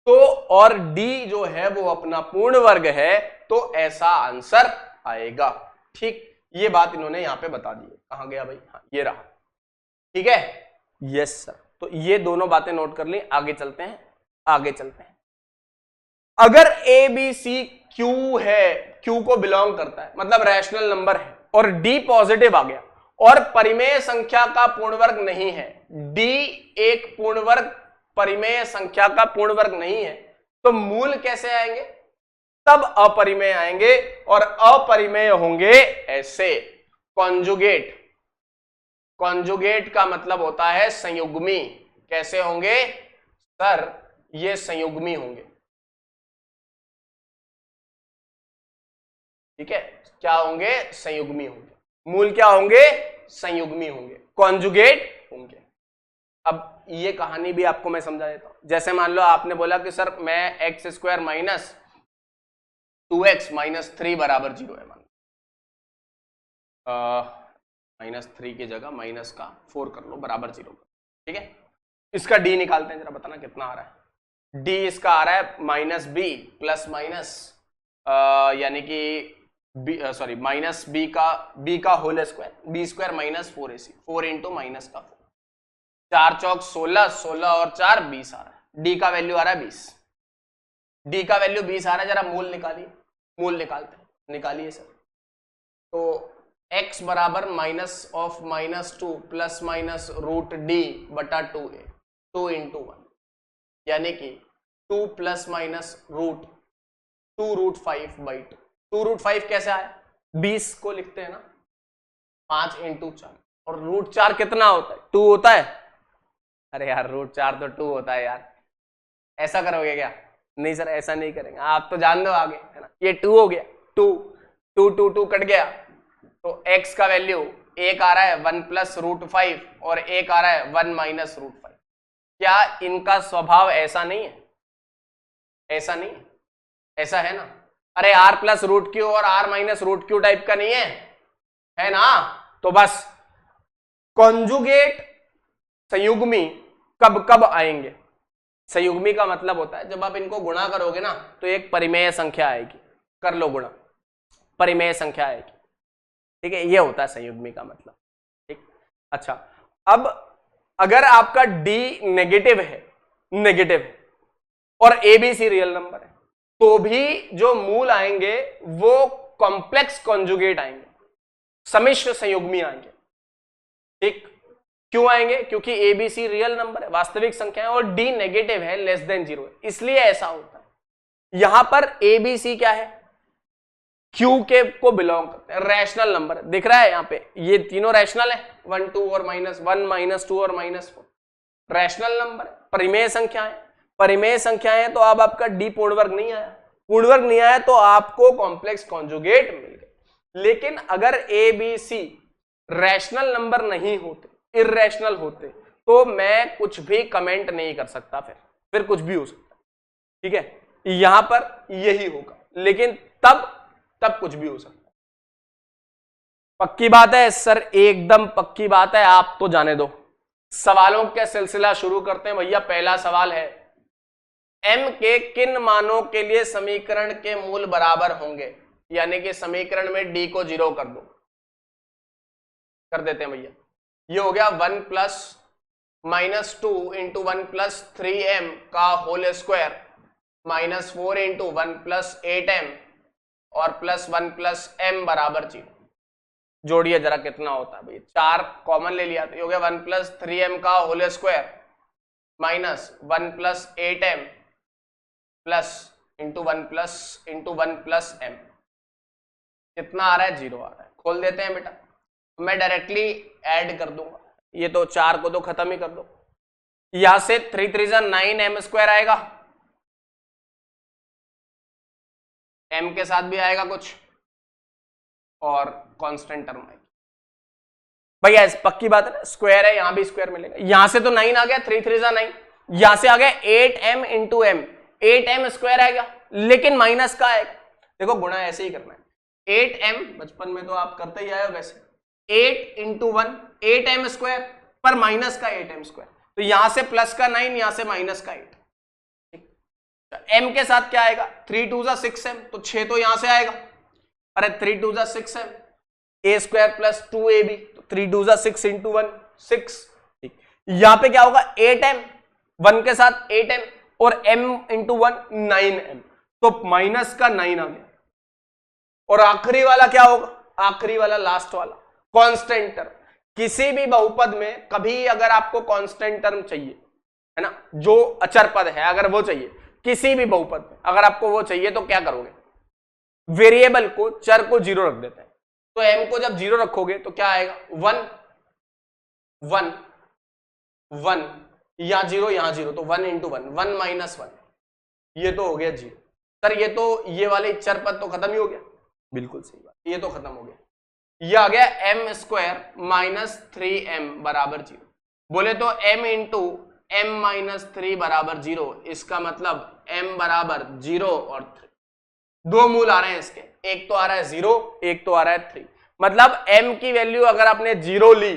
तो और डी जो है वो अपना पूर्ण वर्ग है, तो ऐसा आंसर आएगा, ठीक। ये बात इन्होंने यहां पे बता दी है, कहां गया भाई, हाँ ये रहा, ठीक है, यस सर। तो ये दोनों बातें नोट कर ली, आगे चलते हैं, आगे चलते हैं। अगर ए बी सी क्यू है, क्यू को बिलोंग करता है, मतलब रैशनल नंबर है, और डी पॉजिटिव आ गया और परिमेय संख्या का पूर्ण वर्ग नहीं है, डी एक पूर्ण वर्ग परिमेय संख्या का पूर्ण वर्ग नहीं है, तो मूल कैसे आएंगे, तब अपरिमेय आएंगे, और अपरिमेय होंगे ऐसे, कॉन्जुगेट। कॉन्जुगेट का मतलब होता है संयुग्मी। कैसे होंगे सर, ये संयुग्मी होंगे, ठीक है, क्या होंगे, संयुग्मी होंगे। मूल क्या होंगे, संयुग्मी होंगे, कॉन्जुगेट होंगे। अब ये कहानी भी आपको मैं समझा देता हूं। जैसे मान लो आपने बोला कि सर मैं x² - 2x - 3 बराबर 0 है, मान -3 की जगह माइनस का 4 कर लो बराबर 0, ठीक है। इसका d निकालते हैं, जरा बताना कितना आ रहा है। d इसका आ रहा है -b प्लस माइनस यानी कि सॉरी -b का होल स्क्वायर, b² - 4ac, 4 × -4, 4 चौक 16, 16 और 4 20 आ रहा है। d का वैल्यू आ रहा है 20, d का वैल्यू 20 आ रहा है। जरा मूल निकालिए, मूल निकालते हैं, निकालिए सर। तो x बराबर minus of -2 plus minus root d बटा 2a 2 इंटू 1, यानी कि 2 plus minus root 2 root 5 by 2। 2 root 5 कैसे आया? 20 को लिखते हैं ना, 5 इंटू 4, और रूट 4 कितना होता है? 2 होता है। अरे यार रूट 4 तो 2 होता है यार, ऐसा करोगे क्या? नहीं सर ऐसा नहीं करेंगे, आप तो जान दो आगे, है ना। ये 2 हो गया, 2 कट गया, तो x का वैल्यू एक आ रहा है 1 प्लस रूट 5 और एक आ रहा है 1 माइनस रूट 5। क्या इनका स्वभाव ऐसा नहीं है? ऐसा नहीं है, ऐसा है ना। अरे r प्लस रूट क्यू और r minus root q type का नहीं है ना। तो बस कॉन्जुगेट संयुग्मी कब कब आएंगे? संयुग्मी का मतलब होता है जब आप इनको गुणा करोगे ना तो एक परिमेय संख्या आएगी, कर लो गुणा, परिमेय संख्या आएगी, ठीक है। ये होता है संयुग्मी का मतलब, ठीक। अच्छा, अब अगर आपका d नेगेटिव है और ABC रियल नंबर है, तो भी जो मूल आएंगे वो कॉम्प्लेक्स कॉन्जुगेट आएंगे, सम्मिश्र संयुग्मी आएंगे, ठीक। क्यों आएंगे? क्योंकि ABC रियल नंबर है, वास्तविक संख्या है, और D नेगेटिव है, लेस देन 0 है, इसलिए ऐसा होता है। यहां पर ABC क्या है? Q के को बिलोंग करते हैं, रैशनल नंबर है, दिख रहा है यहाँ पे, ये तीनों रैशनल है, 1 2 और -1 -2 और -4, रैशनल नंबर है, परिमेय संख्या है। परिमेय संख्या है तो अब आपका D पूर्ण वर्ग नहीं आया, पूर्ण वर्ग नहीं आया तो आपको कॉम्प्लेक्स कॉन्जुगेट मिल गए। लेकिन अगर ABC रैशनल नंबर नहीं होते, इर्रेशनल होते, तो मैं कुछ भी कमेंट नहीं कर सकता, फिर कुछ भी हो सकता, ठीक है। यहां पर यही होगा, लेकिन तब कुछ भी हो सकता। पक्की बात है सर? एकदम पक्की बात है, आप तो जाने दो। सवालों का सिलसिला शुरू करते हैं भैया। पहला सवाल है, m के किन मानों के लिए समीकरण के मूल बराबर होंगे? यानी कि समीकरण में d को 0 कर दो, कर देते हैं भैया। ये हो गया 1 प्लस -2 इंटू 1 प्लस 3m का whole square -4 into 1 plus 8m और प्लस 1 प्लस m बराबर 0। जोड़िए जरा कितना होता है भैया, 4 कॉमन ले लिया तो ये हो गया 1 प्लस 3m का whole square minus 1 plus 8m plus into 1 plus m। कितना आ रहा है? 0 आ रहा है। खोल देते हैं बेटा, मैं डायरेक्टली ऐड कर दूंगा, ये तो 4 को तो खत्म ही कर दो। यहां से 3 3 9 m² आएगा, m के साथ भी आएगा कुछ, और कांस्टेंट टर्म आएगी। भैया पक्की बात है ना, स्क्वायर है, यहां भी स्क्वायर मिलेगा। यहां से तो 9 आ गया, 3 3 9, यहां से आ गया 8m into m, 8m square आएगा, लेकिन माइनस का आएगा। देखो गुणा ऐसे ही करना है, 8m बचपन में तो आप करते ही आए हो वैसे, 8 इंटू 1 8m स्क्वायर पर माइनस का 8m स्क्वायर, तो यहां से प्लस का 9, यहां से माइनस का 8, m के साथ क्या आएगा? 3 2 6m, तो 6 तो यहां से आएगा। अरे 3 2 6m, a square plus 2ab, तो 3 2 6 इंटू 1 6, ठीक। यहां पे क्या होगा? 8m, 1 के साथ 8m और m इंटू 1 9m, तो माइनस का 9 आ गया। और आखिरी वाला क्या होगा? आखिरी वाला लास्ट वाला कांस्टेंट टर्म। किसी भी बहुपद में कभी अगर आपको कांस्टेंट टर्म चाहिए, है ना, जो अचर पद है, अगर वो चाहिए किसी भी बहुपद में, अगर आपको वो चाहिए तो क्या करोगे? वेरिएबल को, चर को 0 रख देते हैं। तो m को जब 0 रखोगे तो क्या आएगा? 1 1 1, यहां 0 यहां 0, तो 1 इंटू 1 1 माइनस 1, ये तो हो गया 0। सर ये तो ये वाले चर पद तो खत्म ही हो गया। बिल्कुल सही बात, ये तो खत्म हो गया। ये आ गया m स्क्वायर माइनस 3m बराबर 0। बोले तो m इंटू m माइनस 3 बराबर 0, इसका मतलब m बराबर 0 और 3। दो मूल आ रहे हैं इसके, एक तो आ रहा है 0, एक तो आ रहा है 3। मतलब m की वैल्यू अगर आपने 0 ली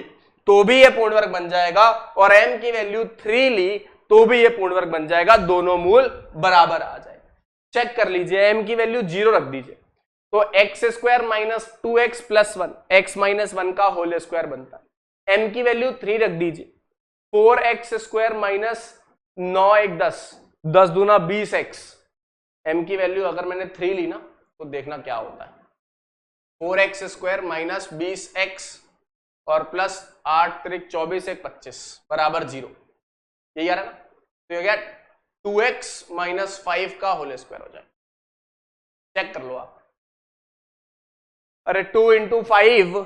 तो भी ये पूर्ण वर्ग बन जाएगा, और m की वैल्यू 3 ली तो भी ये पूर्ण वर्ग बन जाएगा, दोनों मूल बराबर आ जाएगा। चेक कर लीजिए, m की वैल्यू 0 रख दीजिए तो x square minus 2x plus 1, x minus 1 का होल स्क्वायर बनता है। m की वैल्यू 3 रख दीजिए, 4x स्क्वायर माइनस 9 1 10, 10 दूना 20x। m की वैल्यू अगर मैंने 3 ली ना तो देखना क्या होता है, 4x² माइनस 20x और प्लस 8 त्रिक 24 1 25 बराबर 0। यही आ रहा है ना। तो ये हो गया 2x माइनस 5 का होल स्क्वायर हो जाए। चेक कर लो आप। अरे 2 इंटू 5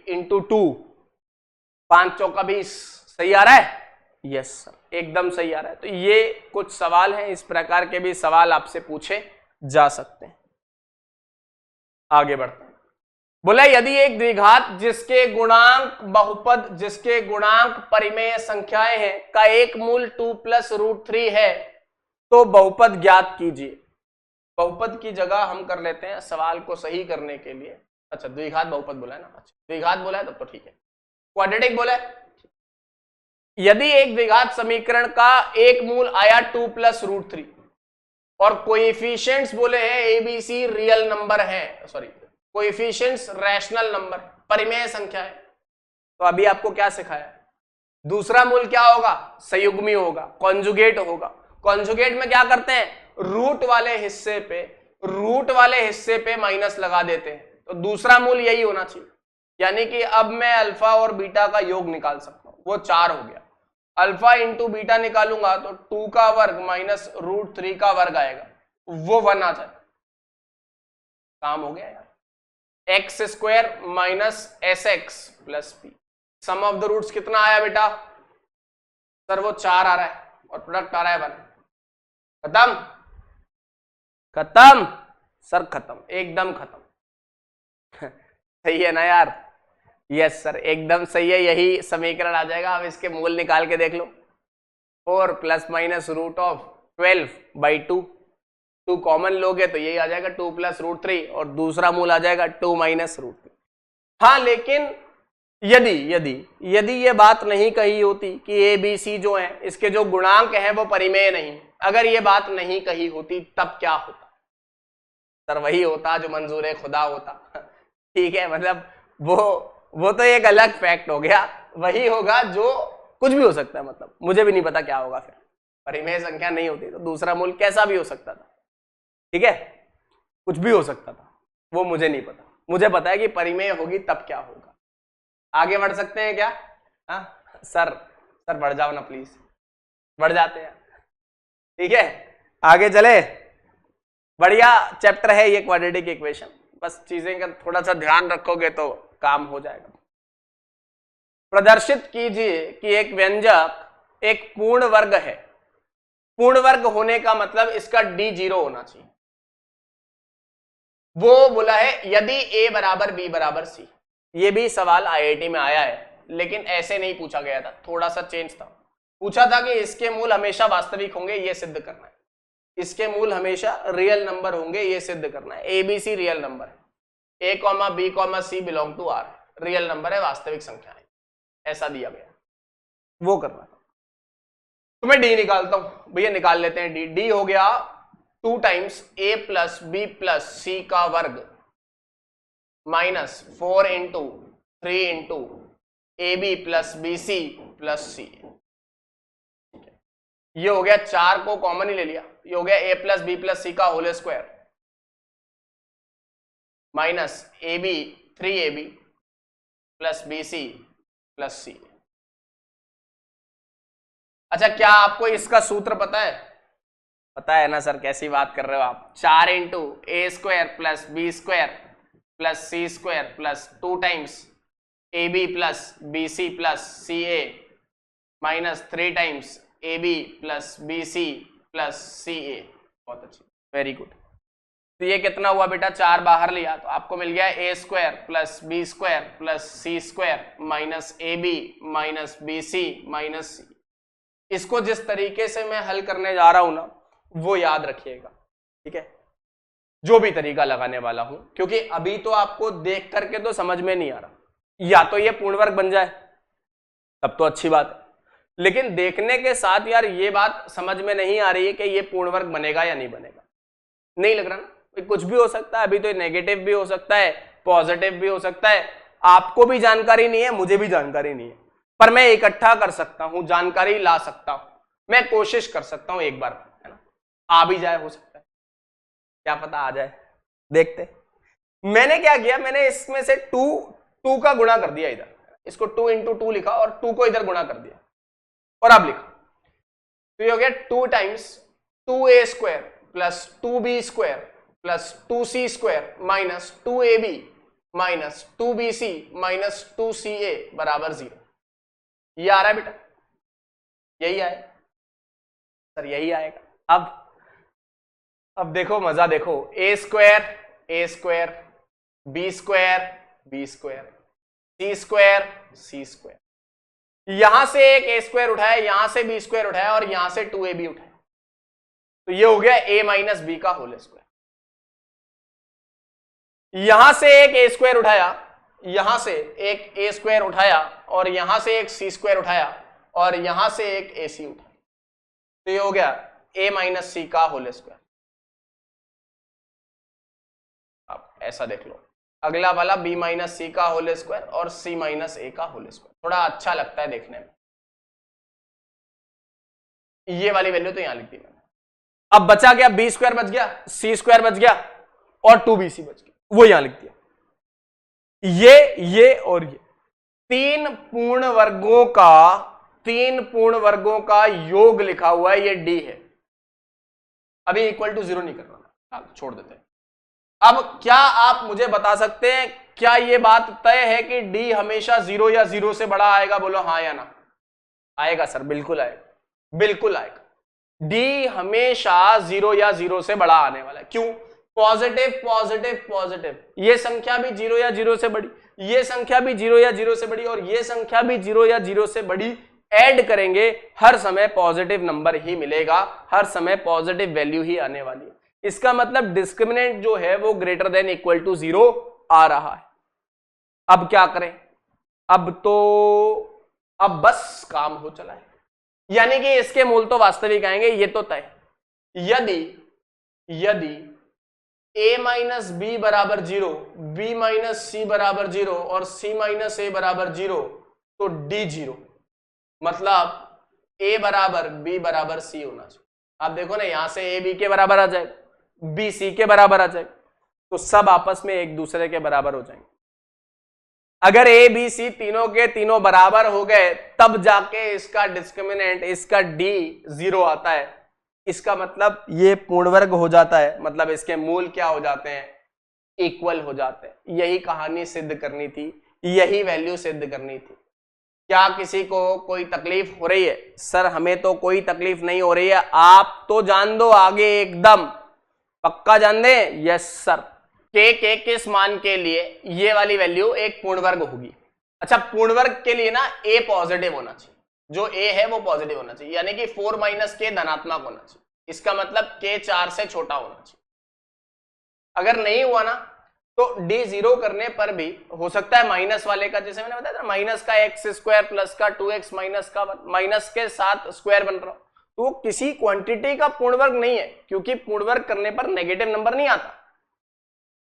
इंटू 2 5 चौका 20 सही आ रहा है। यस सर एकदम सही आ रहा है। तो ये कुछ सवाल हैं, इस प्रकार के भी सवाल आपसे पूछे जा सकते हैं। आगे बढ़ते हैं। बोला यदि एक द्विघात जिसके गुणांक बहुपद जिसके गुणांक परिमेय संख्याएं हैं का एक मूल 2 प्लस √3 है तो बहुपद ज्ञात कीजिए। बहुपद की जगह हम कर लेते हैं सवाल को सही करने के लिए। अच्छा द्विघात बहुपद बोला है ना। अच्छा द्विघात बोला है तब तो ठीक है। क्वाड्रेटिक बोला है। यदि एक द्विघात समीकरण का एक मूल आया 2 प्लस √3 और कोएफिशिएंट्स बोले हैं एबीसी रियल नंबर है, सॉरी कोएफिशिएंट्स रैशनल नंबर परिमेय संख्या है, तो अभी आपको क्या सिखाया? दूसरा मूल क्या होगा? संयुग्मी होगा, कॉन्जुगेट होगा। कॉन्जुगेट में क्या करते हैं? रूट वाले हिस्से पे माइनस लगा देते हैं। तो दूसरा मूल यही होना चाहिए। यानी कि अब मैं अल्फा और बीटा का योग निकाल सकता हूं, वो 4 हो गया। अल्फा इंटू बीटा निकालूंगा तो 2 का वर्ग माइनस √3 का वर्ग आएगा, वो 1 आ जाए। काम हो गया यार। x² minus SX plus P। Sum of the roots कितना आया बेटा? सर वो 4 आ रहा है और प्रोडक्ट आ रहा है 1। खत्म खत्म सर, खत्म एकदम खत्म। सही है ना यार? यस सर एकदम सही है, यही समीकरण आ जाएगा। अब इसके मूल निकाल के देख लो। 4 प्लस माइनस √12/2। 2 कॉमन लोगे तो यही आ जाएगा 2 प्लस √3 और दूसरा मूल आ जाएगा 2 माइनस √3। हाँ लेकिन यदि ये बात नहीं कही होती कि ए बी सी जो है इसके जो गुणांक हैं वो परिमेय नहीं, अगर ये बात नहीं कही होती तब क्या होता? सर वही होता जो मंजूर खुदा होता। ठीक है, मतलब वो तो एक अलग फैक्ट हो गया। वही होगा जो कुछ भी हो सकता है, मतलब मुझे भी नहीं पता क्या होगा। फिर परिमेय संख्या नहीं होती तो दूसरा मूल कैसा भी हो सकता था। ठीक है, कुछ भी हो सकता था, वो मुझे नहीं पता। मुझे पता है कि परिमेय होगी तब क्या होगा। आगे बढ़ सकते हैं क्या? हाँ सर बढ़ जाओ ना प्लीज। बढ़ जाते हैं, ठीक है आगे चले। बढ़िया चैप्टर है ये क्वाड्रेटिक इक्वेशन। बस चीजें का थोड़ा सा ध्यान रखोगे तो काम हो जाएगा। प्रदर्शित कीजिए कि एक व्यंजक एक पूर्ण वर्ग है। पूर्ण वर्ग होने का मतलब इसका d 0 होना चाहिए। वो बोला है यदि a बराबर b बराबर c। ये भी सवाल IIT में आया है, लेकिन ऐसे नहीं पूछा गया था, थोड़ा सा चेंज था। पूछा था कि इसके मूल हमेशा वास्तविक होंगे, ये सिद्ध करना है। इसके मूल हमेशा रियल नंबर होंगे, ये सिद्ध करना है। ABC रियल नंबर है, A, B, C belong to R real number है, वास्तविक संख्या है, ऐसा दिया गया, वो करना था। तो मैं D निकालता हूं भैया, निकाल लेते हैं। D हो गया 2 times A plus B plus C का वर्ग minus 4 into 3 into AB plus BC plus C। ये हो गया, 4 को कॉमन ही ले लिया, ये हो गया A plus B plus C का whole square minus AB 3AB plus BC plus C। अच्छा क्या आपको इसका सूत्र पता है? पता है ना सर, कैसी बात कर रहे हो आप। 4 into A² plus B² plus C² plus 2 times AB plus BC plus CA minus 3 times AB plus BC plus CA। बहुत अच्छी, वेरी गुड। तो ये कितना हुआ बेटा? 4 बाहर लिया तो आपको मिल गया A² plus B² plus C² minus AB minus BC minus C। इसको जिस तरीके से मैं हल करने जा रहा हूं ना, वो याद रखिएगा, ठीक है, जो भी तरीका लगाने वाला हूं, क्योंकि अभी तो आपको देख करके तो समझ में नहीं आ रहा। या तो ये पूर्ण वर्ग बन जाए तब तो अच्छी बात है, लेकिन देखने के साथ यार ये बात समझ में नहीं आ रही है कि ये पूर्ण वर्ग बनेगा या नहीं बनेगा। नहीं लग रहा ना, कुछ भी हो सकता है। अभी तो नेगेटिव भी हो सकता है, पॉजिटिव भी हो सकता है। आपको भी जानकारी नहीं है, मुझे भी जानकारी नहीं है, पर मैं इकट्ठा कर सकता हूं, जानकारी ला सकता हूं, मैं कोशिश कर सकता हूं एक बार, है ना। आ भी जाए, हो सकता है, क्या पता आ जाए, देखते। मैंने क्या किया, मैंने इसमें से 2 का गुणा कर दिया इधर, इसको 2 × 2 लिखा और 2 को इधर गुणा कर दिया और अब लिखा, तो ये हो गया 2 × 2a² plus 2b² plus 2c² minus 2ab minus 2bc minus 2ca बराबर 0। ये आ रहा है बेटा, यही आएगा सर, यही आएगा। अब देखो मजा, देखो a² b² c² यहां से एक a² उठाया, यहां से b² उठाया और यहां से 2ab उठाया, तो ये हो गया a माइनस b का होल स्क्वायर। यहां से एक a² उठाया, यहां से एक a² उठाया और यहां से एक c² उठाया और यहां से एक ac उठाया, तो ये हो गया a माइनस c का होल स्क्वायर। अब ऐसा देख लो, अगला वाला b माइनस सी का होल स्क्वायर और c माइनस a का होल स्क्वायर, थोड़ा अच्छा लगता है देखने में। ये वाली वैल्यू तो यहां लिख दी मैंने। अब बचा क्या, b² बच गया, c² बच गया और 2bc बच गया, वो यहां लिख दिया। ये और ये तीन पूर्ण वर्गों का योग लिखा हुआ है, ये d है। अभी इक्वल टू 0 नहीं करना, छोड़ देते हैं। अब क्या आप मुझे बता सकते हैं, क्या ये बात तय है कि d हमेशा 0 या 0 से बड़ा आएगा? बोलो हाँ या ना। आएगा सर, बिल्कुल आएगा, बिल्कुल आएगा। d हमेशा 0 या 0 से बड़ा आने वाला है। क्यों? पॉजिटिव पॉजिटिव पॉजिटिव, ये संख्या भी 0 या 0 से बड़ी, ये संख्या भी 0 या 0 से बड़ी और ये संख्या भी 0 या 0 से बड़ी, ऐड करेंगे हर समय पॉजिटिव नंबर ही मिलेगा, हर समय पॉजिटिव वैल्यू ही आने वाली है। इसका मतलब डिस्क्रिमिनेंट जो है वो ग्रेटर देन इक्वल टू 0 आ रहा है। अब क्या करें? अब बस काम हो चला है, यानी कि इसके मूल तो वास्तविक आएंगे, ये तो तय। यदि a माइनस बी बराबर 0, b माइनस सी बराबर 0 और c माइनस ए बराबर 0, तो d 0, मतलब a बराबर b बराबर c होना चाहिए। आप देखो ना, यहां से a b के बराबर आ जाएगा, b c के बराबर आ जाएगा, तो सब आपस में एक दूसरे के बराबर हो जाएंगे। अगर a b c तीनों के तीनों बराबर हो गए, तब जाके इसका डिस्क्रिमिनेंट, इसका d 0 आता है। इसका मतलब ये पूर्ण वर्ग हो जाता है, मतलब इसके मूल क्या हो जाते हैं? इक्वल हो जाते हैं। यही कहानी सिद्ध करनी थी, यही वैल्यू सिद्ध करनी थी। क्या किसी को कोई तकलीफ हो रही है? सर हमें तो कोई तकलीफ नहीं हो रही है, आप तो जान दो आगे एकदम पक्का जान दे। यस सर, के किस मान के लिए ये वाली वैल्यू एक पूर्ण वर्ग होगी? अच्छा, पूर्ण वर्ग के लिए ना a पॉजिटिव होना चाहिए, जो a है वो पॉजिटिव होना चाहिए, यानी कि 4 माइनस के धनात्मक होना चाहिए। इसका मतलब k 4 से छोटा होना चाहिए। अगर नहीं हुआ ना, तो d 0 करने पर भी हो सकता है माइनस वाले का, जैसे मैंने बताया था, माइनस का x² प्लस का 2x माइनस का 1, माइनस के साथ स्क्वायर बन रहा हो, तो वो किसी क्वांटिटी का पूर्ण वर्ग नहीं है, क्योंकि पूर्ण वर्ग करने पर नेगेटिव नंबर नहीं आता।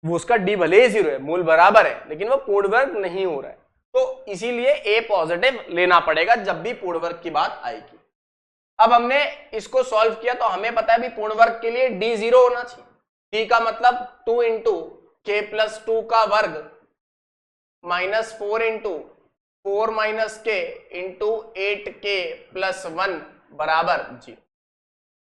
वो उसका d भले ही 0 है, मूल बराबर है, लेकिन वो पूर्ण वर्ग नहीं हो रहा है, तो इसीलिए a पॉजिटिव लेना पड़ेगा जब भी पूर्ण वर्ग की बात आएगी। अब हमने इसको सॉल्व किया तो हमें पता है भी पूर्ण वर्ग के लिए d 0 होना चाहिए। d का मतलब 2 × k + 2 का वर्ग माइनस 4 × 4 - k × 8k + 1 बराबर 0।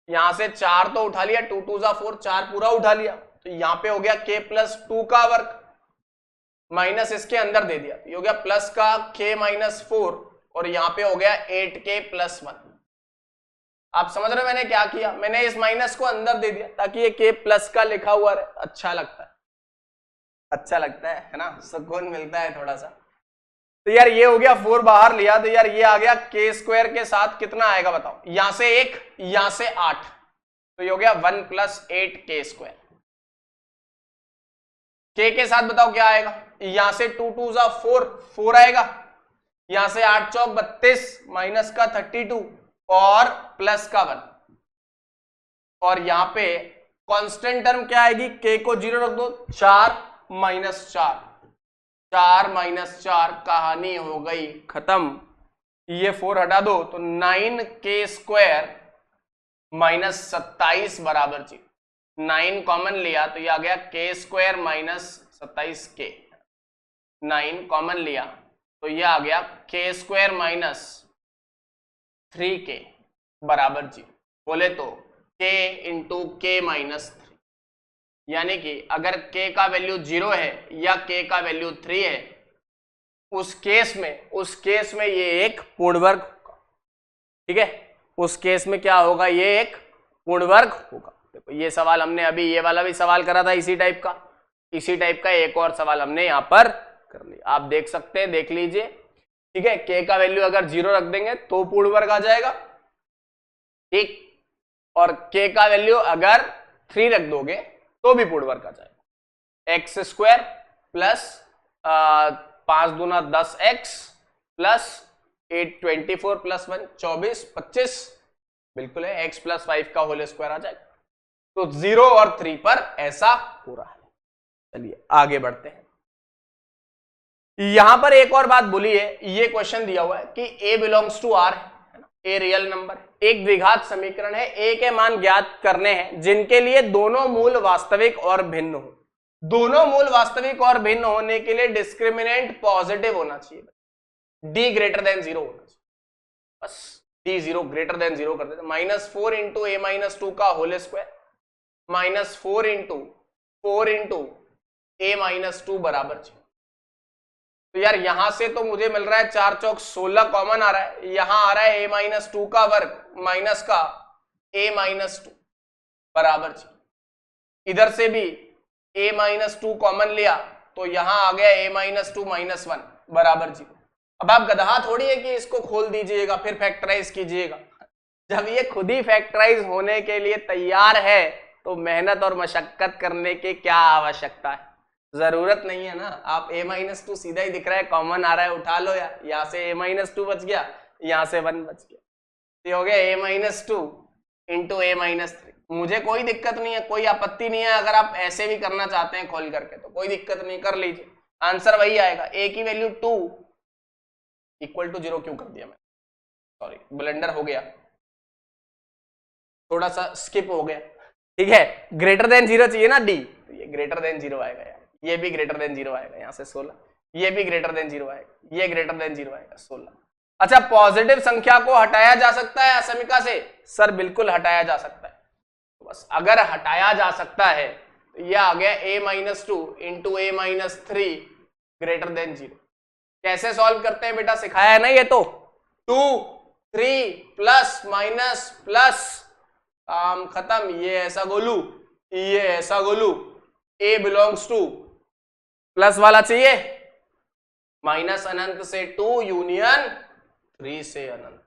यहां से 4 तो उठा लिया, 2 2 4, 4 पूरा उठा लिया, तो यहां पे हो गया k + 2 का वर्ग माइनस इसके अंदर दे दिया, ये हो गया प्लस का k - 4 और यहां पे हो गया 8k + 1। आप समझ रहे हो मैंने क्या किया? मैंने इस माइनस को अंदर दे दिया ताकि ये k प्लस का लिखा हुआ रहे। अच्छा लगता है, अच्छा लगता है ना, सुकून मिलता है थोड़ा सा। तो यार ये हो गया 4 बाहर लिया, तो यार ये आ गया k² के साथ कितना आएगा बताओ? यहां से 1, यहां से 8, तो ये हो गया 1 + 8k²। k के साथ बताओ क्या आएगा? यहां से 2 2 4, 4 आएगा, यहां से 8 चौक 32 माइनस का 32 और प्लस का 1, और यहां पे कांस्टेंट टर्म क्या आएगी? k को 0 रख दो, 4 - 4, 4 - 4, कहानी हो गई खत्म। ये 4 हटा दो तो 9k² - 27 बराबर 0। 9 कॉमन लिया तो ये आ गया k² - 27k, 9 कॉमन लिया तो ये आ गया k स्क्वायर माइनस 3k बराबर 0। बोले तो k इंटू के माइनस 3, यानी कि अगर k का वैल्यू 0 है या k का वैल्यू 3 है, उस केस में ये एक पूर्ण वर्ग होगा। ठीक है, उस केस में क्या होगा, ये एक पूर्ण वर्ग होगा। देखो ये सवाल हमने अभी, ये वाला भी सवाल करा था इसी टाइप का एक और सवाल हमने यहां पर कर लिया। आप देख सकते हैं, देख लीजिए। ठीक है, k का वैल्यू अगर 0 रख देंगे तो पूर्ण वर्ग आ जाएगा। ठीक, और k का वैल्यू अगर 3 रख दोगे तो भी पूर्ण वर्ग आ जाएगा। एक्स स्क्वायर प्लस 5 दूना 10x प्लस 8 24 प्लस 1 24 25 बिल्कुल है, x प्लस 5 का होल स्क्वायर आ जाएगा। तो 0 और 3 पर ऐसा हो रहा है। चलिए आगे बढ़ते हैं। यहां पर एक और बात बोली है, ये क्वेश्चन दिया हुआ है कि a बिलोंग्स टू r है ना, a रियल नंबर, एक द्विघात समीकरण है, a के मान ज्ञात करने हैं जिनके लिए दोनों मूल वास्तविक और भिन्न हो। दोनों मूल वास्तविक और भिन्न होने के लिए डिस्क्रिमिनेंट पॉजिटिव होना चाहिए, d ग्रेटर देन 0 होना चाहिए। बस d 0 ग्रेटर देन 0 कर देते। -4 इंटू a माइनस 2 का whole square -4 into a minus 2 बराबर 0। तो यार यहां से तो मुझे मिल रहा है 4 चौक 16 कॉमन आ रहा है, यहां आ रहा है a माइनस 2 का वर्ग माइनस का a माइनस 2 बराबर 0। इधर से भी a माइनस 2 कॉमन लिया तो यहां आ गया a माइनस 2 माइनस 1 बराबर 0। अब आप गधा थोड़ी है कि इसको खोल दीजिएगा फिर फैक्टराइज कीजिएगा। जब ये खुद ही फैक्टराइज होने के लिए तैयार है तो मेहनत और मशक्कत करने की क्या आवश्यकता है, जरूरत नहीं है ना। आप a माइनस 2 सीधा ही दिख रहा है, कॉमन आ रहा है, उठा लो यार। यहाँ से a माइनस 2 बच गया, यहाँ से 1 बच गया, ये हो गया a minus 2 into a minus 3। मुझे कोई दिक्कत नहीं है, कोई आपत्ति नहीं है। अगर आप ऐसे भी करना चाहते हैं खोल करके तो कोई दिक्कत नहीं, कर लीजिए, आंसर वही आएगा। a की वैल्यू 2 इक्वल टू 0 क्यों कर दिया मैं, सॉरी ब्लेंडर हो गया, थोड़ा सा स्किप हो गया। ठीक है, ग्रेटर देन 0 चाहिए ना d, तो ये ग्रेटर देन 0 आएगा यार, ये भी ग्रेटर देन 0 आएगा, यहां से 16, ये भी ग्रेटर देन 0 आएगा, ये ग्रेटर देन 0 आएगा 16। अच्छा, पॉजिटिव संख्या को हटाया जा सकता है असमिका से? सर बिल्कुल हटाया जा सकता है। तो बस अगर हटाया जा सकता है तो यह आ गया a minus 2 into a minus 3 greater than 0। कैसे सॉल्व करते हैं बेटा, सिखाया है ना ये तो। 2 3 प्लस माइनस प्लस, काम खत्म। ये ऐसा गोलू, ये ऐसा Golu, a belongs two plus वाला चाहिए, माइनस अनंत से 2 यूनियन 3 से अनंत,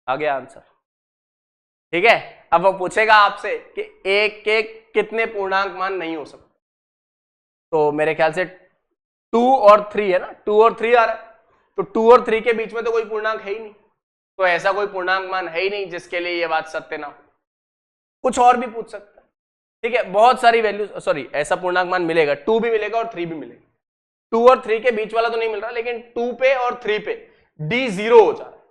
आ गया आंसर। ठीक है, अब वो पूछेगा आपसे कि एक के कितने पूर्णांक मान नहीं हो सकते, तो मेरे ख्याल से 2 और 3 है ना, 2 और 3 आ रहा है, तो 2 और 3 के बीच में तो कोई पूर्णांक है ही नहीं, तो ऐसा कोई पूर्णांक मान है ही नहीं जिसके लिए ये बात सत्य ना हो। कुछ और भी पूछ सकता है, ठीक है, बहुत सारी वैल्यू, सॉरी ऐसा पूर्णांक मान मिलेगा, 2 भी मिलेगा और 3 भी मिलेगा। 2 और 3 के बीच वाला तो नहीं मिल रहा, लेकिन 2 पे और 3 पे d 0 हो जा रहा है,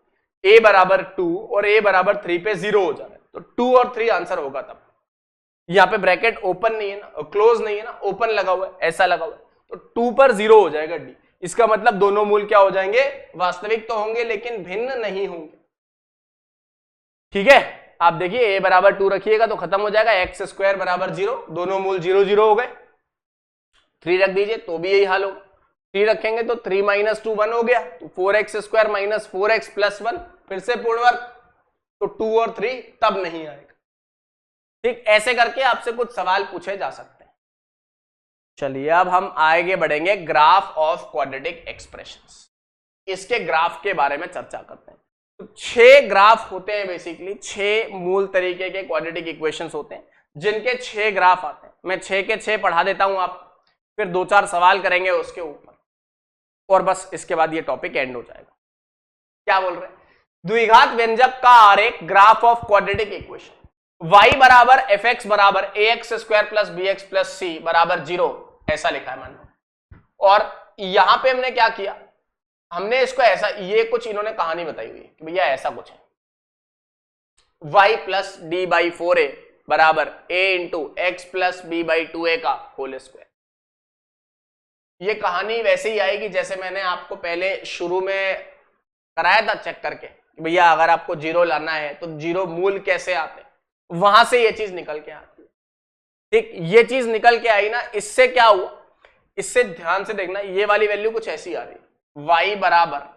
a बराबर 2 और a बराबर 3 पे 0 हो जा रहा है, तो 2 और 3 आंसर होगा। तब यहां पे ब्रैकेट ओपन नहीं है ना, क्लोज नहीं है ना, ओपन लगा हुआ है, ऐसा लगा हुआ है, तो 2 पर 0 हो जाएगा d। इसका मतलब दोनों मूल क्या हो जाएंगे, वास्तविक तो होंगे लेकिन भिन्न नहीं होंगे। ठीक है, आप देखिए a बराबर 2 रखिएगा तो खत्म हो जाएगा, एक्स स्क्वायर बराबर 0, दोनों मूल 0 0 हो गए। 3 रख दीजिए तो भी यही हाल होगा, 3 रखेंगे तो 3 माइनस 2 1 हो गया, तो 4x square minus 4x plus 1, फिर से पूर्ण वर्ग, तो 2 और 3 तब नहीं आएगा। ठीक, ऐसे करके आपसे कुछ सवाल पूछे जा सकते हैं। चलिए अब हम आगे बढ़ेंगे ग्राफ ऑफ क्वाड्रेटिक एक्सप्रेशंस, इसके ग्राफ के बारे में चर्चा करते हैं। तो 6 ग्राफ होते हैं, बेसिकली 6 मूल तरीके के क्वाड्रेटिक इक्वेशंस होते हैं जिनके 6 ग्राफ आते हैं। मैं 6 के 6 पढ़ा देता हूं, आप फिर 2-4 सवाल करेंगे उसके ऊपर, और बस इसके बाद ये टॉपिक एंड हो जाएगा। क्या बोल रहे हैं, द्विघात व्यंजक का आरेख, graph of quadratic equation, y बराबर एफ एक्स बराबर a x square plus B x plus सी बराबर 0, ऐसा लिखा है मान लो। और यहां पे हमने क्या किया, हमने इसको ऐसा, ये कुछ इन्होंने कहानी बताई हुई है कि भैया ऐसा कुछ है, y plus D by 4a बराबर a into x plus b by 2a का होल स्क्वायर। ये कहानी वैसे ही आएगी जैसे मैंने आपको पहले शुरू में कराया था चेक करके, भैया अगर आपको जीरो लाना है तो जीरो मूल कैसे आते हैं, वहां से ये चीज निकल के आती है। ठीक, ये चीज निकल के आई ना, इससे क्या हुआ, इससे ध्यान से देखना, ये वाली वैल्यू कुछ ऐसी आ रही है, y बराबर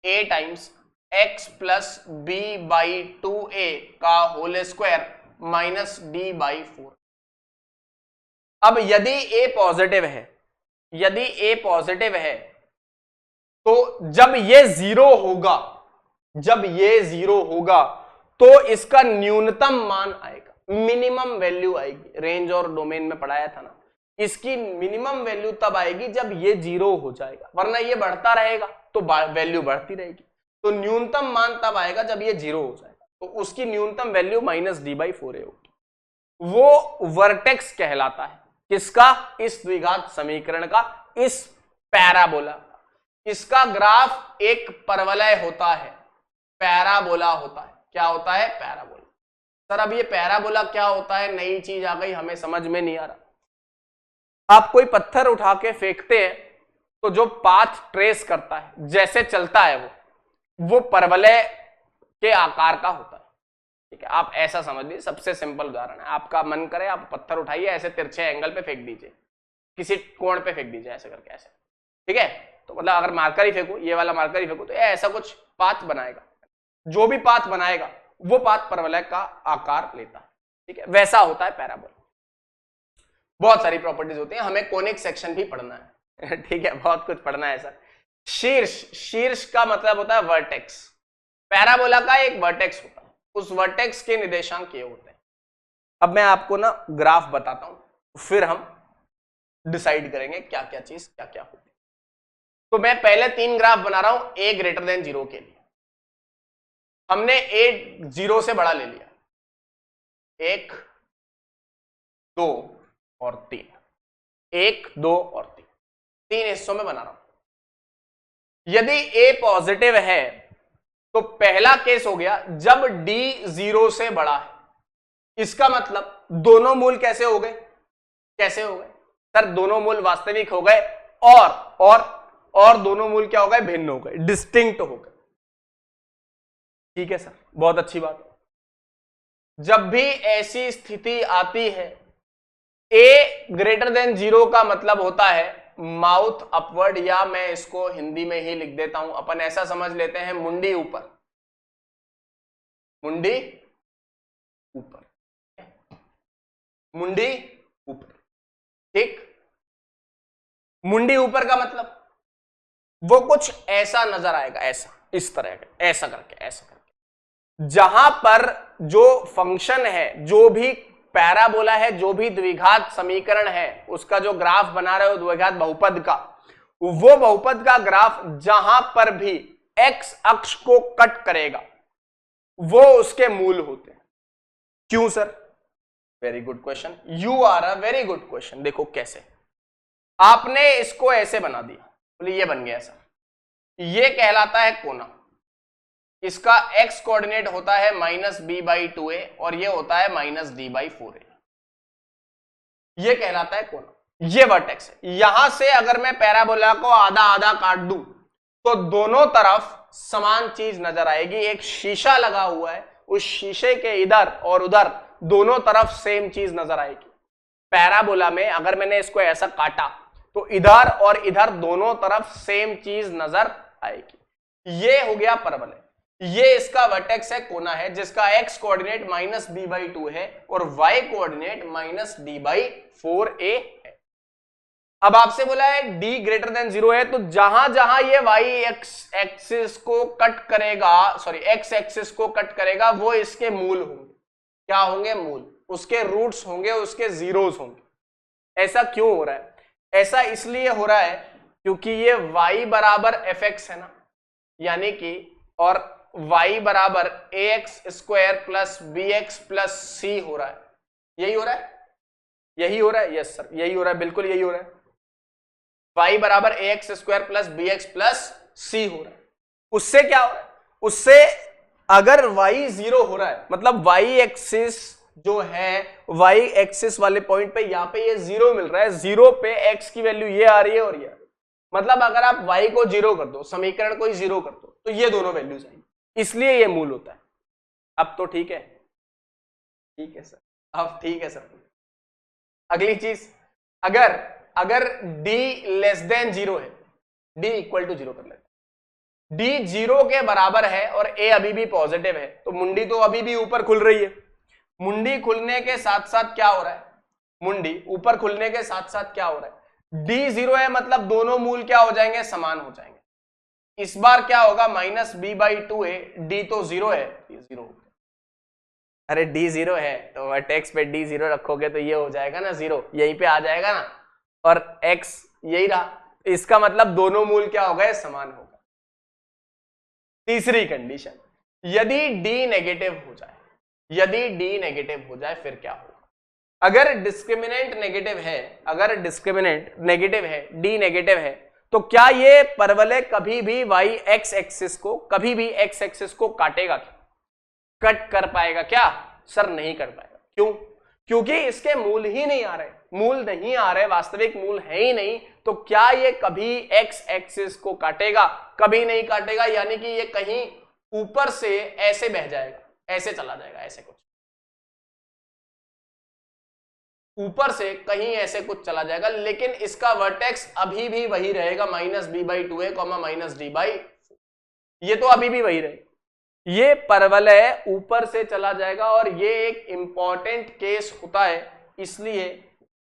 a times x plus b by 2a का whole square minus d by 4। अब यदि a पॉजिटिव है, यदि a पॉजिटिव है तो जब ये जीरो होगा, जब ये जीरो होगा तो इसका न्यूनतम मान आएगा, मिनिमम वैल्यू आएगी। रेंज और डोमेन में पढ़ाया था ना, इसकी मिनिमम वैल्यू तब आएगी जब ये जीरो हो जाएगा, वरना ये बढ़ता रहेगा तो वैल्यू बढ़ती रहेगी। तो न्यूनतम मान तब आएगा जब ये जीरो हो जाएगा, तो उसकी न्यूनतम वैल्यू माइनस डी बाई 4 होगी। वो वर्टेक्स कहलाता है, किसका, इस द्विघात समीकरण का, इस पैराबोला। इसका ग्राफ एक परवलय होता है, पैराबोला होता है। क्या होता है, पैराबोला। सर अब ये पैराबोला क्या होता है, नई चीज आ गई, हमें समझ में नहीं आ रहा। आप कोई पत्थर उठा के फेंकते हैं तो जो पाथ ट्रेस करता है, जैसे चलता है वो परवलय के आकार का होता है। ठीक है, आप ऐसा समझ लीजिए, सबसे सिंपल उदाहरण है, आपका मन करे आप पत्थर उठाइए, ऐसे तिरछे एंगल पे फेंक दीजिए, किसी कोण पे फेंक दीजिए, ऐसे करके, ऐसे। ठीक है, तो मतलब अगर मार्कर ही फेंकू, ये वाला मार्कर ही फेंकू, तो ऐसा कुछ पाथ बनाएगा। जो भी पाथ बनाएगा वो पाथ परवलय का आकार लेता है। ठीक है, वैसा होता है पैराबोला। बहुत सारी प्रॉपर्टीज होती हैं, हमें कोनिक सेक्शन भी पढ़ना है। ठीक है, बहुत कुछ पढ़ना है सर। शीर्ष, शीर्ष का मतलब होता है वर्टेक्स। पैराबोला का एक वर्टेक्स होता है, उस वर्टेक्स के निर्देशांक ये होते हैं। अब मैं आपको ना ग्राफ बताता हूं, फिर हम डिसाइड करेंगे क्या क्या चीज क्या क्या होती है। तो मैं पहले 3 ग्राफ बना रहा हूं a ग्रेटर देन 0 के लिए। हमने a 0 से बड़ा ले लिया, 1, 2 और 3, 1, 2 और 3 हिस्सों में बना रहा हूं। यदि a पॉजिटिव है तो पहला केस हो गया जब d 0 से बड़ा है। इसका मतलब दोनों मूल कैसे हो गए, कैसे हो गए सर, दोनों मूल वास्तविक हो गए और दोनों मूल क्या हो गए, भिन्न हो गए, डिस्टिंक्ट हो गए। ठीक है सर, बहुत अच्छी बात। जब भी ऐसी स्थिति आती है, a ग्रेटर देन 0 का मतलब होता है माउथ अपवर्ड, या मैं इसको हिंदी में ही लिख देता हूं, अपन ऐसा समझ लेते हैं, मुंडी ऊपर, मुंडी ऊपर, मुंडी ऊपर। ठीक, मुंडी ऊपर का मतलब वो कुछ ऐसा नजर आएगा, ऐसा, इस तरह का, ऐसा करके, ऐसा करके। जहां पर जो फंक्शन है, जो भी पैराबोला है, जो भी द्विघात समीकरण है, उसका जो ग्राफ बना रहे हो द्विघात बहुपद का, वो बहुपद का ग्राफ जहां पर भी एक्स अक्ष को कट करेगा वो उसके मूल होते हैं। क्यों sir, very good question, you are a very good question. देखो कैसे, आपने इसको ऐसे बना दिया, बोले ये बन गया सर, ये कहलाता है कोना। इसका x कोऑर्डिनेट होता है माइनस बी बाई 2a और ये होता है माइनस डी बाई 4a। ये कहलाता है कोना, ये वर्टेक्स है। यहां से अगर मैं पैराबोला को आधा आधा काट दूं तो दोनों तरफ समान चीज नजर आएगी। एक शीशा लगा हुआ है, उस शीशे के इधर और उधर दोनों तरफ सेम चीज नजर आएगी। पैराबोला में अगर मैंने इसको ऐसा काटा तो इधर और इधर दोनों तरफ सेम चीज नजर आएगी। ये हो गया परवलय, ये इसका वर्टेक्स है, कोना है, जिसका x coordinate minus b by 2 है और y coordinate minus d by 4a है। अब आपसे बोला है d ग्रेटर देन 0 है, तो जहां जहां ये y एक्सिस को कट करेगा, सॉरी x एक्सिस को कट करेगा, वो इसके मूल होंगे। क्या होंगे, मूल, उसके रूट्स होंगे, उसके जीरोस होंगे। ऐसा क्यों हो रहा है, ऐसा इसलिए हो रहा है क्योंकि ये y बराबर fx है ना, यानी कि, और y बराबर ax square plus bx plus c हो रहा है। यही हो रहा है, यही हो रहा है, यस सर यही हो रहा है, बिल्कुल यही हो रहा है। y बराबर ax square plus bx plus c हो रहा है। उससे क्या हो रहा है, उससे अगर y 0 हो रहा है, मतलब y एक्सिस जो है y एक्सिस वाले पॉइंट पे, यहाँ पे ये 0 मिल रहा है, 0 पे x की वैल्यू ये आ रही है और ये आ रही है। मतलब अगर आप y को 0 कर दो, समीकरण को ही 0 कर दो, तो ये दोनों वैल्यूज आएंगी, इसलिए ये मूल होता है। अब तो ठीक है, ठीक है सर, अब ठीक है सर। अगली चीज, अगर d लेस देन 0 है, d इक्वल टू 0 कर लेते, d 0 के बराबर है और a अभी भी पॉजिटिव है, तो मुंडी तो अभी भी ऊपर खुल रही है। मुंडी खुलने के साथ साथ क्या हो रहा है, मुंडी ऊपर खुलने के साथ साथ क्या हो रहा है, d 0 है, मतलब दोनों मूल क्या हो जाएंगे, समान हो जाएंगे। इस बार क्या होगा, माइनस b/2a, d तो 0 है, ये 0। अरे d 0 है तो वर्टेक्स पे d 0 रखोगे तो ये हो जाएगा ना 0, यहीं पे आ जाएगा ना, और x यही रहा, इसका मतलब दोनों मूल क्या हो गए, समान हो गए। तीसरी कंडीशन, यदि d नेगेटिव हो जाए, यदि d नेगेटिव हो जाए फिर क्या होगा। अगर डिस्क्रिमिनेंट नेगेटिव है, अगर डिस्क्रिमिनेंट नेगेटिव है, d नेगेटिव है, तो क्या ये परवलय कभी भी y x एक्सिस को, कभी भी x एक्सिस को काटेगा क्या, कट कर पाएगा क्या? सर नहीं कर पाएगा। क्यों? क्योंकि इसके मूल ही नहीं आ रहे, मूल नहीं आ रहे, वास्तविक मूल है ही नहीं, तो क्या ये कभी x एक्सिस को काटेगा? कभी नहीं काटेगा, यानी कि ये कहीं ऊपर से ऐसे बह जाएगा, ऐसे चला जाएगा, ऐसे कुछ ऊपर से कहीं ऐसे कुछ चला जाएगा, लेकिन इसका वर्टेक्स अभी भी वही रहेगा, माइनस b/2a, माइनस d/4, ये तो अभी भी वही रहेगा। ये परवलय ऊपर से चला जाएगा, और ये एक इंपॉर्टेंट केस होता है, इसलिए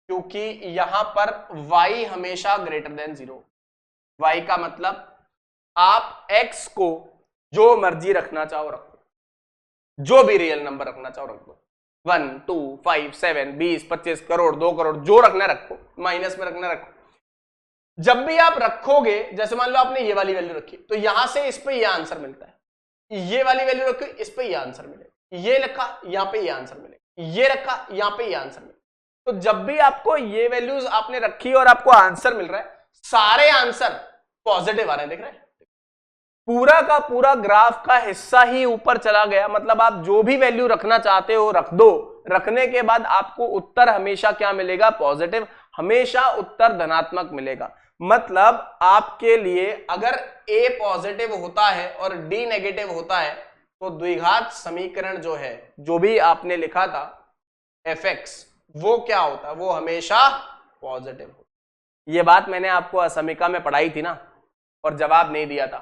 क्योंकि यहां पर y हमेशा ग्रेटर देन 0। y का मतलब आप x को जो मर्जी रखना चाहो रखो, जो भी रियल नंबर रखना चाहो रख दो, 1 2 5 7 20 25 करोड़ 2 करोड़ जो रखना रखो, माइनस में रखना रखो। जब भी आप रखोगे, जैसे मान लो आपने ये वाली वैल्यू रखी, तो यहां से इस पे ये आंसर मिलता है, ये वाली वैल्यू रखी, इस पे ये आंसर मिलेगा, ये रखा यहां पे ये आंसर मिलेगा, ये रखा यहां पे ये आंसर मिलेगा। तो जब भी आपको ये वैल्यूज आपने रखी और आपको आंसर मिल रहा है, सारे आंसर पॉजिटिव आ रहे हैं, देख रहे हैं, पूरा का पूरा ग्राफ का हिस्सा ही ऊपर चला गया। मतलब आप जो भी वैल्यू रखना चाहते हो रख दो, रखने के बाद आपको उत्तर हमेशा क्या मिलेगा, पॉजिटिव, हमेशा उत्तर धनात्मक मिलेगा। मतलब आपके लिए अगर a पॉजिटिव होता है और d नेगेटिव होता है, तो द्विघात समीकरण जो है, जो भी आपने लिखा था fx, वो क्या होता है, वो हमेशा पॉजिटिव होता। ये बात मैंने आपको असमिका में पढ़ाई थी ना, और जवाब नहीं दिया था,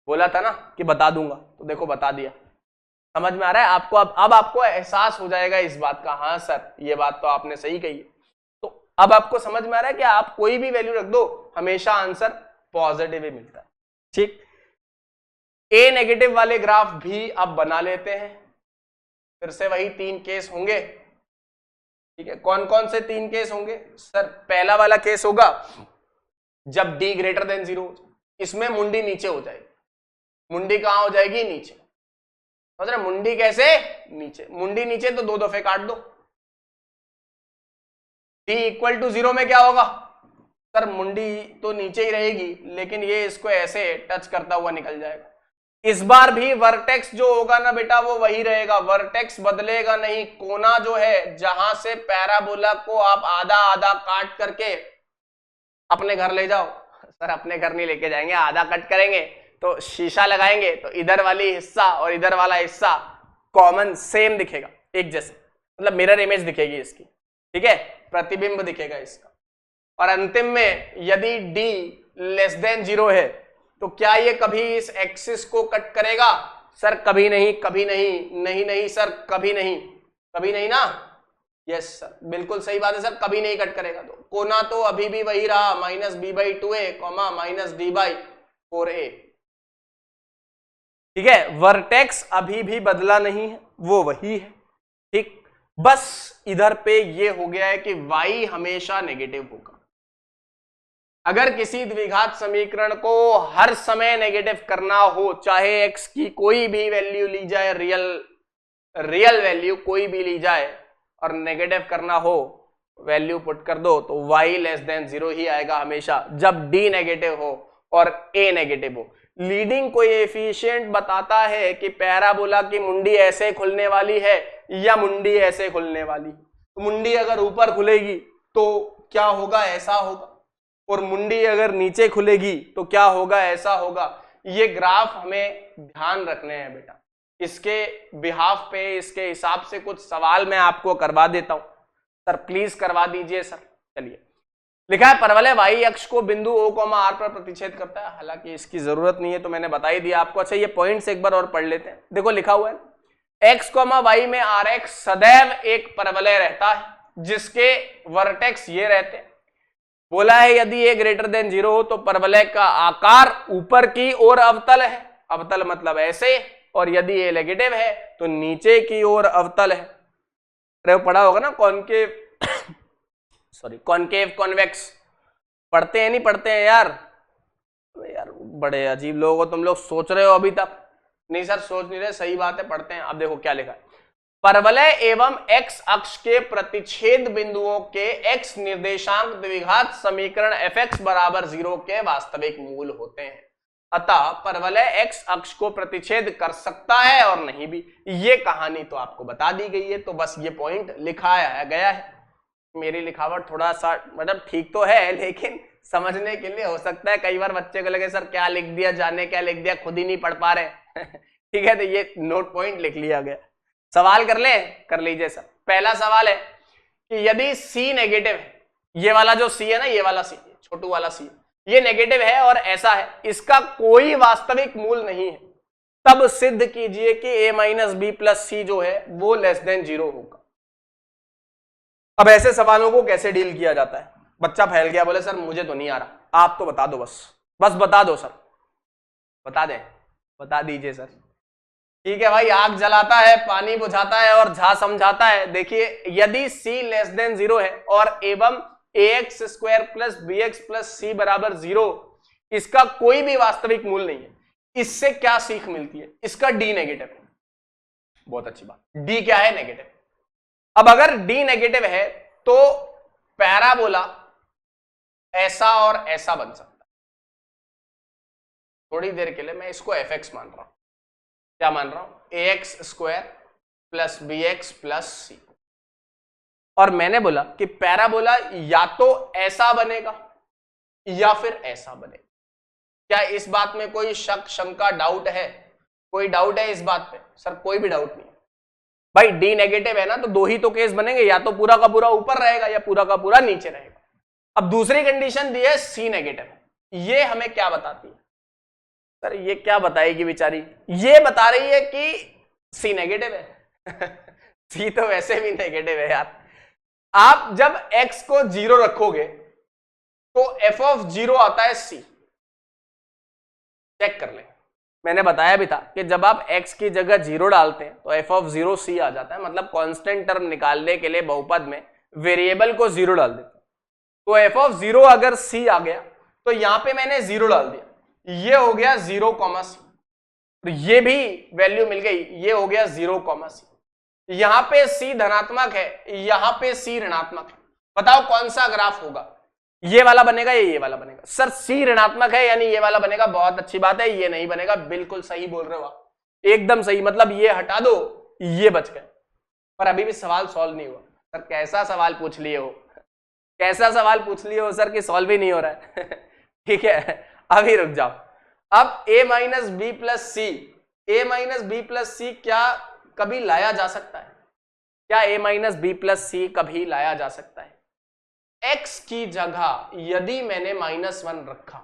बोला था ना कि बता दूंगा, तो देखो बता दिया। समझ में आ रहा है आपको? अब आपको एहसास हो जाएगा इस बात का, हाँ सर ये बात तो आपने सही कही है। तो अब आपको समझ में आ रहा है कि आप कोई भी वैल्यू रख दो, हमेशा आंसर पॉजिटिव ही मिलता है। ठीक, ए नेगेटिव वाले ग्राफ भी अब बना लेते हैं। फिर से वही 3 केस होंगे, ठीक है। कौन कौन से 3 केस होंगे सर? पहला वाला केस होगा जब d ग्रेटर देन 0, इसमें मुंडी नीचे हो जाएगी। मुंडी कहां हो जाएगी? नीचे। समझ रहे? मुंडी कैसे? नीचे। मुंडी नीचे तो 2 दफे काट दो। d इक्वल टू 0 में क्या होगा सर? मुंडी तो नीचे ही रहेगी, लेकिन ये इसको ऐसे टच करता हुआ निकल जाएगा। इस बार भी वर्टेक्स जो होगा ना बेटा, वो वही रहेगा, वर्टेक्स बदलेगा नहीं। कोना जो है, जहां से पैराबोला को आप आधा आधा काट करके अपने घर ले जाओ, सर अपने घर नहीं लेके जाएंगे, आधा कट करेंगे तो शीशा लगाएंगे, तो इधर वाली हिस्सा और इधर वाला हिस्सा कॉमन सेम दिखेगा, एक जैसे, मतलब मिरर इमेज दिखेगी इसकी, ठीक है, प्रतिबिंब दिखेगा इसका। और अंतिम में यदि d लेस देन 0 है, तो क्या ये कभी इस एक्सिस को कट करेगा? सर कभी नहीं, कभी नहीं, नहीं नहीं सर कभी नहीं, कभी नहीं ना। यस सर, बिल्कुल सही बात है सर, कभी नहीं कट करेगा। तो कोना तो अभी भी वही रहा, माइनस b/2a, माइनस d/4a, ठीक है। वर्टेक्स अभी भी बदला नहीं है, वो वही है, ठीक। बस इधर पे ये हो गया है कि y हमेशा नेगेटिव होगा। अगर किसी द्विघात समीकरण को हर समय नेगेटिव करना हो, चाहे x की कोई भी वैल्यू ली जाए, रियल वैल्यू कोई भी ली जाए, और नेगेटिव करना हो, वैल्यू पुट कर दो, तो y लेस देन 0 ही आएगा हमेशा, जब d नेगेटिव हो और a नेगेटिव हो। लीडिंग कोएफिशिएंट बताता है कि पैराबोला की मुंडी ऐसे खुलने वाली है, या मुंडी ऐसे खुलने वाली। तो मुंडी अगर ऊपर खुलेगी तो क्या होगा, ऐसा होगा, और मुंडी अगर नीचे खुलेगी तो क्या होगा, ऐसा होगा। ये ग्राफ हमें ध्यान रखने हैं बेटा। इसके बिहाफ पे, इसके हिसाब से कुछ सवाल मैं आपको करवा देता हूं। सर प्लीज करवा दीजिए सर। चलिए, लिखा है परवलय वाई अक्ष को बिंदु O, R पर प्रतिच्छेद करता है। हालांकि इसकी जरूरत नहीं है तो मैंने बता ही दिया आपको। अच्छा, ये पॉइंट्स एक बार और पढ़ लेते हैं। देखो लिखा हुआ है x, y में RX सदैव एक परवलय रहता है जिसके वर्टेक्स ये रहते हैं। बोला है यदि a ग्रेटर देन 0 हो तो परवलय का आकार ऊपर की ओर अवतल है, अवतल मतलब ऐसे, और यदि a नेगेटिव है तो नीचे की ओर अवतल है। अरे वो पढ़ा होगा ना कॉनकेव, सॉरी कॉनकेव कॉन्वेक्स। पढ़ते हैं नहीं पढ़ते हैं यार? यार बड़े अजीब लोग हो तुम लोग, सोच रहे हो अभी तक। नहीं सर सोच नहीं रहे, सही बात है, पढ़ते हैं। अब देखो क्या लिखा है, परवलय एवं x अक्ष के प्रतिच्छेद बिंदुओं के x निर्देशांक द्विघात समीकरण fx बराबर 0 के वास्तविक मूल होते हैं। अतः परवलय x अक्ष को प्रतिच्छेद कर सकता है और नहीं भी। ये कहानी तो आपको बता दी गई है, तो बस ये पॉइंट लिखाया गया है। मेरी लिखावट थोड़ा सा मतलब ठीक तो है, लेकिन समझने के लिए हो सकता है कई बार बच्चे को लगे सर क्या लिख दिया, जाने क्या लिख दिया, खुद ही नहीं पढ़ पा रहे। ठीक है, तो ये नोट पॉइंट लिख लिया गया। सवाल कर ले, कर लीजिए सर। पहला सवाल है कि यदि C नेगेटिव है, ये वाला जो C है ना, ये वाला C, छोटू वाला C, ये नेगेटिव है और ऐसा है, इसका कोई वास्तविक मूल नहीं है, तब सिद्ध कीजिए कि a माइनस बी प्लस सी जो है वो लेस देन 0 होगा। अब ऐसे सवालों को कैसे डील किया जाता है? बच्चा फैल गया, बोले सर मुझे तो नहीं आ रहा, आप तो बता दो, बस बता दो सर, बता दें, बता दीजिए सर। ठीक है भाई, आग जलाता है, पानी बुझाता है और झा समझाता है। देखिए यदि c लेस देन 0 है और एवं ax square plus bx plus c बराबर 0, इसका कोई भी वास्तविक मूल नहीं है, इससे क्या सीख मिलती है? इसका d नेगेटिव है। बहुत अच्छी बात, d क्या है? नेगेटिव। अब अगर d नेगेटिव है तो पैराबोला ऐसा और ऐसा बन सकता है। थोड़ी देर के लिए मैं इसको fx मान रहा हूं। क्या मान रहा हूं? ax square plus bx plus c। और मैंने बोला कि पैराबोला या तो ऐसा बनेगा या फिर ऐसा बनेगा। क्या इस बात में कोई शक, शंका, डाउट है? कोई डाउट है इस बात पे? सर कोई भी डाउट नहीं भाई, d नेगेटिव है ना, तो दो ही तो केस बनेंगे, या तो पूरा का पूरा ऊपर रहेगा या पूरा का पूरा नीचे रहेगा। अब दूसरी कंडीशन दी है c नेगेटिव, ये हमें क्या बताती है? सर ये क्या बताएगी बेचारी? ये बता रही है कि c नेगेटिव है। c तो वैसे भी नेगेटिव है यार। आप जब x को 0 रखोगे तो f ऑफ 0 आता है c। चेक कर ले, मैंने बताया भी था कि जब आप x की जगह 0 डालते हैं तो f ऑफ 0 c आ जाता है। मतलब कांस्टेंट टर्म निकालने के लिए बहुपद में वेरिएबल को 0 डाल देते हैं। तो f ऑफ 0 अगर c आ गया तो यहां पे मैंने 0 डाल दिया, ये हो गया 0, c, तो ये भी वैल्यू मिल गई, ये हो गया 0, c। यहां पे c धनात्मक है, यहां पे c ऋणात्मक है। बताओ कौन सा ग्राफ होगा? ये वाला बनेगा या ये वाला बनेगा? सर c ऋणात्मक है यानी ये वाला बनेगा। बहुत अच्छी बात है, ये नहीं बनेगा। बिल्कुल सही बोल रहे हो आप, एकदम सही। मतलब ये हटा दो, ये बच गए। पर अभी भी सवाल सॉल्व नहीं हुआ। सर कैसा सवाल पूछ लिए हो, कैसा सवाल पूछ लिए हो सर कि सॉल्व ही नहीं हो रहा है। ठीक है, अभी रुक जाओ। अब a minus b plus c, a minus b plus c क्या कभी लाया जा सकता है? क्या a minus b plus c कभी लाया जा सकता है? x की जगह यदि मैंने -1 रखा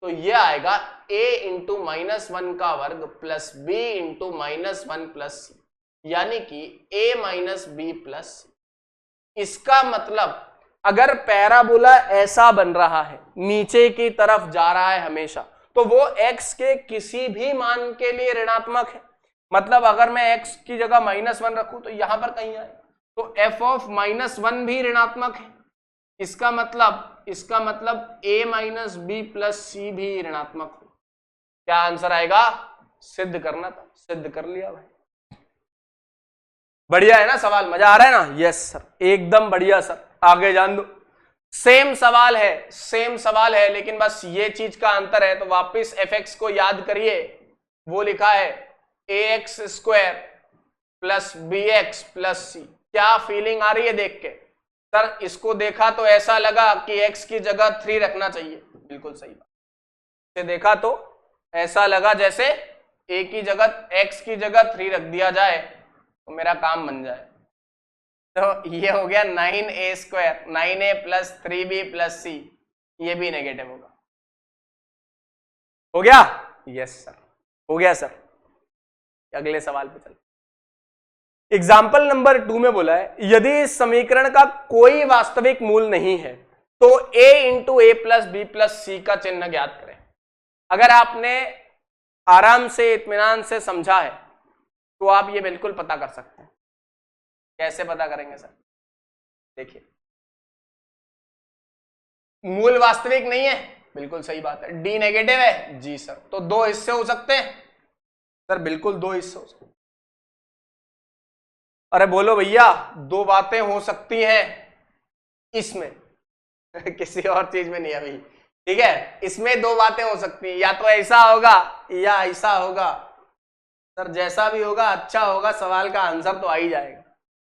तो ये आएगा a इंटू -1 का वर्ग plus b into -1 plus c, यानी कि a माइनस बी प्लस सी। इसका मतलब अगर पैराबोला ऐसा बन रहा है, नीचे की तरफ जा रहा है हमेशा, तो वो x के किसी भी मान के लिए ऋणात्मक है। मतलब अगर मैं x की जगह -1 रखूं तो यहां पर कहीं आए तो f ऑफ -1 भी ऋणात्मक है। इसका मतलब a माइनस बी प्लस सी भी ऋणात्मक हो। क्या आंसर आएगा? सिद्ध करना था, सिद्ध कर लिया भाई। बढ़िया है ना सवाल? मजा आ रहा है ना? यस सर, एकदम बढ़िया सर। आगे जान दो। सेम सवाल है, सेम सवाल है, लेकिन बस ये चीज का अंतर है। तो वापस fx को याद करिए, वो लिखा है ax square plus B x plus c. क्या फीलिंग आ रही है देख के? सर इसको देखा तो ऐसा लगा कि x की जगह 3 रखना चाहिए। बिल्कुल सही बात। इसे देखा तो ऐसा लगा जैसे a की जगह x की जगह 3 रख दिया जाए तो मेरा काम बन जाए। तो ये हो गया 9a² 9a plus 3b plus C, ये भी नेगेटिव होगा। हो गया? यस सर, हो गया सर। अगले सवाल पे चलते। एग्जाम्पल नंबर 2 में बोला है यदि इस समीकरण का कोई वास्तविक मूल नहीं है तो a into a plus b plus c का चिन्ह ज्ञात करें। अगर आपने आराम से इत्मीनान से समझा है तो आप ये बिल्कुल पता कर सकते हैं। कैसे पता करेंगे सर? देखिए, मूल वास्तविक नहीं है, बिल्कुल सही बात है। डी नेगेटिव है, जी सर, तो 2 हिस्से हो सकते हैं सर, बिल्कुल 2 हिस्से हो सकते हैं। अरे बोलो भैया, 2 बातें हो सकती हैं इसमें किसी और चीज में नहीं है भाई, ठीक है? इसमें 2 बातें हो सकती हैं, या तो ऐसा होगा या ऐसा होगा। सर जैसा भी होगा अच्छा होगा, सवाल का आंसर तो आ ही जाएगा।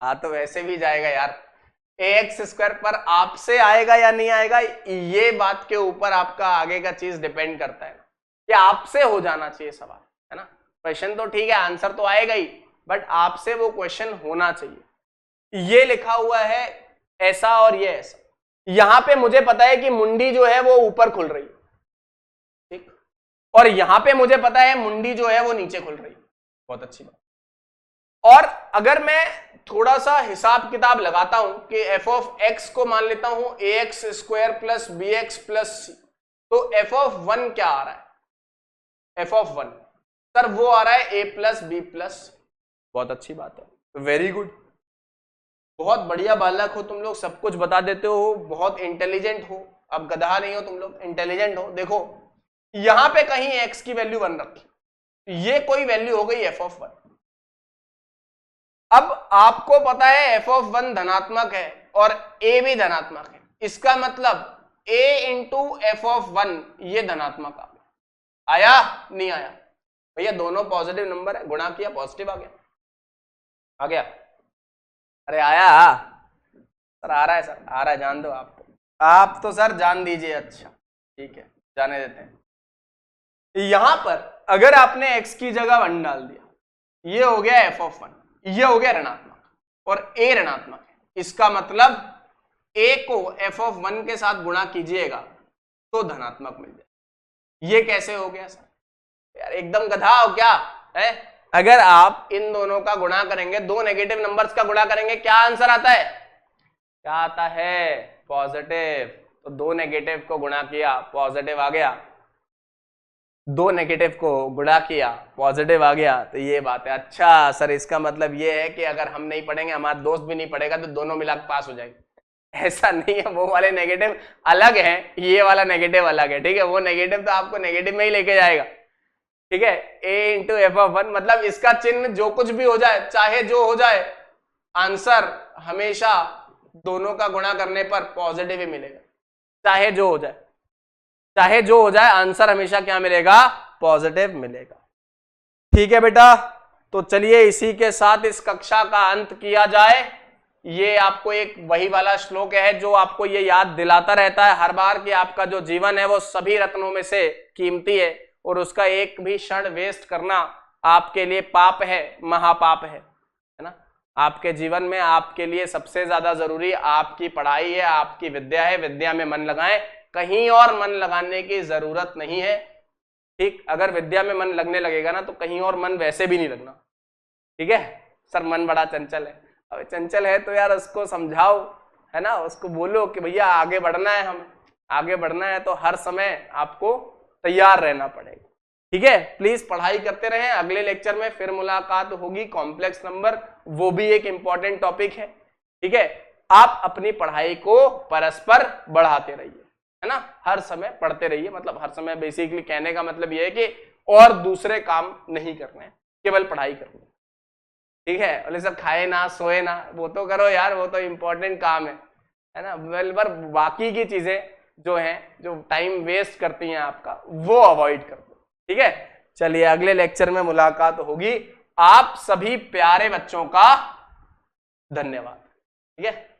हाँ तो वैसे भी जाएगा यार, ax² पर आपसे आएगा या नहीं आएगा, ये बात के ऊपर आपका आगे का चीज डिपेंड करता है कि आपसे हो जाना चाहिए सवाल, है ना? क्वेश्चन तो ठीक है, आंसर तो आएगा ही, बट आपसे वो क्वेश्चन होना चाहिए। ये लिखा हुआ है ऐसा और ये ऐसा, यहां पे मुझे पता है कि मुंडी जो है वो ऊपर खुल रही है, ठीक, और यहां पे मुझे पता है मुंडी जो है वो नीचे खुल रही है। बहुत अच्छी बात। और अगर मैं थोड़ा सा हिसाब किताब लगाता हूं कि f ऑफ x को मान लेता हूं ax² plus B x plus c, तो f ऑफ 1 क्या आ रहा है? f ऑफ 1 सर वो आ रहा है a प्लस बी प्लस। बहुत अच्छी बात है, वेरी गुड, बहुत बढ़िया बालक हो तुम लोग, सब कुछ बता देते हो, बहुत इंटेलिजेंट हो, अब गधा नहीं हो तुम लोग, इंटेलिजेंट हो। देखो यहां पे कहीं x की वैल्यू 1 रखी, ये कोई वैल्यू हो गई f ऑफ 1। अब आपको पता है f ऑफ 1 धनात्मक है और a भी धनात्मक है, इसका मतलब a इंटू एफ ऑफ 1 ये धनात्मक आया नहीं आया? भैया दोनों पॉजिटिव नंबर है, गुणा किया पॉजिटिव आ गया, आ गया? अरे आया सर, आ रहा है सर, आ रहा है, जान दो आप तो सर जान दीजिए। अच्छा ठीक है, जाने देते हैं। यहां पर अगर आपने x की जगह 1 डाल दिया, ये हो गया f ऑफ 1, ये हो गया ऋणात्मक और a ऋणात्मक है, इसका मतलब a को f ऑफ 1 के साथ गुणा कीजिएगा तो धनात्मक मिल जाए। ये कैसे हो गया सर? यार एकदम गधा हो क्या है? अगर आप इन दोनों का गुणा करेंगे, 2 नेगेटिव नंबर्स का गुणा करेंगे, क्या आंसर आता है? क्या आता है? पॉजिटिव। तो 2 नेगेटिव को गुणा किया पॉजिटिव आ गया, 2 नेगेटिव को गुणा किया पॉजिटिव आ गया, तो ये बात है। अच्छा सर इसका मतलब ये है कि अगर हम नहीं पढ़ेंगे, हमारा दोस्त भी नहीं पढ़ेगा, तो दोनों मिलाकर पास हो जाएंगे? ऐसा नहीं है, वो वाले नेगेटिव अलग है, ये वाला नेगेटिव अलग है, ठीक है? वो नेगेटिव तो आपको नेगेटिव में ही लेके जाएगा, ठीक है? a इंटू एफ ऑफ 1 मतलब इसका चिन्ह जो कुछ भी हो जाए, चाहे जो हो जाए, आंसर हमेशा दोनों का गुणा करने पर पॉजिटिव ही मिलेगा। चाहे जो हो जाए, चाहे जो हो जाए, आंसर हमेशा क्या मिलेगा? पॉजिटिव मिलेगा। ठीक है बेटा, तो चलिए इसी के साथ इस कक्षा का अंत किया जाए। ये आपको एक वही वाला श्लोक है जो आपको ये याद दिलाता रहता है हर बार कि आपका जो जीवन है वो सभी रत्नों में से कीमती है और उसका एक भी क्षण वेस्ट करना आपके लिए पाप है, महापाप है ना? आपके जीवन में आपके लिए सबसे ज्यादा जरूरी आपकी पढ़ाई है, आपकी विद्या है, विद्या में मन लगाएं, कहीं और मन लगाने की जरूरत नहीं है, ठीक? अगर विद्या में मन लगने लगेगा ना तो कहीं और मन वैसे भी नहीं लगना, ठीक है? सर मन बड़ा चंचल है, अब चंचल है तो यार उसको समझाओ, है ना? उसको बोलो कि भैया आगे बढ़ना है, हमें आगे बढ़ना है, तो हर समय आपको तैयार रहना पड़ेगा, ठीक है? प्लीज पढ़ाई करते रहें। अगले लेक्चर में फिर मुलाकात होगी, कॉम्प्लेक्स नंबर, वो भी एक इंपॉर्टेंट टॉपिक है, ठीक है? आप अपनी पढ़ाई को परस्पर बढ़ाते रहिए, है ना? हर समय पढ़ते रहिए, मतलब हर समय बेसिकली कहने का मतलब ये है कि और दूसरे काम नहीं करने हैं, केवल पढ़ाई करनी, ठीक है? बोले सब खाए ना सोए ना, वो तो करो यार, वो तो इंपॉर्टेंट काम है ना? पर बाकी की चीजें जो हैं, जो टाइम वेस्ट करती हैं आपका, वो अवॉइड कर दो, ठीक है? चलिए अगले लेक्चर में मुलाकात होगी, आप सभी प्यारे बच्चों का धन्यवाद। ठीक है।